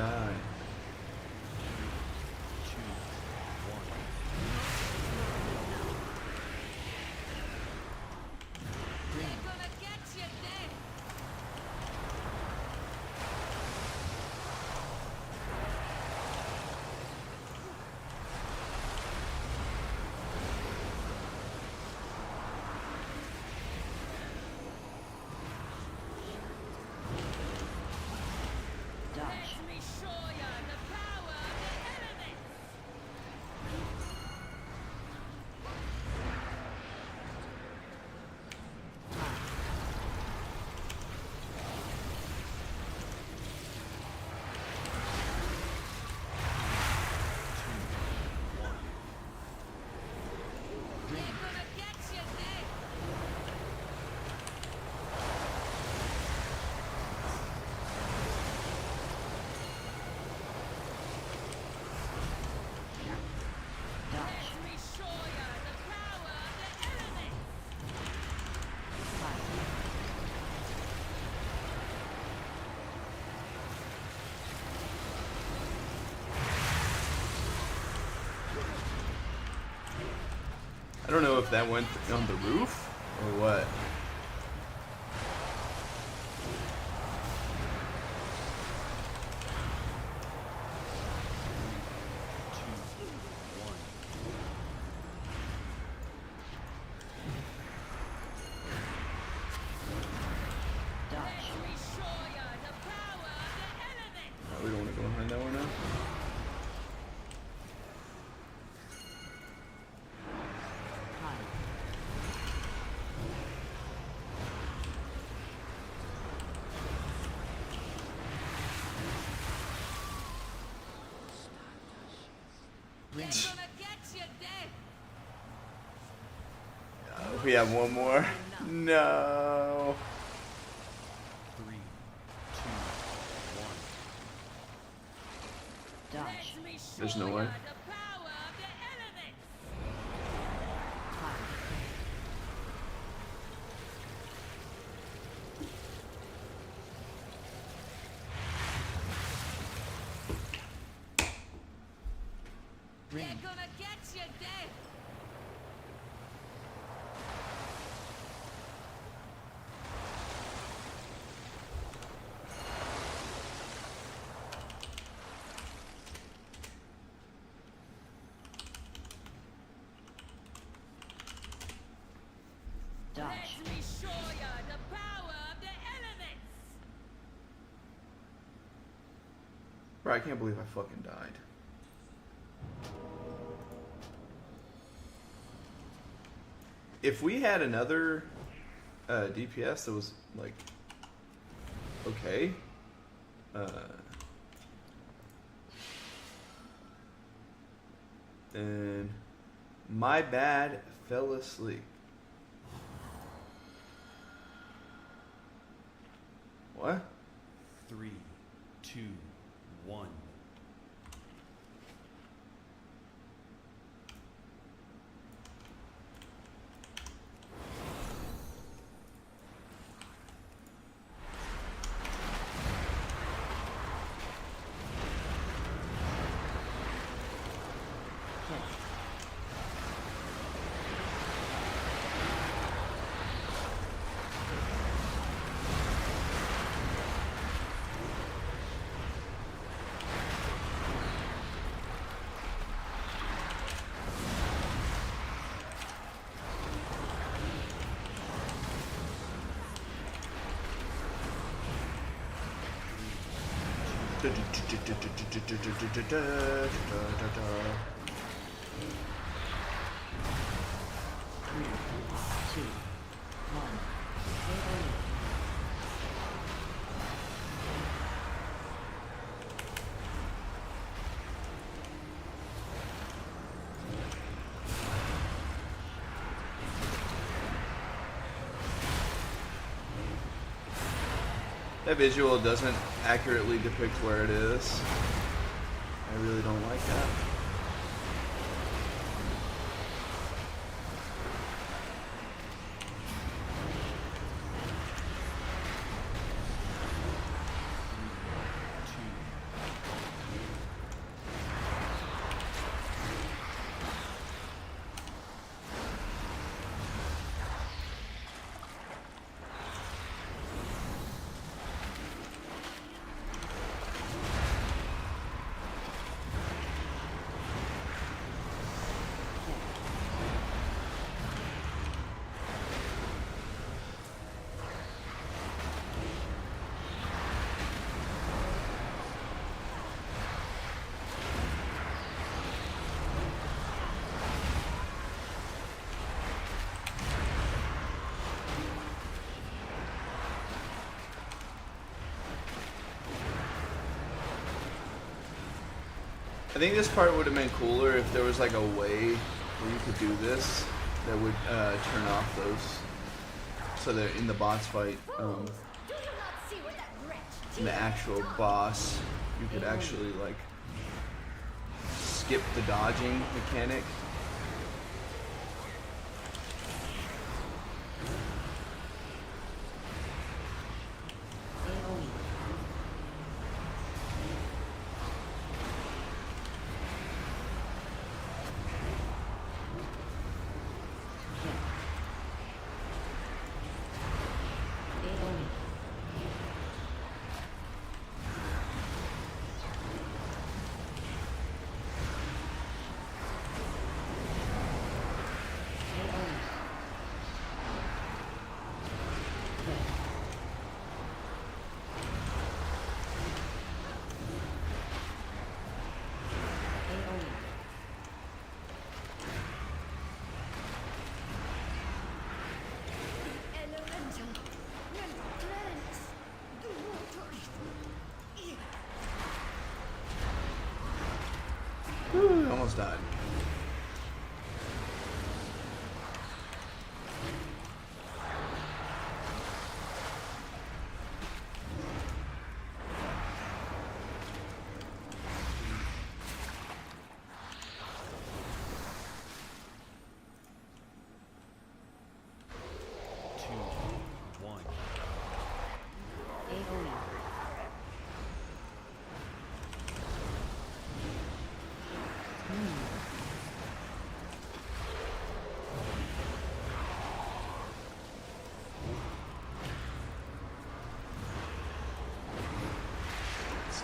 die. I don't know if that went on the roof or what. We don't want to go behind that one now. We have one more. No. 3, 2, 1. There's no way. They're gonna get you dead. Dodge. Let me show ya the power of the elements. Bro, I can't believe I fucking died. If we had another DPS that was like okay, and my bad, fell asleep. What? 3, 2, 1. That visual doesn't accurately depict where it is. I really don't like that. think this part would have been cooler if there was like a way where you could do this that would turn off those, so that in the boss fight, in the actual boss, you could actually like skip the dodging mechanic. Almost died.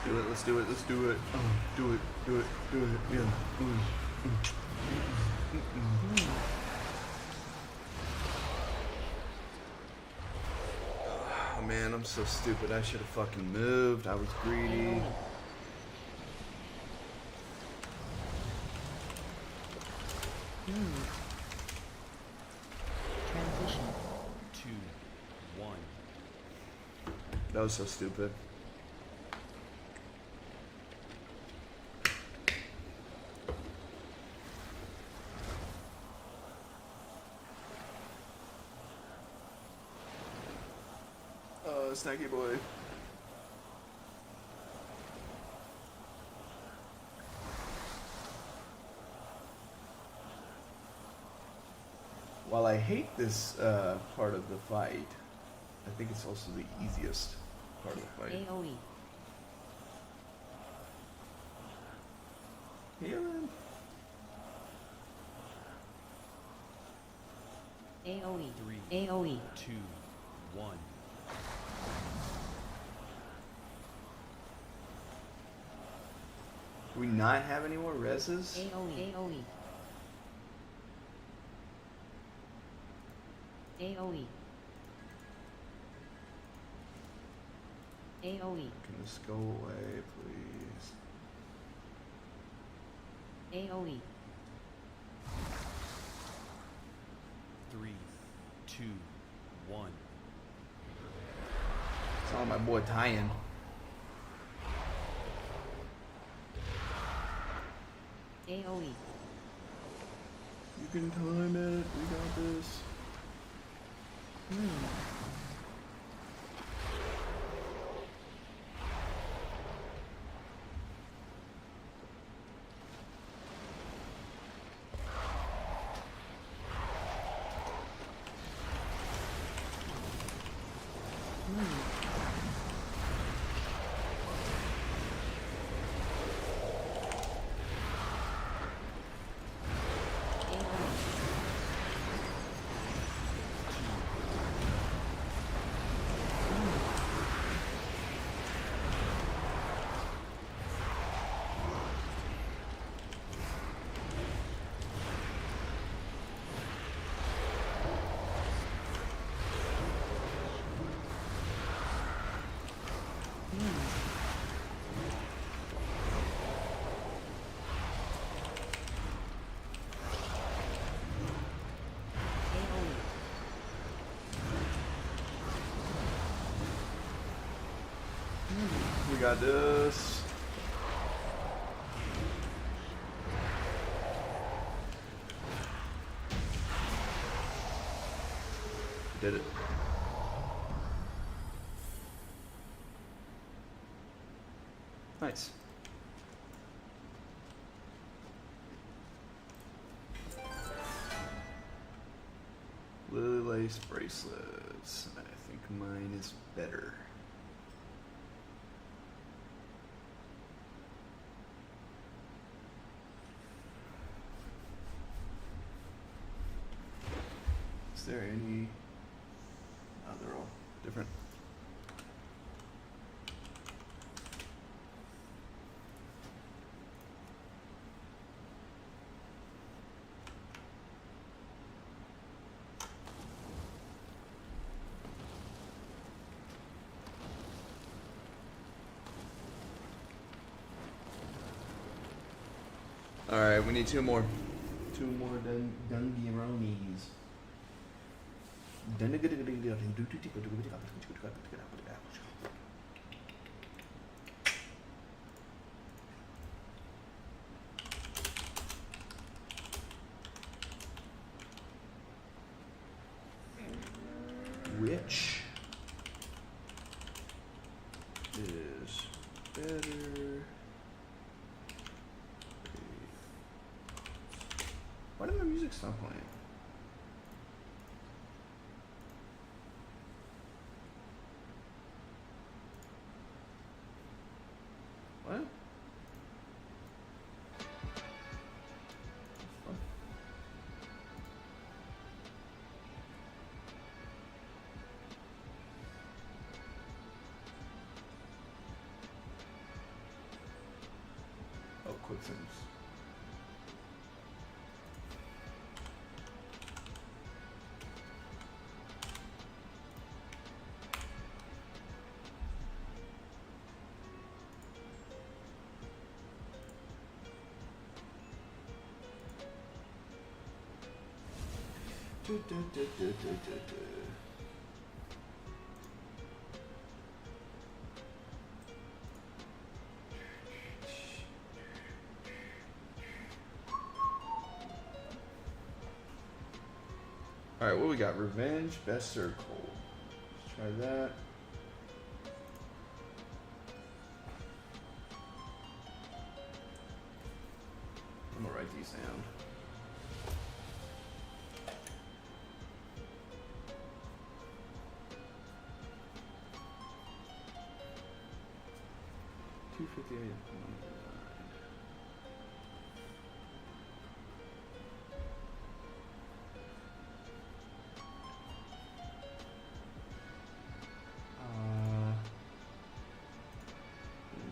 Do it, let's do it, let's do it. Oh, do it, do it, do it, yeah. Oh man, I'm so stupid. I should have fucking moved. I was greedy. Transition. 2, 1. That was so stupid. Snacky boy. While I hate this part of the fight, I think it's also the easiest part of the fight. AoE. Healing. AoE. 3, AoE. 2, 1. Do we not have any more reses? AoE. AoE. AoE. AoE. Can this go away, please? AoE. 3, 2, 1. It's all my boy Tyan. AoE. You can time it. We got this. We got this. Hit it. Nice. Lily lace bracelets. I think mine is better. Is there any? Oh, they're all different. All right, we need two more. Two more Dungironis. Which is better? Why did my music stop playing? What? Oh, quick things. All right, what we got? Revenge, best circle. Let's try that. I'm gonna write these down.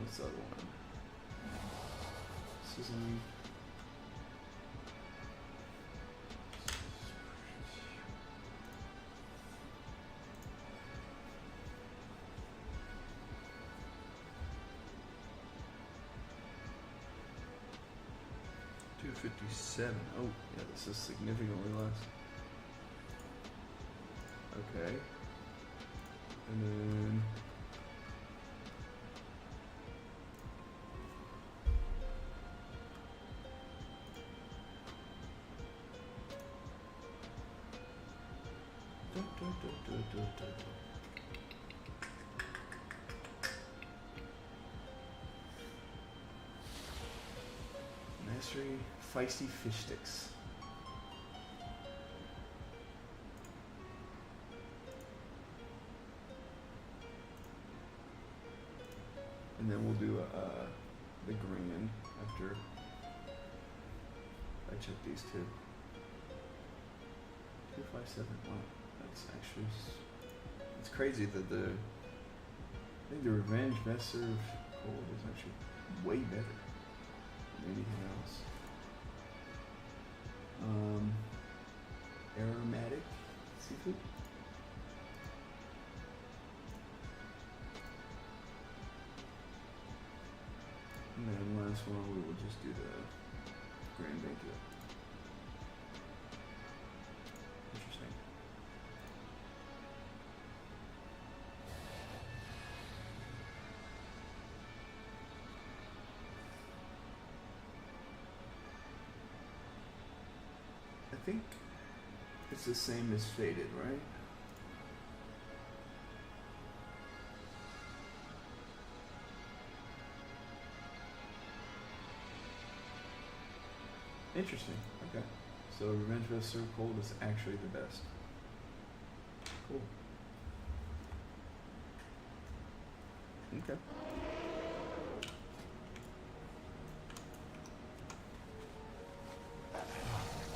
What's the other one? Season. $257. Oh, yeah, this is significantly less. Okay. And then Mastery, feisty fish sticks. And then we'll do the green after I check these two. 257. Wow, that's actually it's crazy that I think the Revenge Best Served Cold is actually way better than anything else. Aromatic seafood. And then last one, we will just do the Grand Banquet. Interesting. I think it's the same as Faded, right? Interesting. Okay. So Revenge of Serve Cold is actually the best. Cool. Okay.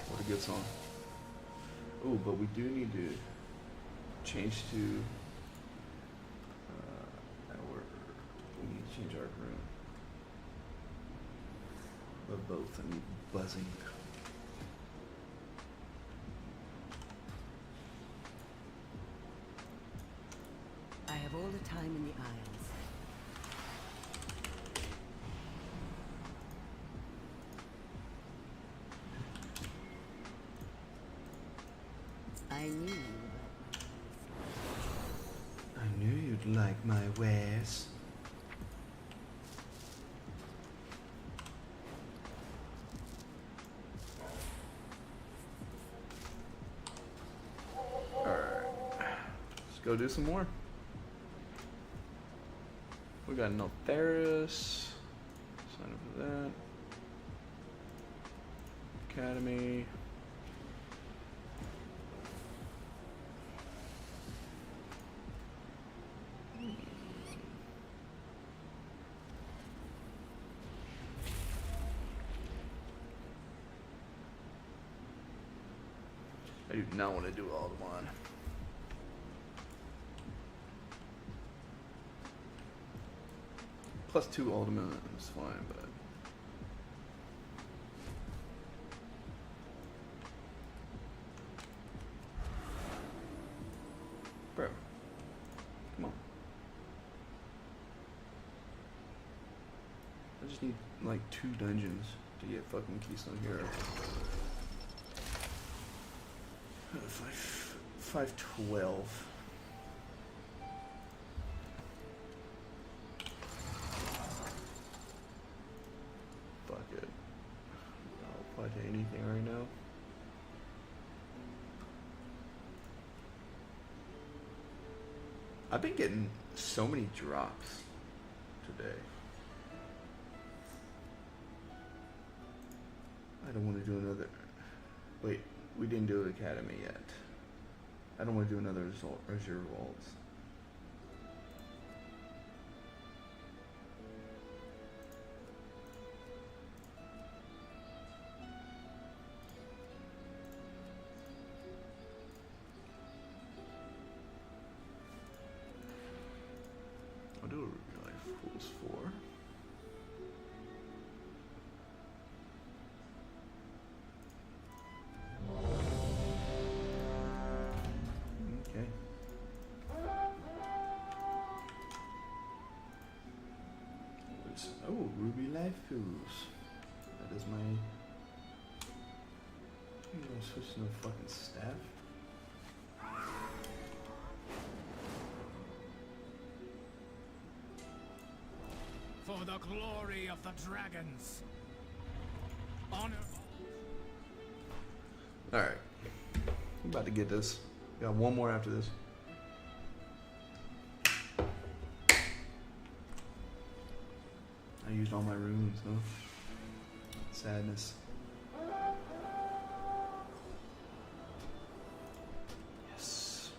What a good song. Oh, but we do need to change to we need to change our room. But both, I need buzzing. I have all the time in the Isles. I knew you'd like my wares. Alright. Let's go do some more. We got Neltheris. Sign up for that. Academy. I do not want to do Alderman. Plus 2 Alderman is fine, but bro, come on. I just need like 2 dungeons to get fucking Keystone Hero. 512. Fuck it. I'll apply to anything right now. I've been getting so many drops today. I don't want to do another. Wait. We didn't do Academy yet. I don't want to do another Azure Vaults. I'll do a Ruby Life Fools 4. Oh, Ruby Life Fools. That is my. I'm gonna switch to no fucking staff. For the glory of the dragons. Honor. Alright. I'm about to get this. Got one more after this. I used all my runes, huh? Sadness. Yes.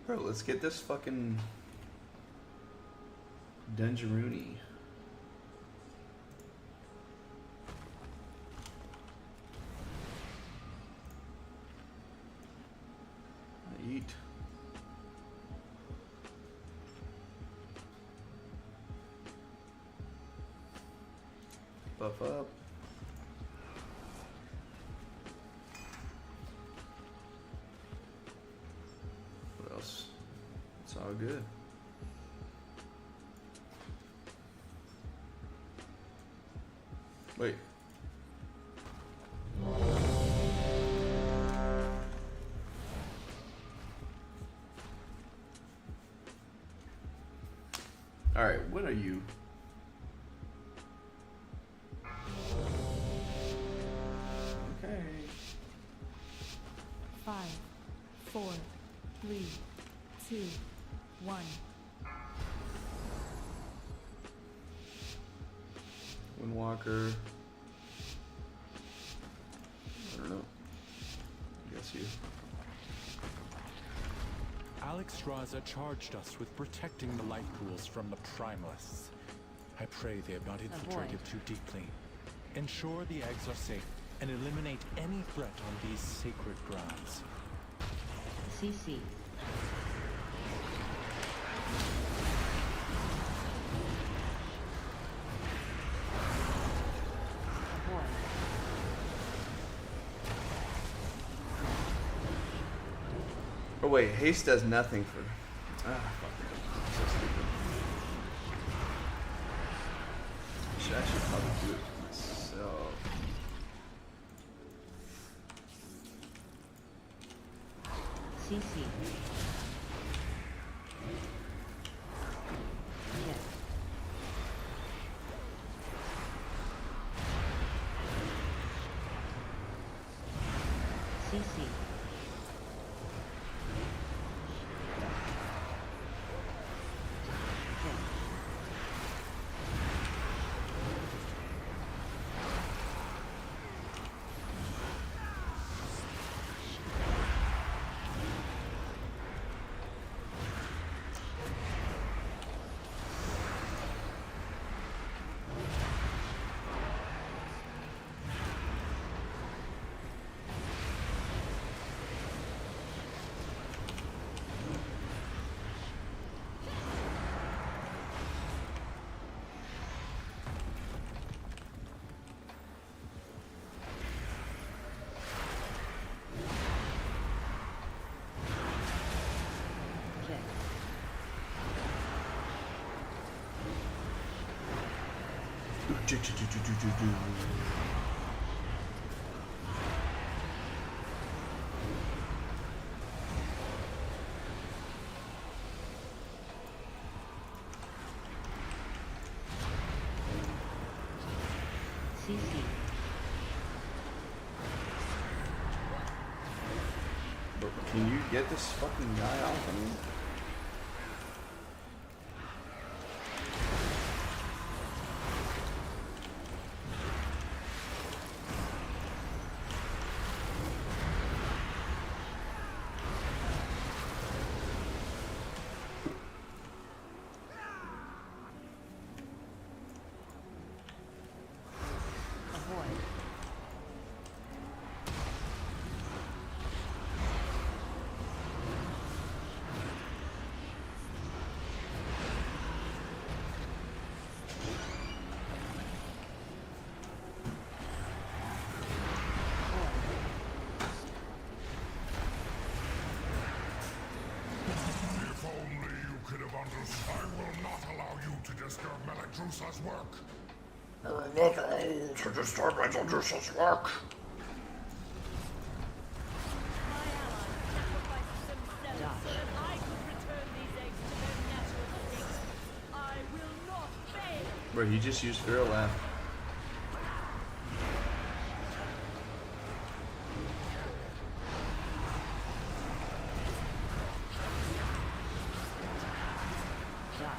Bro, let's get this fucking Dungeroony. Eat. Buff up. What else? It's all good. Wait. Alright, what are you? Okay. 5, 4, 3, 2, 1. Windwalker. I don't know. I guess you. Alexstrasza charged us with protecting the life pools from the primalists. I pray they have not infiltrated too deeply. Ensure the eggs are safe and eliminate any threat on these sacred grounds. CC. Oh wait, haste does nothing for... Ah, fuck. I'm so stupid. I should probably do it for myself. CC. Yes. CC. CC. But can you get this fucking guy off of me? I will not allow you to disturb Meladrusa's work. I will not allow you to disturb Meladrusa's work. Bro, he just used Feral Laugh.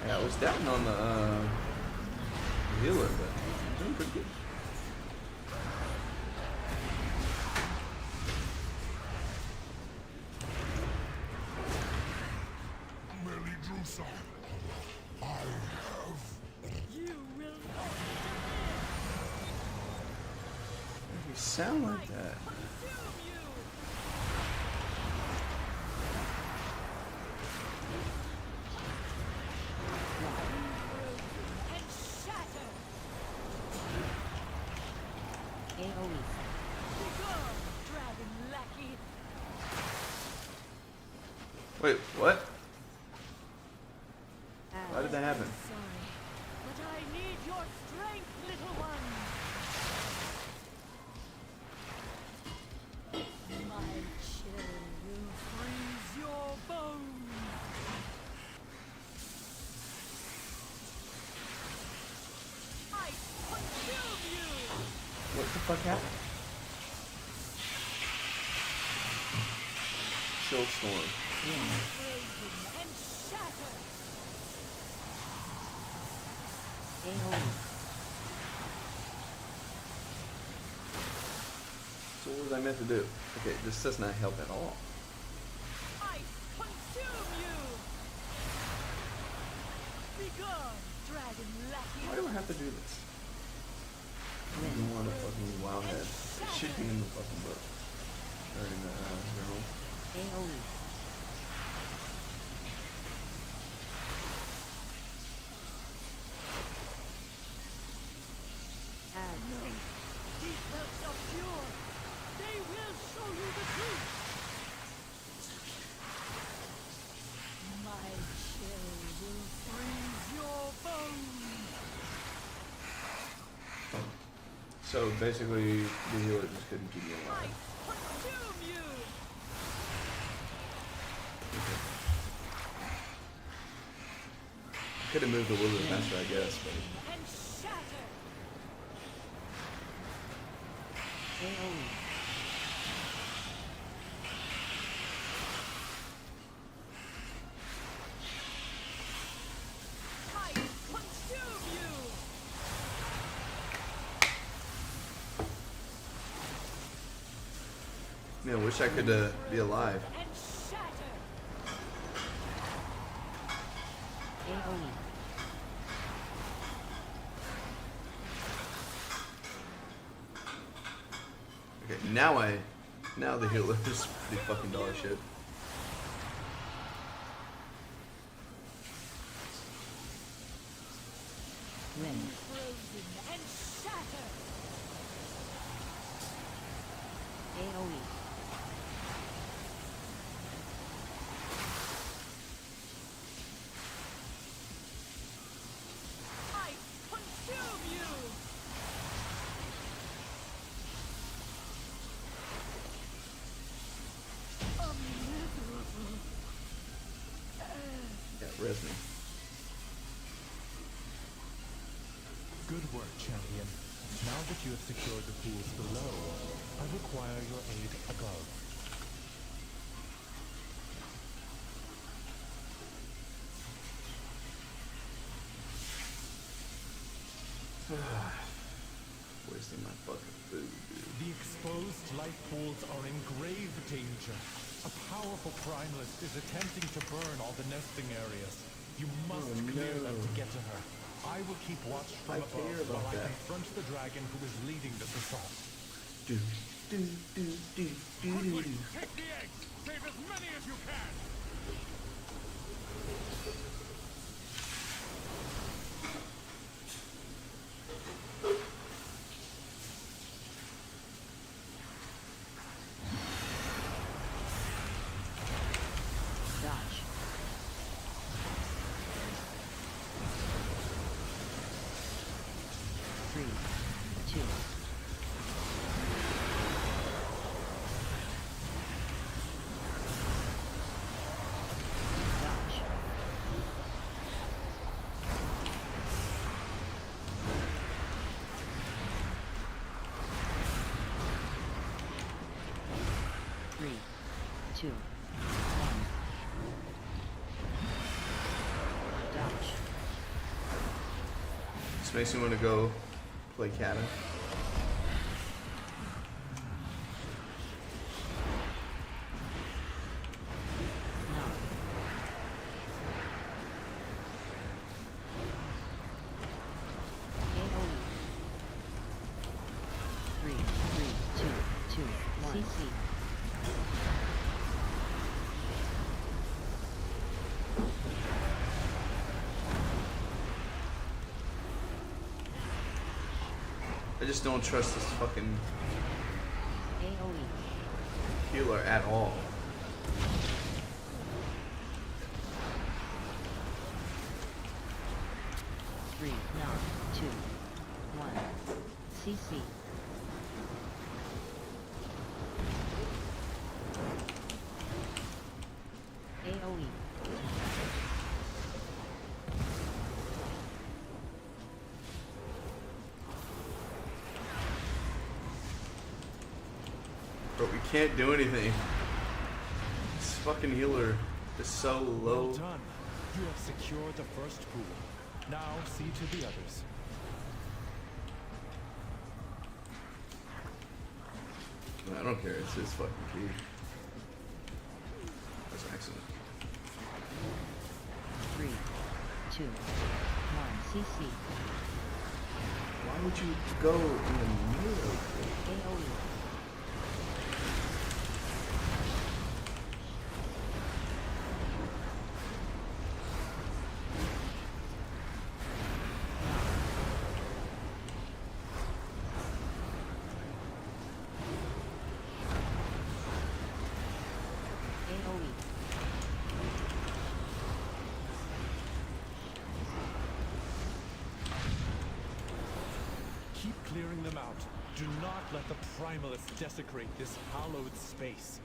Yeah, I was down on the healer, but I'm doing pretty good. Meladrusa, I have. You will not. You sound like that. Wait, what? Why did that happen? Sorry, but I need your strength, little one. My chill will freeze your bones. fuck happened? Chill storm. So what was I meant to do? Okay, this does not help at all. I consume you! Begone, dragon lackey! Why do I have to do this? I don't want a fucking wild head. It should be in the fucking book. Or in the journal. AoE. These belts are pure! They will show you the truth! My chill will freeze your bones! So basically, the healer just couldn't keep me alive. Consume you! Could have moved a little bit faster, I guess, but. And shatter! I consume you! Man, I wish I could be alive. And shatter! AoE. Okay, now the healer is pretty fucking dog shit. Frozen and shatter! AoE. I consume you! Yeah, res me. Good work, champion. Now that you have secured the pools below, I require your aid above. Wasting my fucking food, dude. The exposed life pools are in grave danger. A powerful primalist is attempting to burn all the nesting areas. You must clear them to get to her. I will keep watch from above while I confront the dragon who is leading this assault. Quickly, take the eggs! Save as many as you can! Dodge. Three, two. Dodge. Three, two, one. Dodge. This makes me want to go play Kata. Three, two, one. CC. I just don't trust this fucking AoE. healer at all. Three, two, one. CC. AoE. can't do anything. This fucking healer is so low. Well done. You have secured the first pool. Now see to the others. I don't care. It's his fucking key. That's an accident. 3, 2, 1, CC. Why would you go in the middle of it? AOE. Keep clearing them out. Do not let the Primalists desecrate this hallowed space.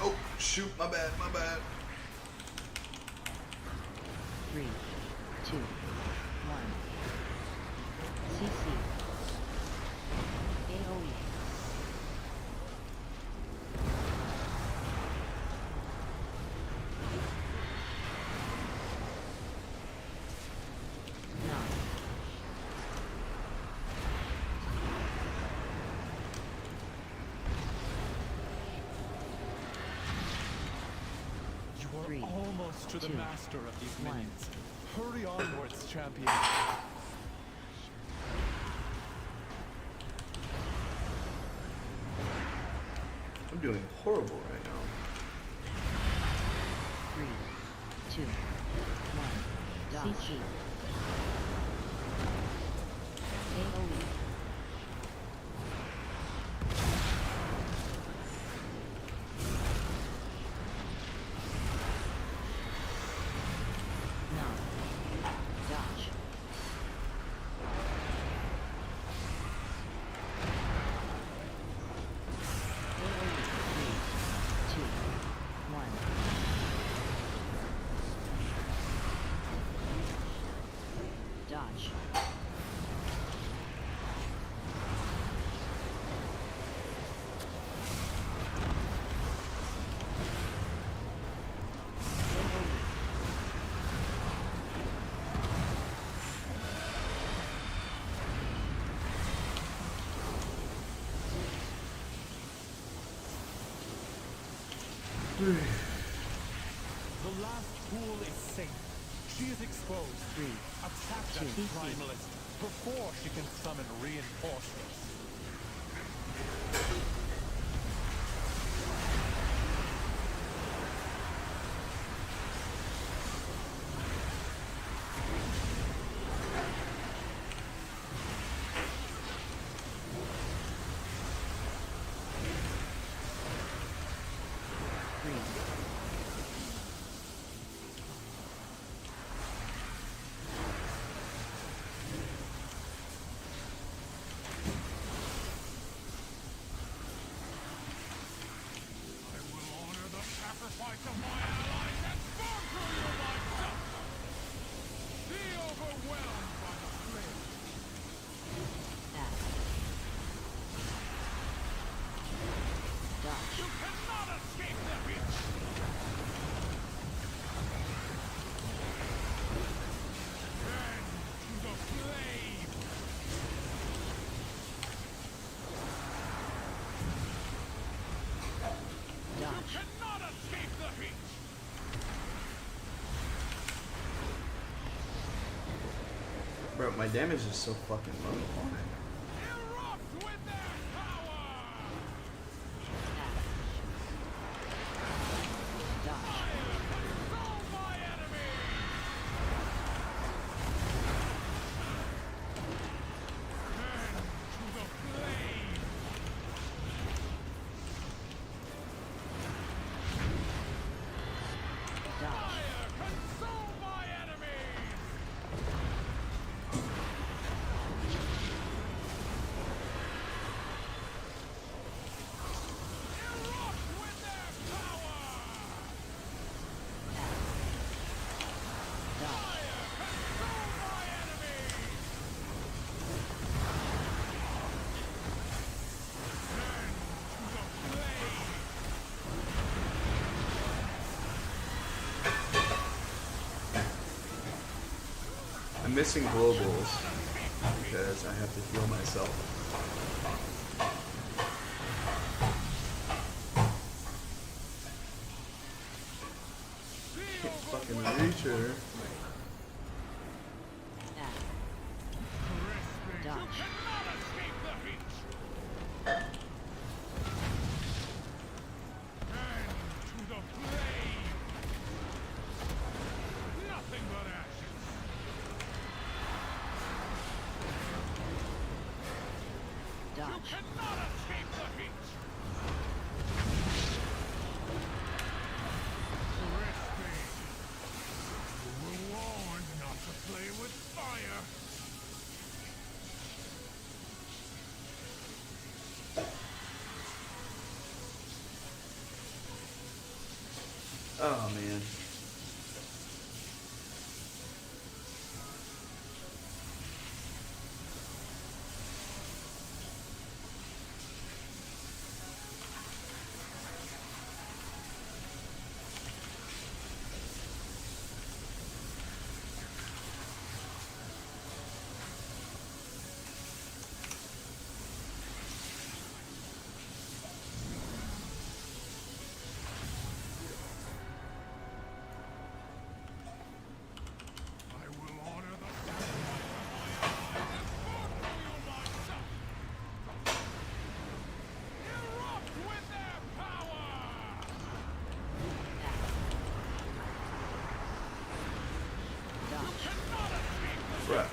Oh, shoot, my bad, my bad. 3, 2, 1. CC. AOE. You are 3, almost to the 2, master of these 1. minions. Hurry onwards, champion. I'm doing horrible right now. 3, 2, 1. CC. AOE. Dodge. Dodge. The last pool is safe. She is exposed. 3, Attack that 2, Primalist before she can summon reinforcements. Sacrifice of my allies and burn through you myself! Be overwhelmed by the flame! Dodge. You cannot escape the reach! Bend to the flame! Dodge. You cannot escape the heat! Bro, my damage is so fucking low on it. Erupt with their power! Consume my enemies! Bend to the flame! Fire! Consume my enemies! missing globals because I have to heal myself. Can't fucking reach her. Oh man. Right.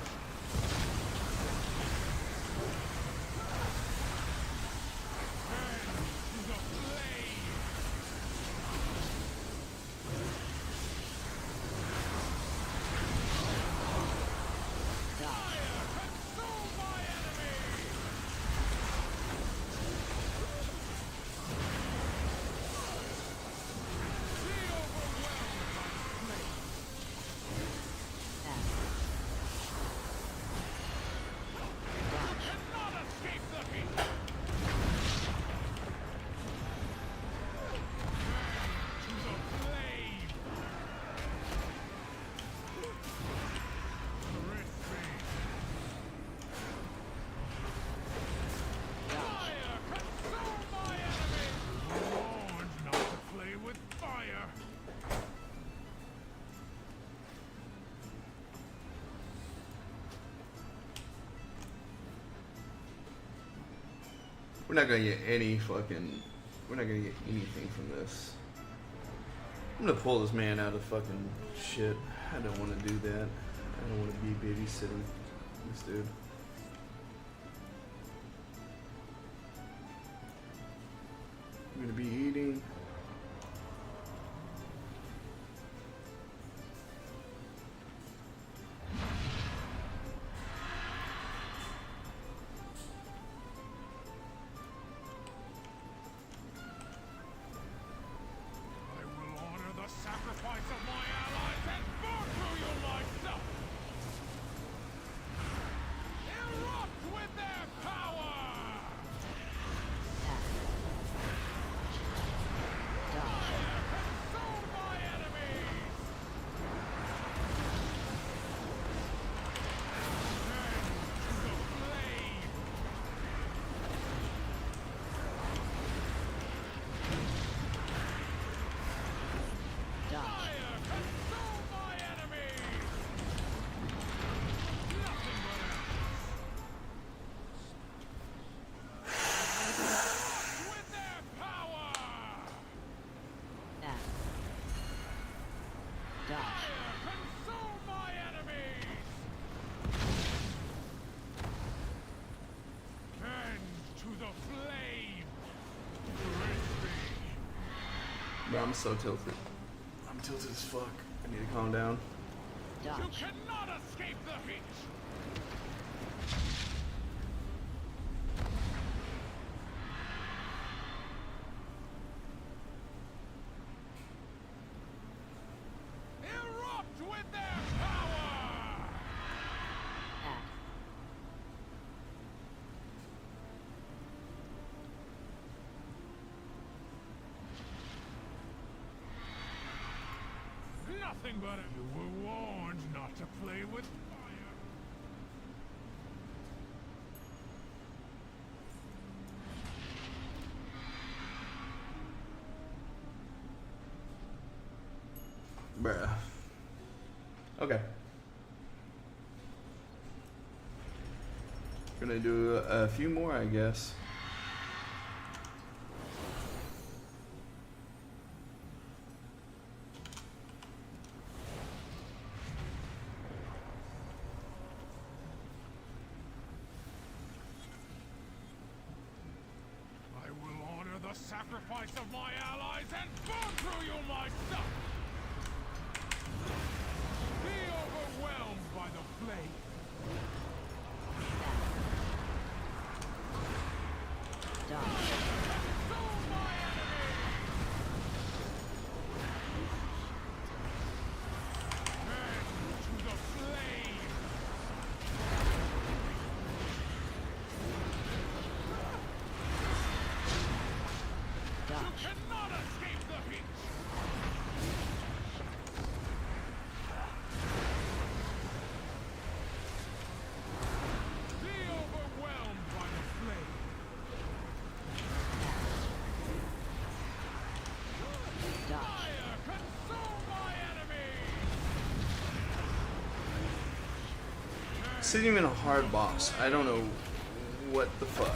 We're not gonna get any fucking. We're not gonna get anything from this. I'm gonna pull this man out of fucking shit. I don't want to do that. I don't want to be babysitting this dude. I'm gonna be eating. Bro, I'm so tilted. I'm tilted as fuck. I need to calm down. You cannot escape the heat! Erupt with their power! Nothing but you were warned not to play with fire. Bruh. Okay. Gonna do a few more, I guess. I will honor the sacrifice of my allies and burn through you myself! Be overwhelmed by the flame! This isn't even a hard boss. I don't know what the fuck.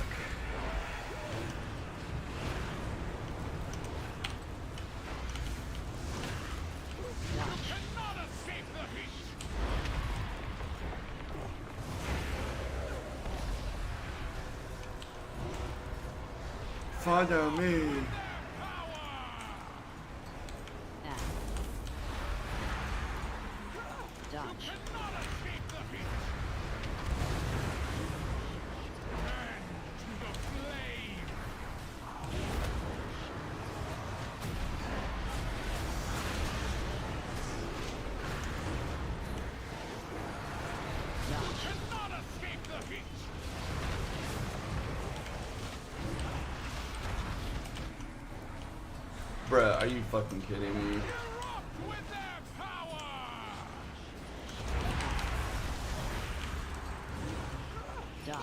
Follow me. Dodge. Bruh, are you fucking kidding me? Dodge.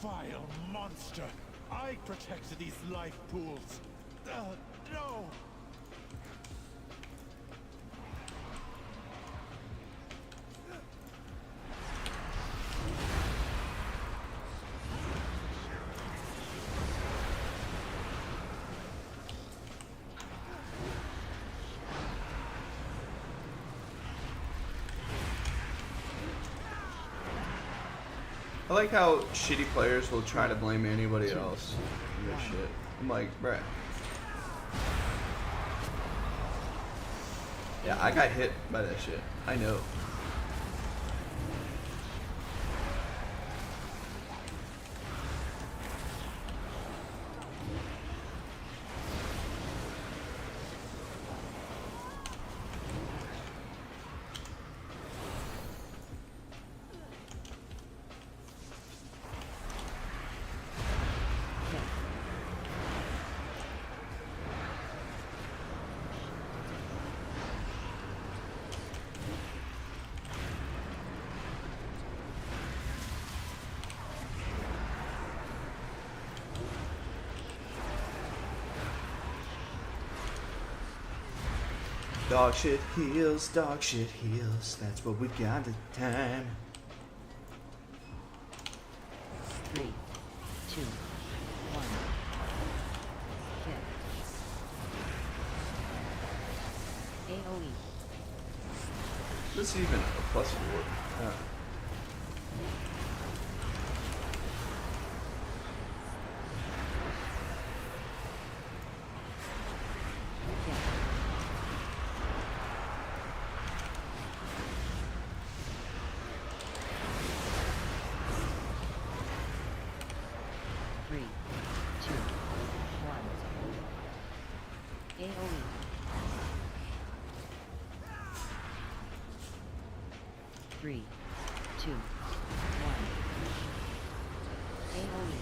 Vile monster! I protected these life pools! No! I like how shitty players will try to blame anybody else for this shit. I'm like, bruh. Yeah, I got hit by that shit. I know. Dog shit heals, that's what we got the time. 3, 2, 1. Hit. AoE. This is even a plus 4. 3, 2, 1. AOE.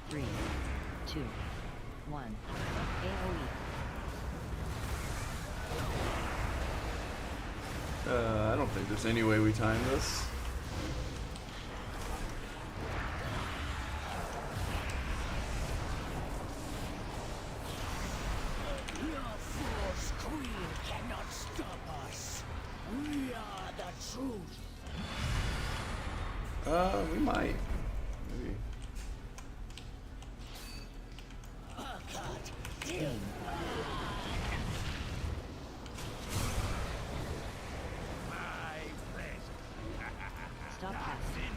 3, 2, 1. AOE. I don't think there's any way we time this. Your fool's queen cannot stop us. We are the truth. We might. Maybe. Stop casting. Stop casting.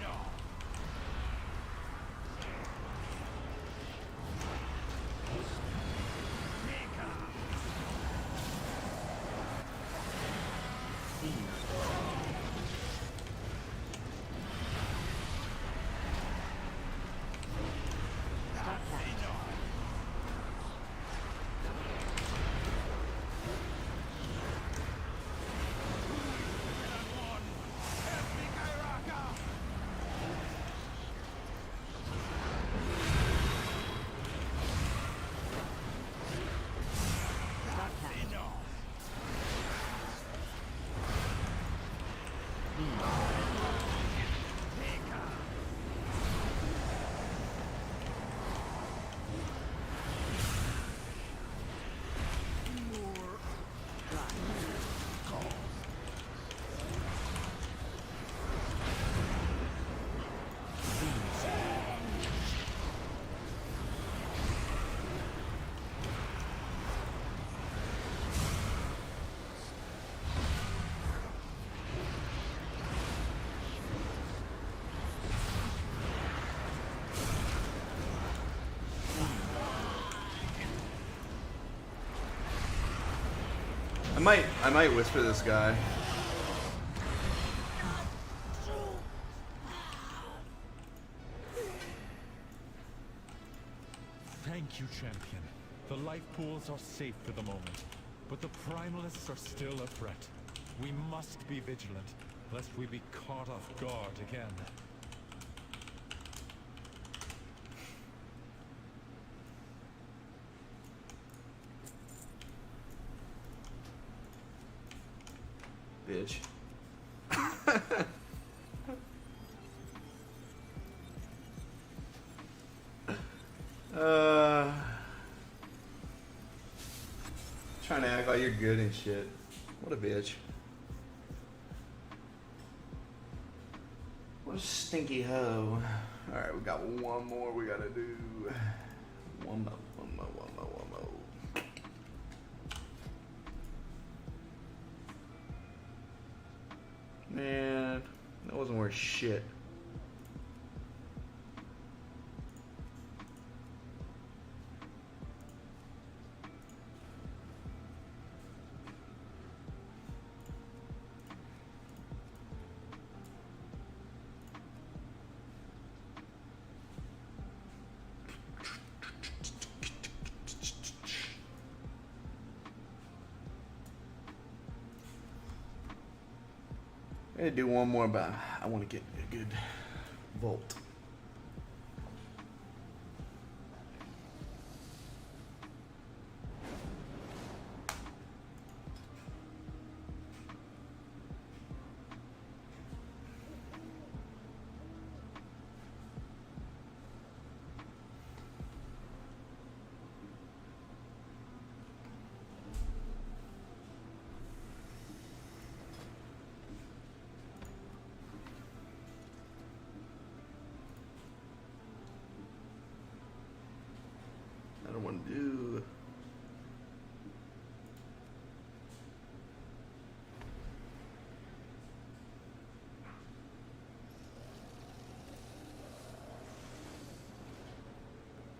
Stop casting. I might whisper this guy. Thank you, champion. The life pools are safe for the moment, but the primalists are still a threat. We must be vigilant, lest we be caught off guard again. Bitch. Trying to act like you're good and shit. What a bitch. What a stinky hoe. Alright, we got one more we gotta do. One more. Man, that wasn't worth shit. I'm gonna do one more, but I want to get a good volt. I don't want to do.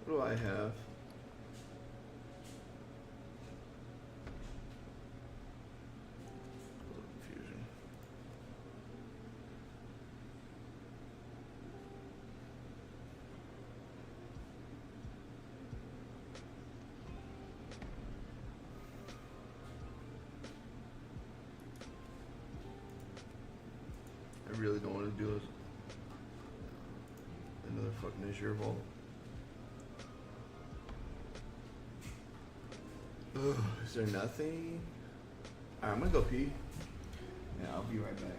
What do I have? I really don't want to do another fucking Azure Vault. Ugh, is there nothing? Alright, I'm gonna go pee. Yeah, I'll be right back.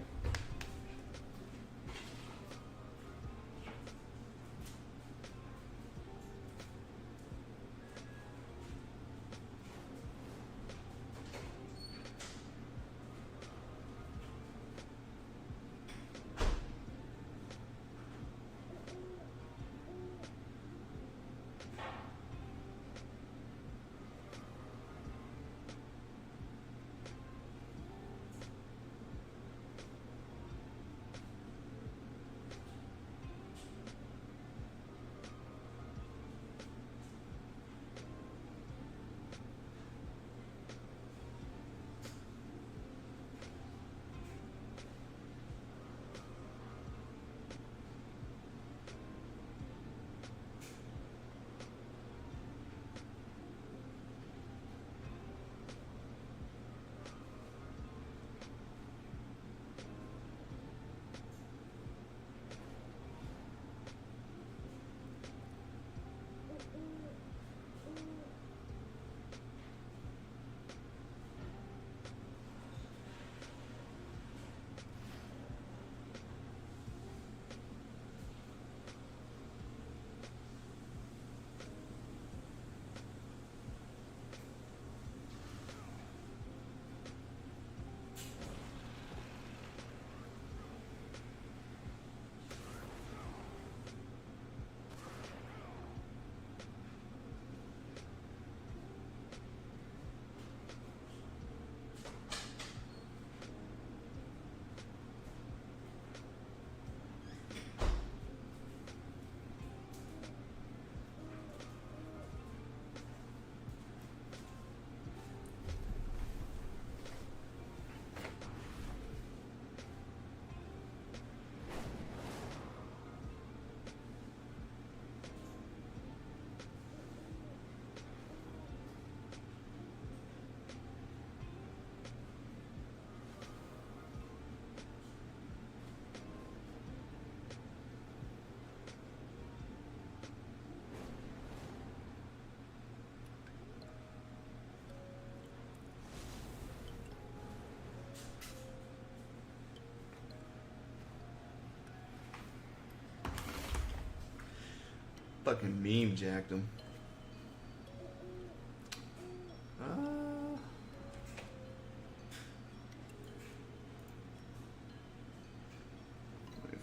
Fucking meme jacked him.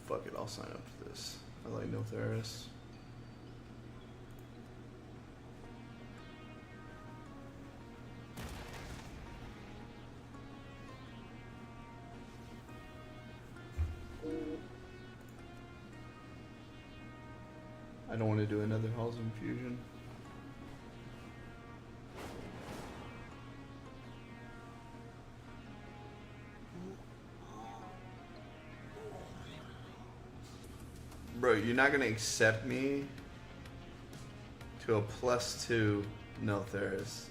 Fuck it, I'll sign up for this. I like Notheris. I don't want to do another Halls of Infusion. Bro, you're not gonna accept me to a +2 Notheris.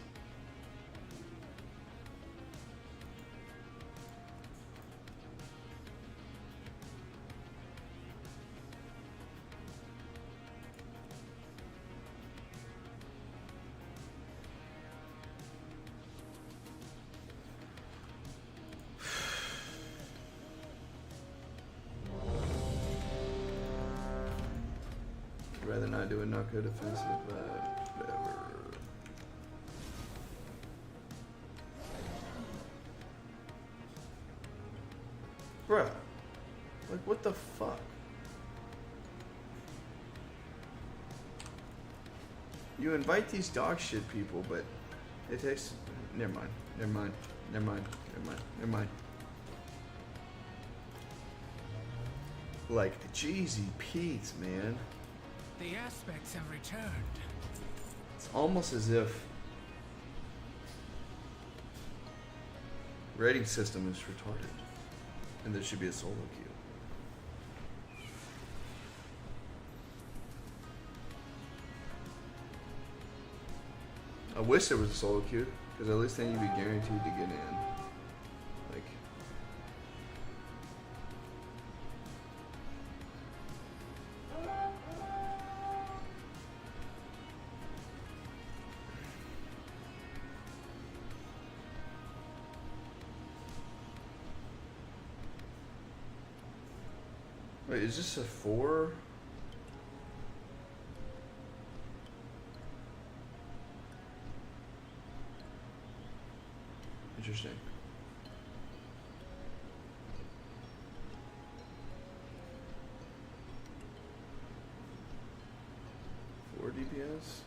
I'd rather not do a narco defensive, but whatever. Bruh, like what the fuck? You invite these dog shit people, but it takes. Never mind. Never mind. Never mind. Never mind. Never mind. Like, Jeezy Pete's, man. The aspects have returned. It's almost as if rating system is retarded, and there should be a solo queue. I wish there was a solo queue, because at least then you'd be guaranteed to get in. Like, Wait, is this a 4? Interesting. DPS?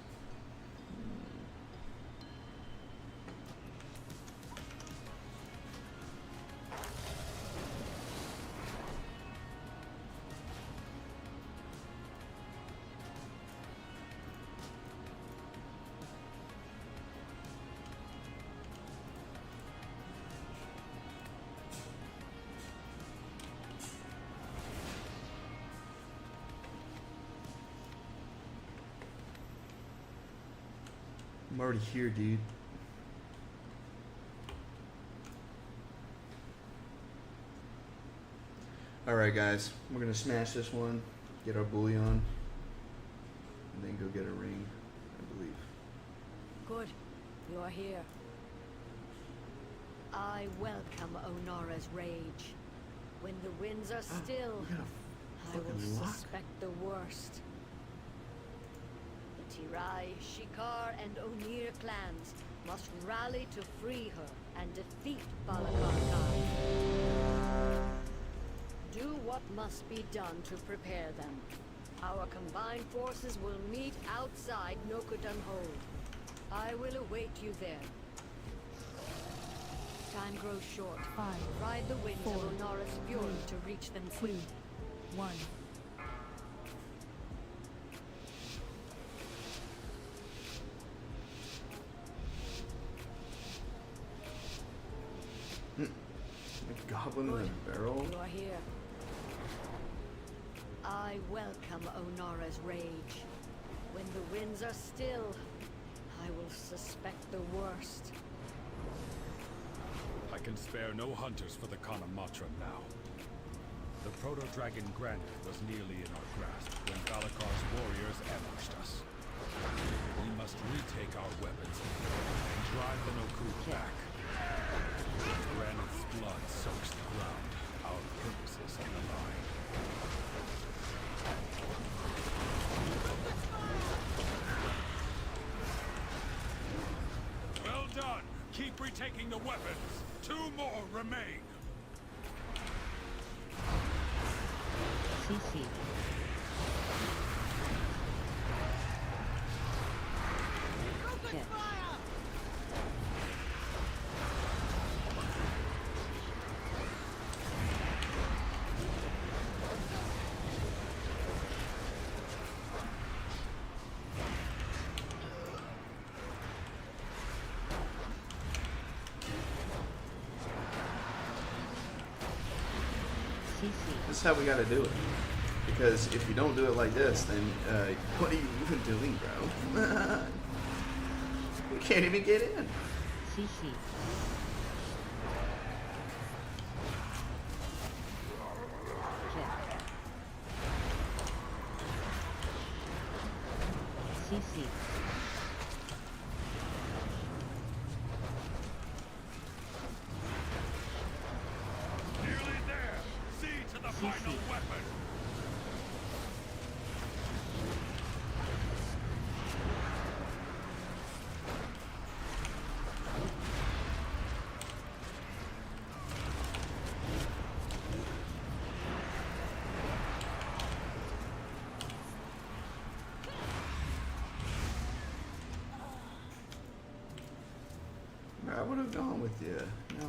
I'm already here, dude. Alright, guys. We're gonna smash this one, get our bullion, and then go get a ring, I believe. Good. You are here. I welcome Onara's rage. When the winds are still, I will suspect the worst. The Tirai, Shikar, and Onir clans must rally to free her and defeat Balakar Khan. Do what must be done to prepare them. Our combined forces will meet outside Nokudan Hold. I will await you there. Time grows short. 5, Ride the winds 4, of Onara's fury to reach them 2, quickly. 1. A goblin in a barrel? You are here. I welcome Onara's rage. When the winds are still, I will suspect the worst. I can spare no hunters for the Kanamatra now. The proto-dragon Granite was nearly in our grasp when Balakar's warriors ambushed us. We must retake our weapons and drive the Noku back. Granite's blood soaks the ground. Our purposes are aligned. Well done! Keep retaking the weapons! 2 more remain! CC. Check. This is how we gotta do it. Because if you don't do it like this, then what are you even doing, bro? You can't even get in. CC. Check. CC. Nearly there! See to the final weapon! I would have gone with you. No.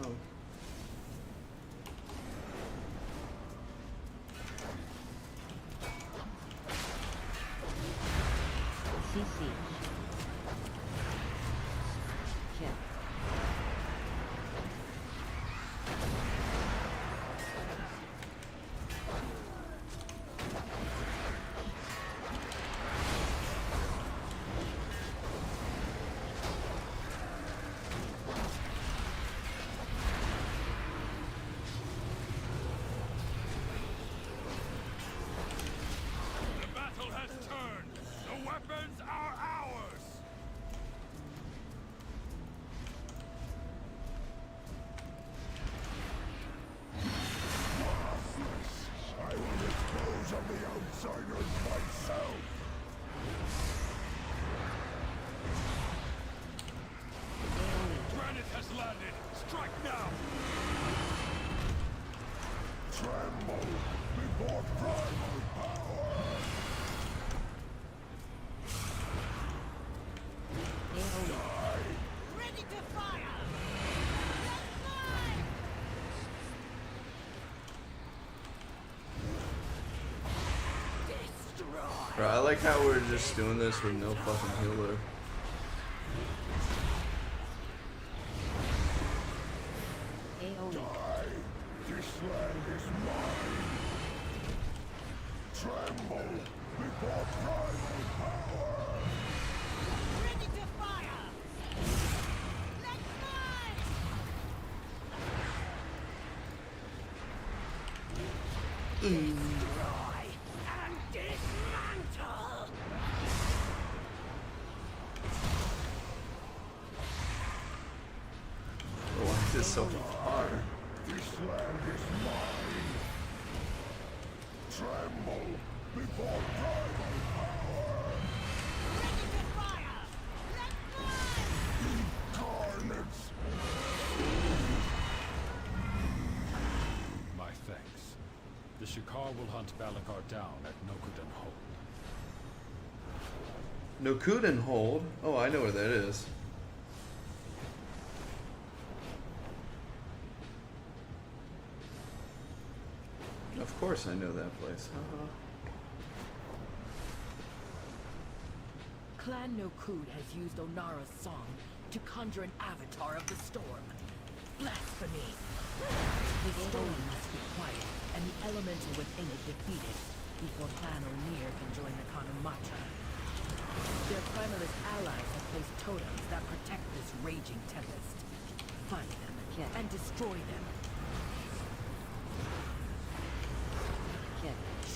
CC. Check. The battle has turned! The weapons are ours! outsiders myself. Granite has landed. Strike now. Tremble before primal power. Ready to fire! Bro, I like how we're just doing this with no fucking healer. This land is mine. Tremble before primal power. Ready to fire! Let's fly! Destroy and dismantle! Why is this so hard? This land is mine. Tremble before primal power. Ready to fire! Incarnates. My thanks. The Shikar will hunt Balakar down at Nokudan Hold. Nokudan Hold? Oh, I know where that is. Of course I know that place. Clan Nokud has used Onara's song to conjure an avatar of the storm. Blasphemy! The storm must be quiet, and the elemental within it defeated, before Clan O'Neill can join the Kanamatra. Their primalist allies have placed totems that protect this raging tempest. Find them and destroy them.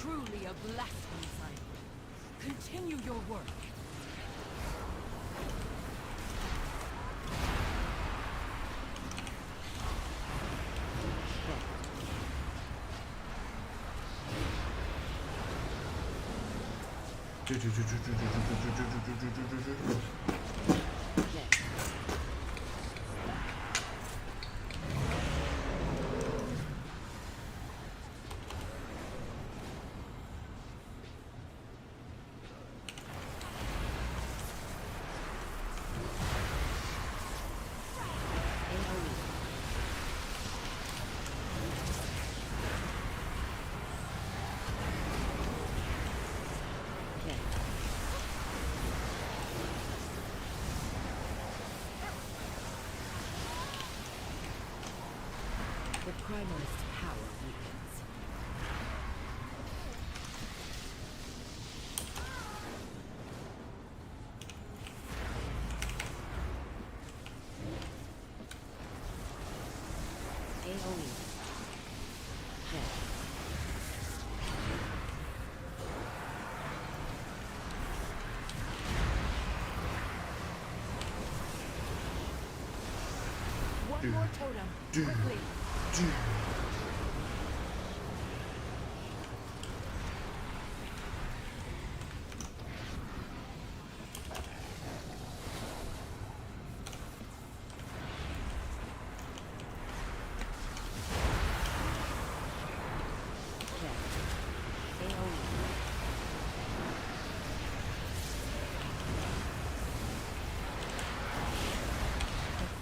Truly a blasphemy sign. Continue your work. The primalist's power weakens. AoE. One more totem, quickly. The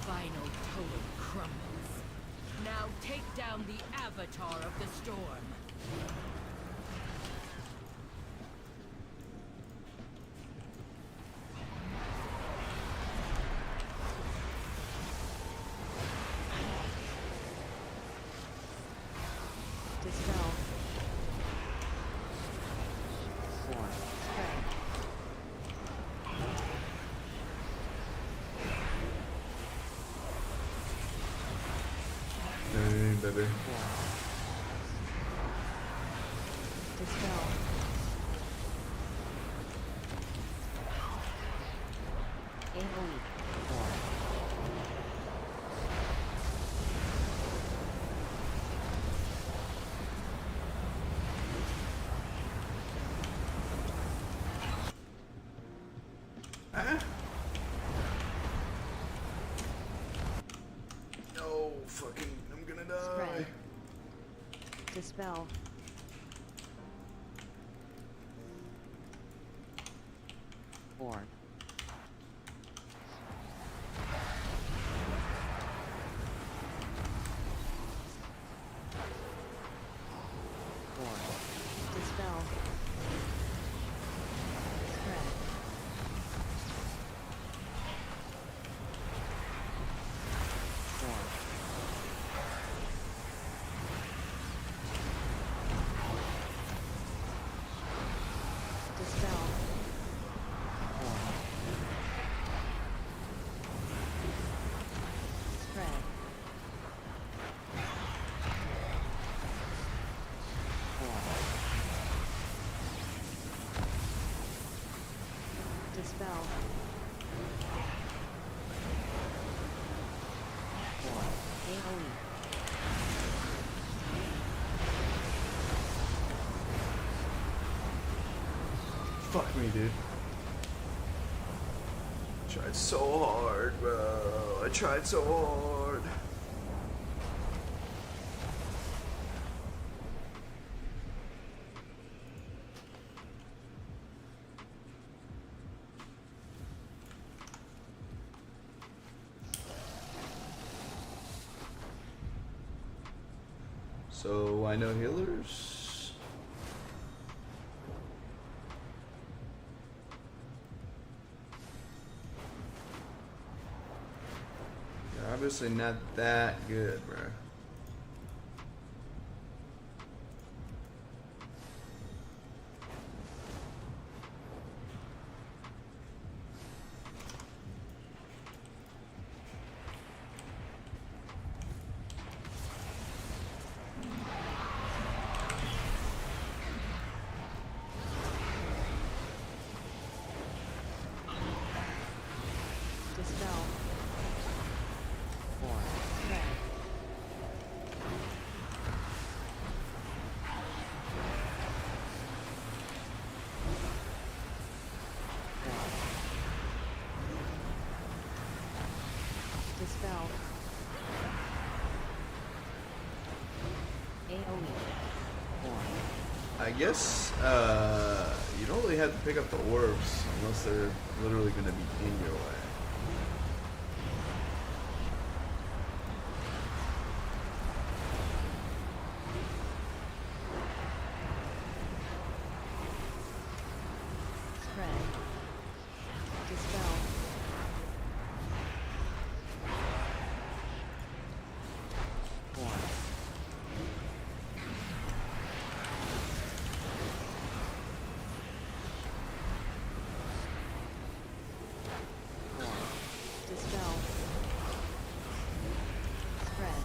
final totem crumbles. Now take down the avatar of the storm. Dispel. Hey, baby. Dispel. AoE. Dispel. Four. Dispel. Spread. Dispel. Spread. Dispel. AoE. Fuck me, dude. Tried so hard, bro. I tried so hard. So I know healers. They're obviously not that good, bro. Dispel. Spread. Dispel. AoE. I guess you don't really have to pick up the orbs unless they're literally going to be in your way. Spread. Dispel. Dispel. Spread.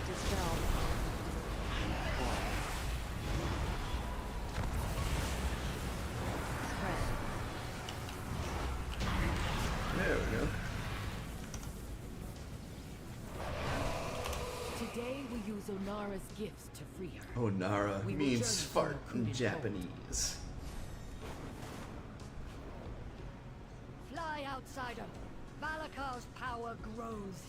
Dispel. Spread. There we go. Today we use Onara's gifts to free her. Onara We will means journey to fart in recruited Japanese. Fly, outsider. Valakar's power grows.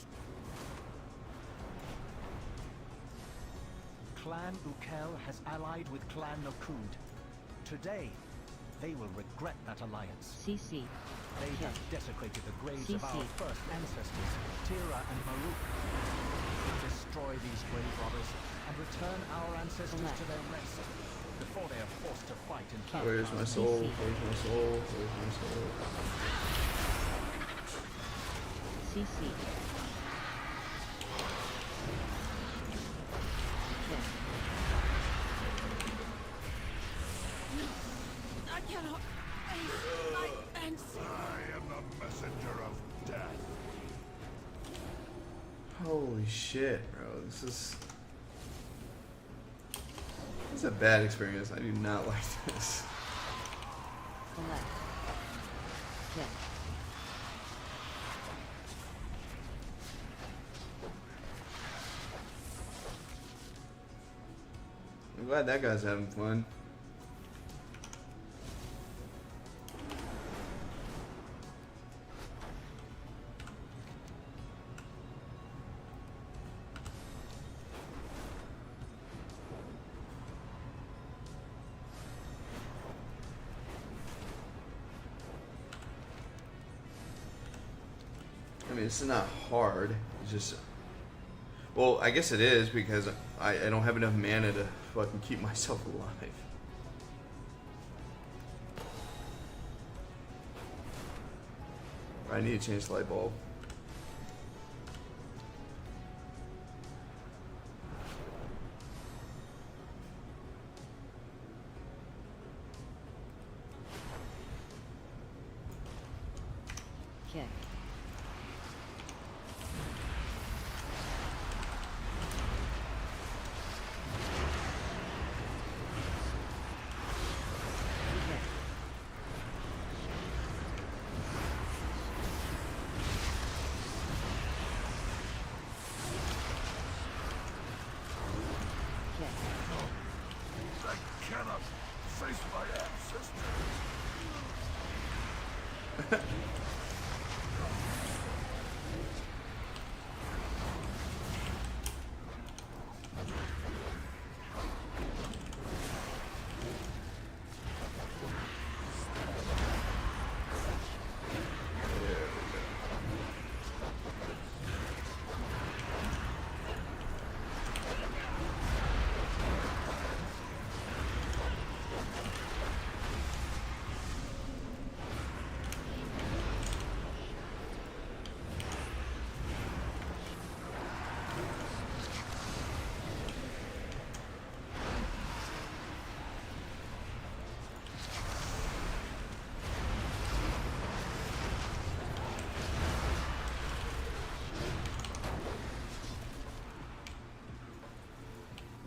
Clan Ukel has allied with Clan Nokud. Today, they will regret that alliance. CC. They have desecrated the graves of CC. our first ancestors, Tira and Maruk. Destroy these grave robbers and return our ancestors to their rest before they are forced to fight in battle. Where's my soul? Where's my soul? Where's my soul? CC. I cannot face my ancestors. I am the messenger of death. Holy shit, bro. This is a bad experience. I do not like this. Select. Check. I'm glad that guy's having fun. mean, it's not hard. It's just, well, I guess it is because I don't have enough mana to fucking keep myself alive. I need to change the light bulb. Okay. I cannot face my ancestors.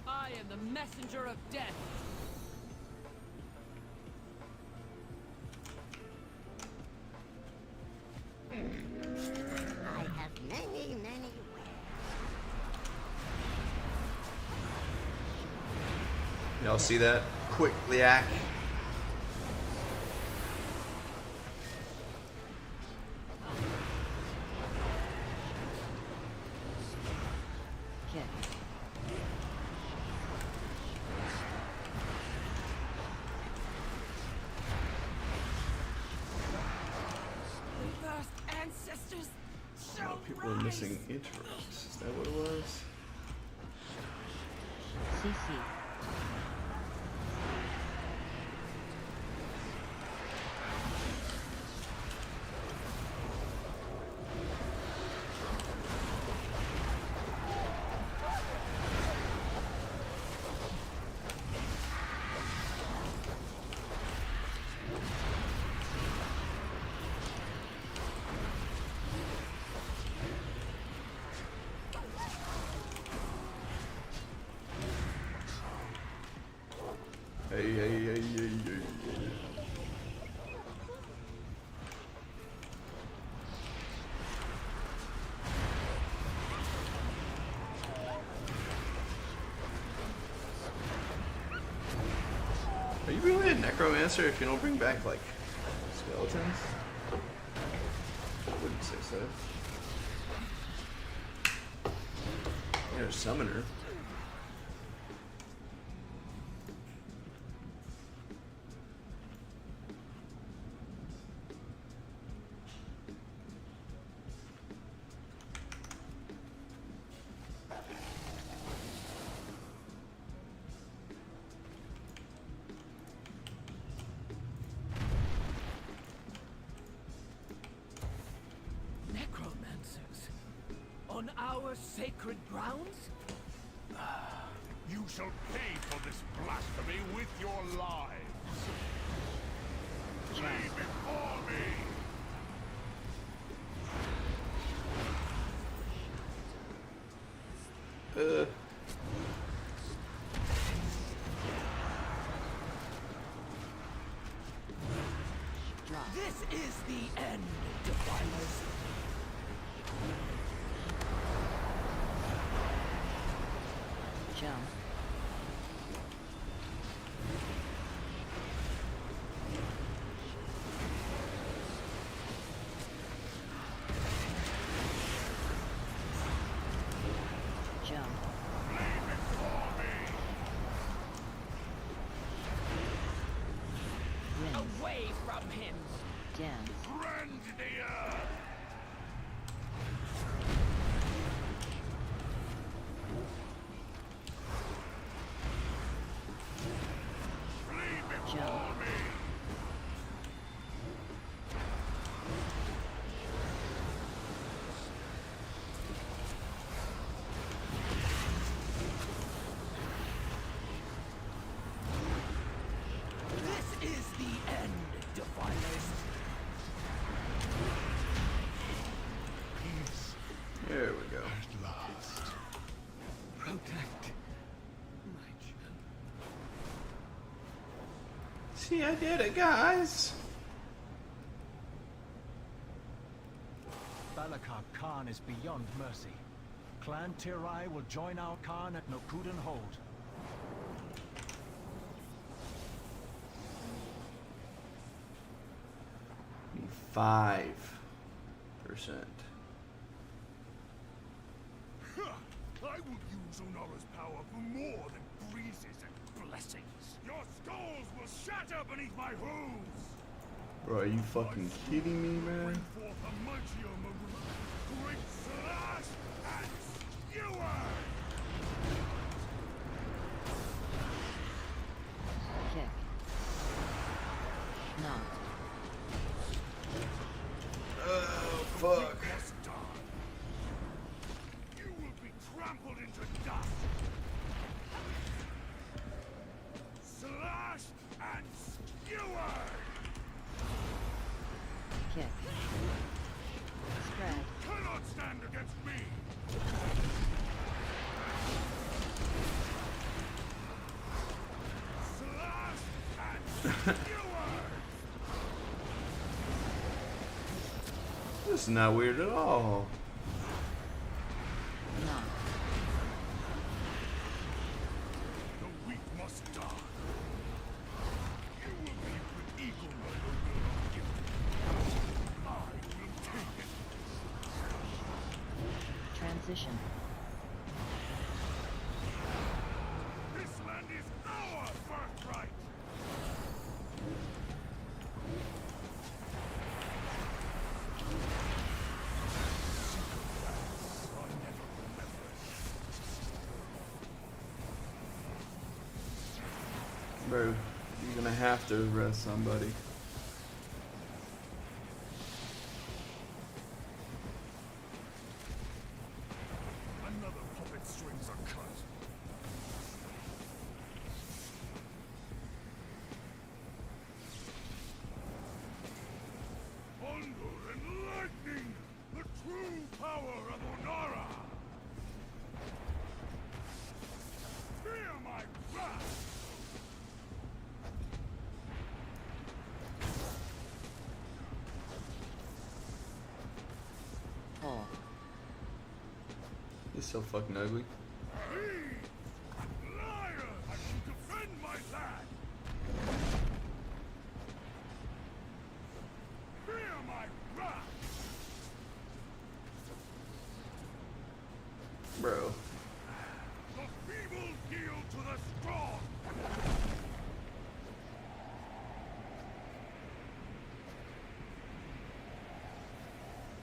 I am the messenger of death. I have many, many Y'all see that? Quick Liac. Okay. First ancestors shall People are missing interrupts. Is that what it was? CC. Hey. Are you really a necromancer if you don't bring back, like, skeletons? I wouldn't say so. You're a summoner. necromancers on our sacred grounds? You shall pay for this blasphemy with your lives. Flee before me. This is the end, defilers. Jump. Jump. Away from him! Dance. Rend the earth. This is the end, Defilers. Peace There we go. at last. Protect my children. See, I did it, guys. Balakar Khan is beyond mercy. Clan Tirai will join our Khan at Nokudan Hold. Need 5%. I will use Onara's power for more than breezes and blessings. Your skulls will shatter beneath my hooves. Bro, are you fucking kidding me, man? Bring forth a mightier Maruk, great slash and skewer. Kick. Knock. Oh, fuck. Must die. You will be trampled into dust. Slash and skewer. Kick. Spread. Cannot stand against me. Slash and skewer. This is not weird at all. Knock. The weak must die. You will be with eagle murder will I will take it. Transition. This land is our birthright. Bro, you're gonna have to arrest somebody. Another puppet strings are cut. Thunder and lightning, the true power of Onara. Fear my wrath. Pull. He's so fucking ugly. Liar! I will defend my land. Fear my wrath. Bro. The feeble yield to the strong.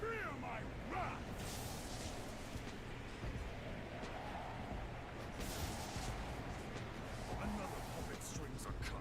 Fear my wrath. Another puppet strings are cut.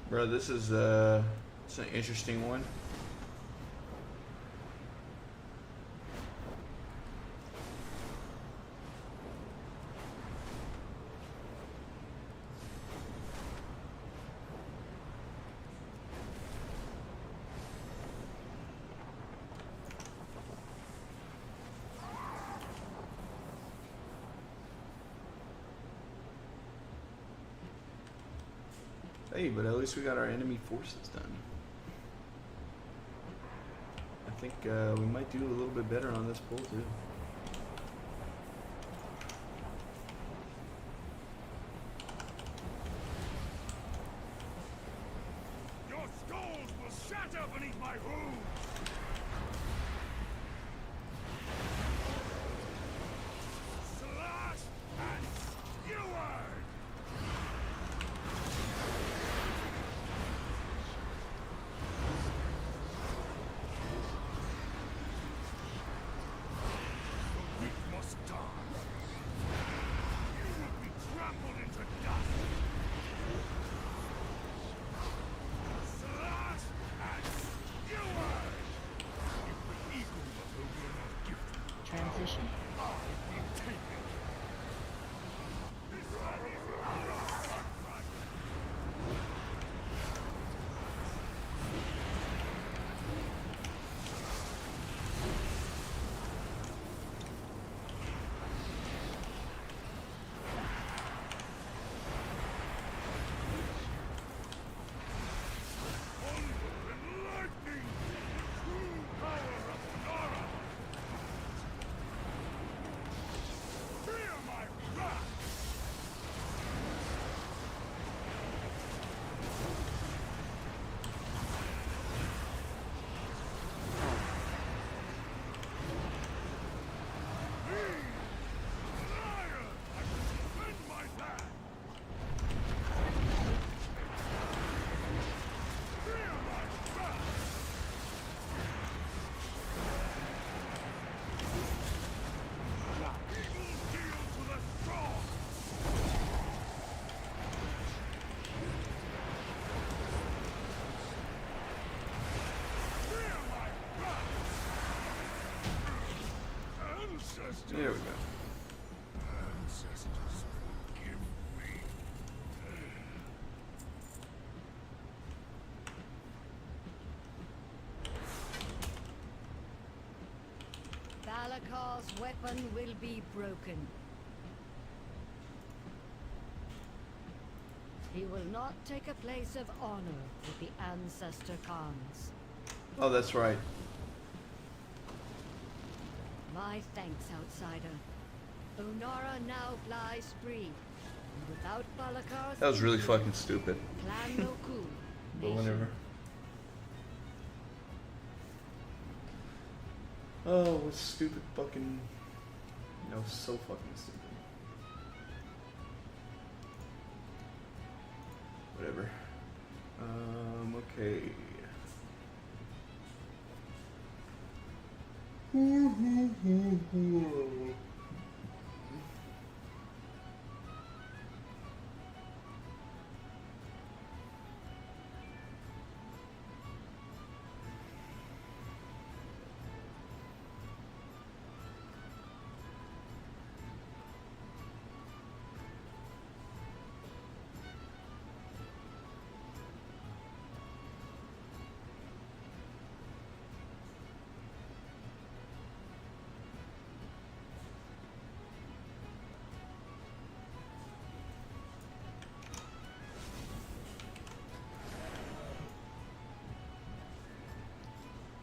Bro, this is it's an interesting one. Hey, but at least we got our enemy forces done. I think we might do a little bit better on this pull too. my wounds! Slash and skewer! The weak must die. You will be trampled into dust. Slash and skewer! If the eagle mother will not give you, Transition. I will take it. This man is upright. Thunder and lightning! True power of Nara! Fear my wrath! Me, liar! I will defend my land! Fear my wrath! Evil deal to the strong! Fear my wrath! Ancestors! There we go. Ancestors, forgive me. Valakar's weapon will be broken. He will not take a place of honor with the Ancestor Khans. Oh, that's right. My thanks, outsider. Onara now flies free. And without Valakar's That was really fucking stupid. Clan Noku. But whatever. Oh, what stupid fucking... No, so fucking stupid. Whatever. Okay.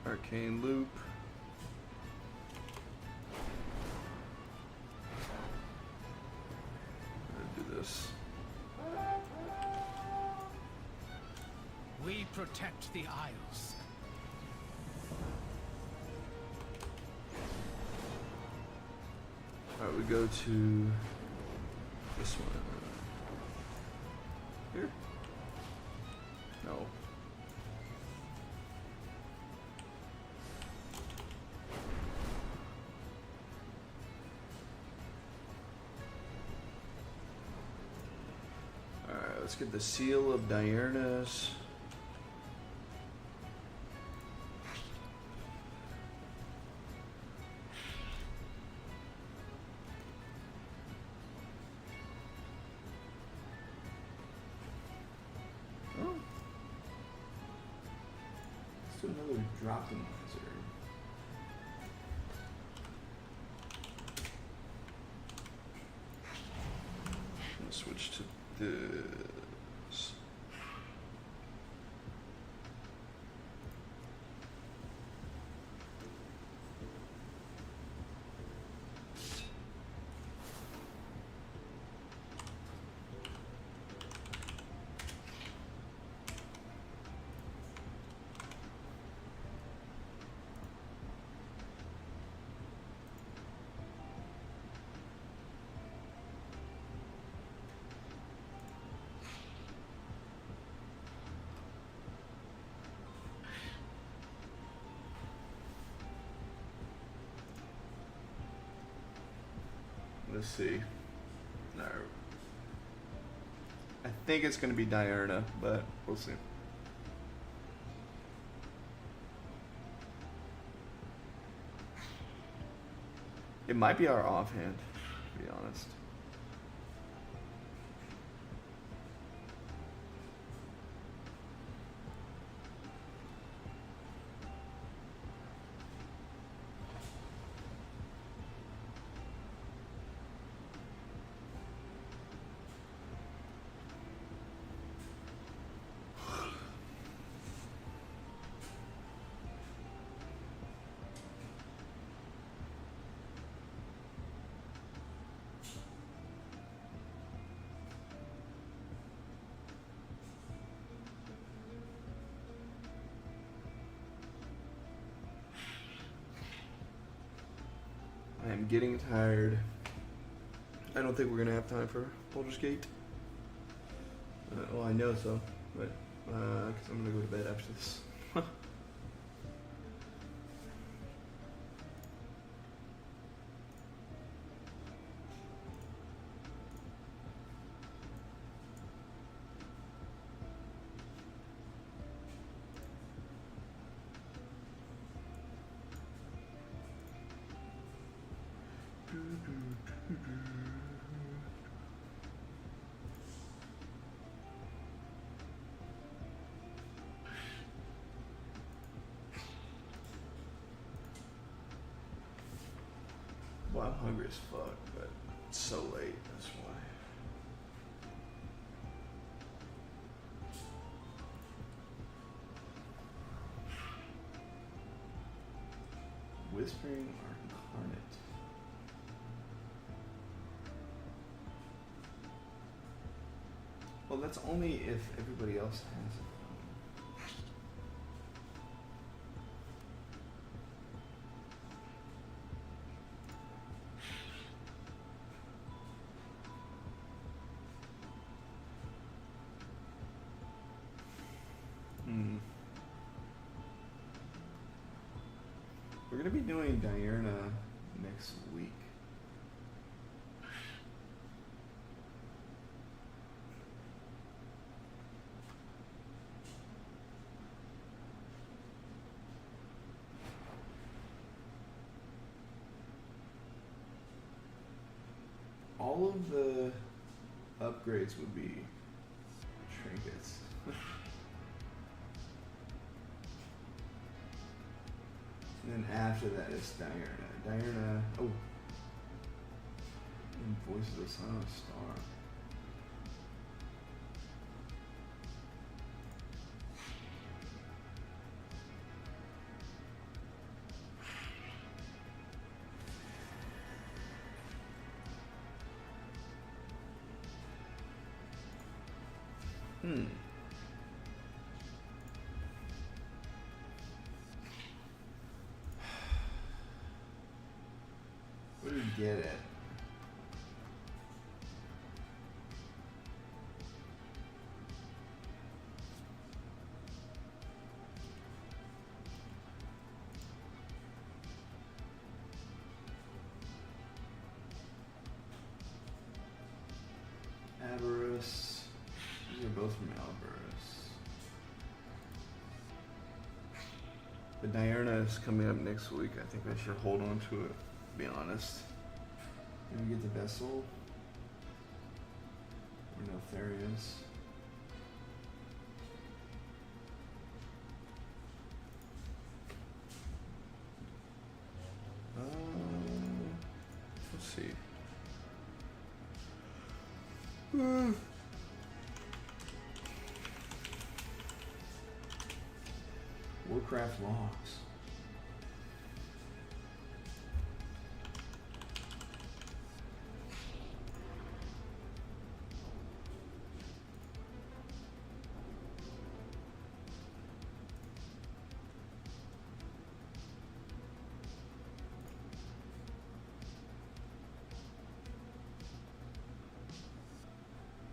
Arcane loop. I'm gonna do this. We protect the Isles. Alright, we go to this one. Here? No. Alright, let's get the Seal of Diurnus. Oh. Let's do another Droptomizer. I'm gonna switch to this. Let's see. No. I think it's going to be Diurna, but we'll see. It might be our offhand, to be honest. I am getting tired. I don't think we're gonna have time for Baldur's Gate. Well, I know so, but because I'm gonna go to bed after this. Well, I'm hungry as fuck, but it's so late, that's why. Whispering Incarnate. Well, that's only if everybody else has it. We're gonna be doing Diurna next week. All of the upgrades would be trinkets. And then after that is Diurna. Diurna, oh. And Voice of the Silent Star. What do you get at? Avarice. These are both from Avarice. But Diurna is coming up next week. I think I should hold on to it, to be honest. Maybe get the Vessel. Or Neltharius. Let's see. Warcraft logs.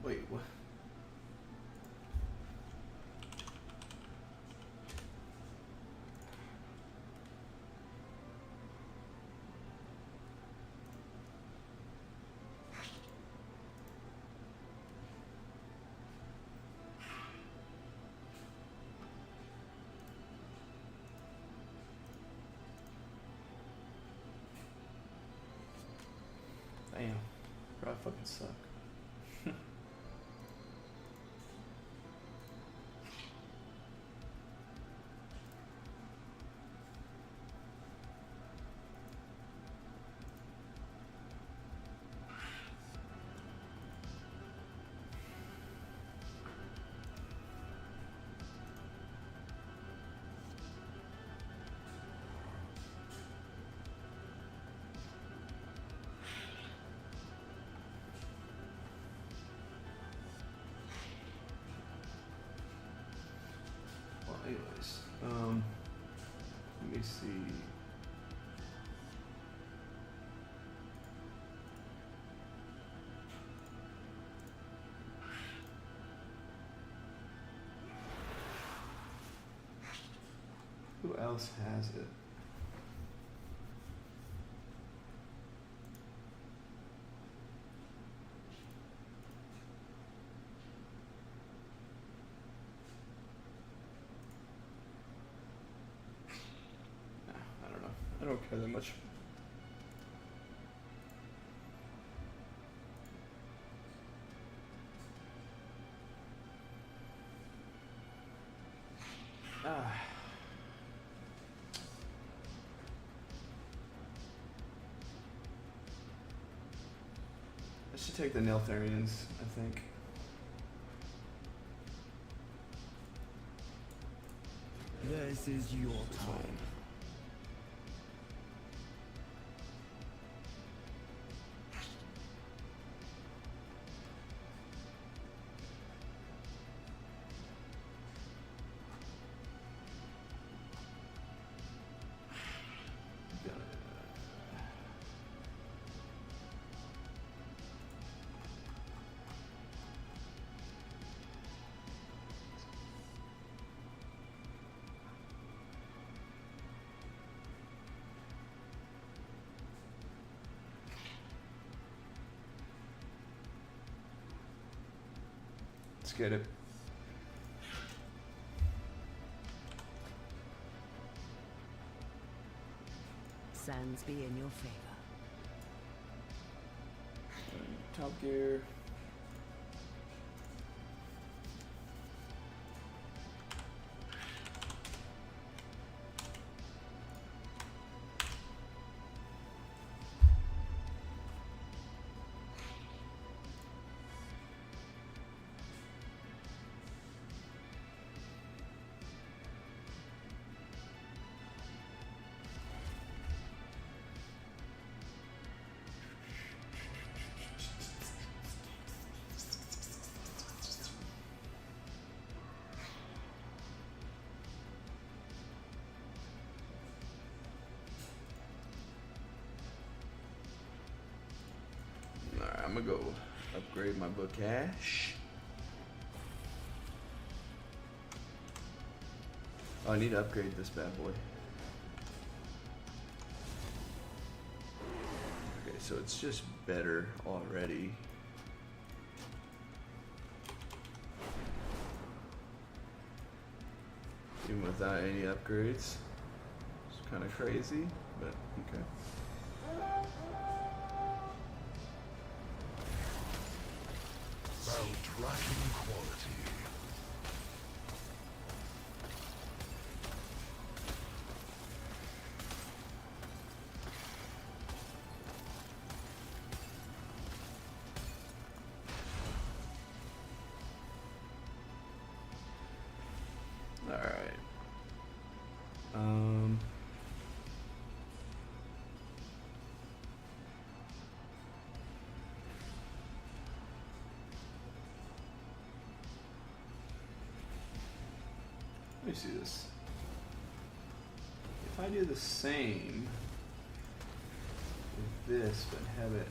Wait, what? probably fucking suck. Well, anyways, let me see. Who else has it? I don't know. I don't care that much. Ah. I should take the Neltharians, I think. This is your time. Let's get it. Sands be in your favor. Top Gear. Alright, I'm gonna go upgrade my book cache. Oh, I need to upgrade this bad boy. Okay, so it's just better already. Even without any upgrades. It's kind of crazy, but okay. Dragon quality. All right. Let me see this. If I do the same with this, but have it.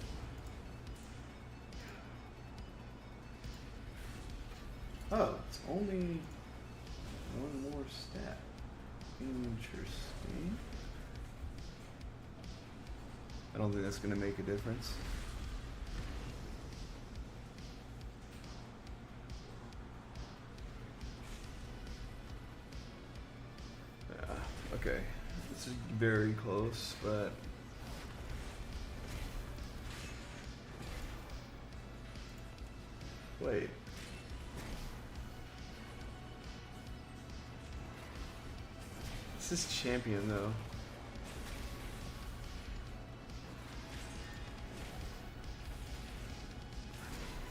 Oh, it's only one more stat. Interesting. I don't think that's going to make a difference. Yeah, okay. This is very close, but Wait. This is champion though.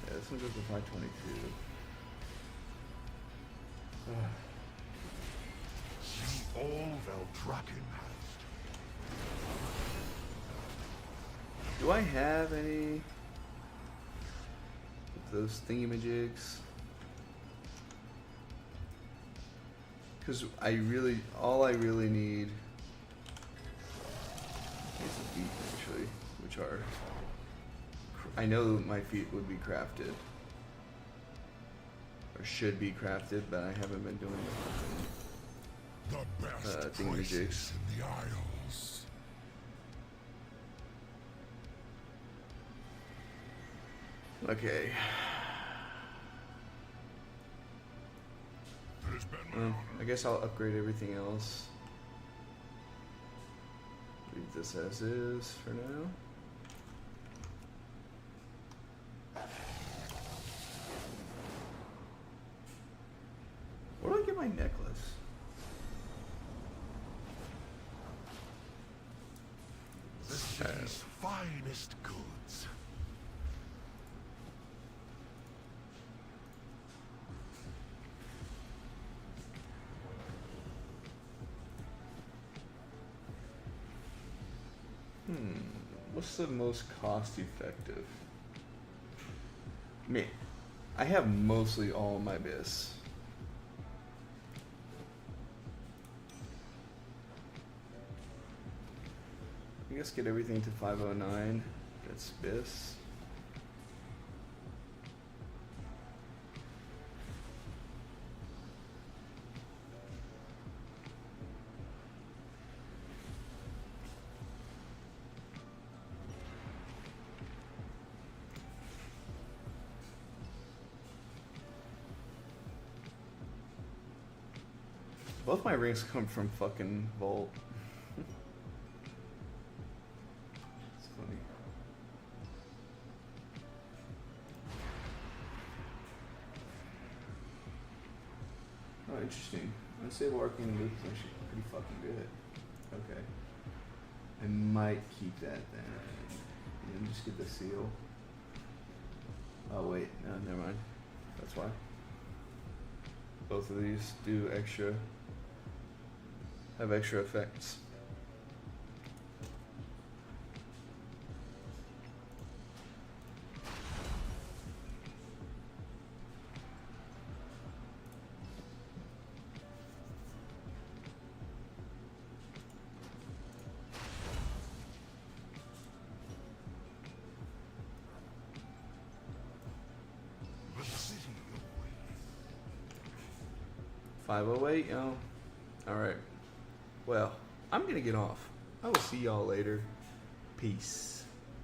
Yeah, this one goes to 522. See all Veldraken has. Do I have any of those thingamajigs? Because all I really need is a feet, actually, which are, I know my feet would be crafted, or should be crafted, but I haven't been doing The best thingamajigs. places in the Isles. Okay. I guess I'll upgrade everything else. Leave this as is for now. Where do I get my necklace? The city's finest goods. What's the most cost effective? Me. I have mostly all my bis. I guess get everything to 509. That's bis. Both my rings come from fucking Volt. It's funny. Oh, interesting. Unstable arcane loop is actually pretty fucking good. Okay. I might keep that then. And just get the seal. Oh wait, no, never mind. That's why. Both of these do extra, have extra effects. The city awaits. 508, yo. Alright. Well, I'm gonna get off. I will see y'all later. Peace.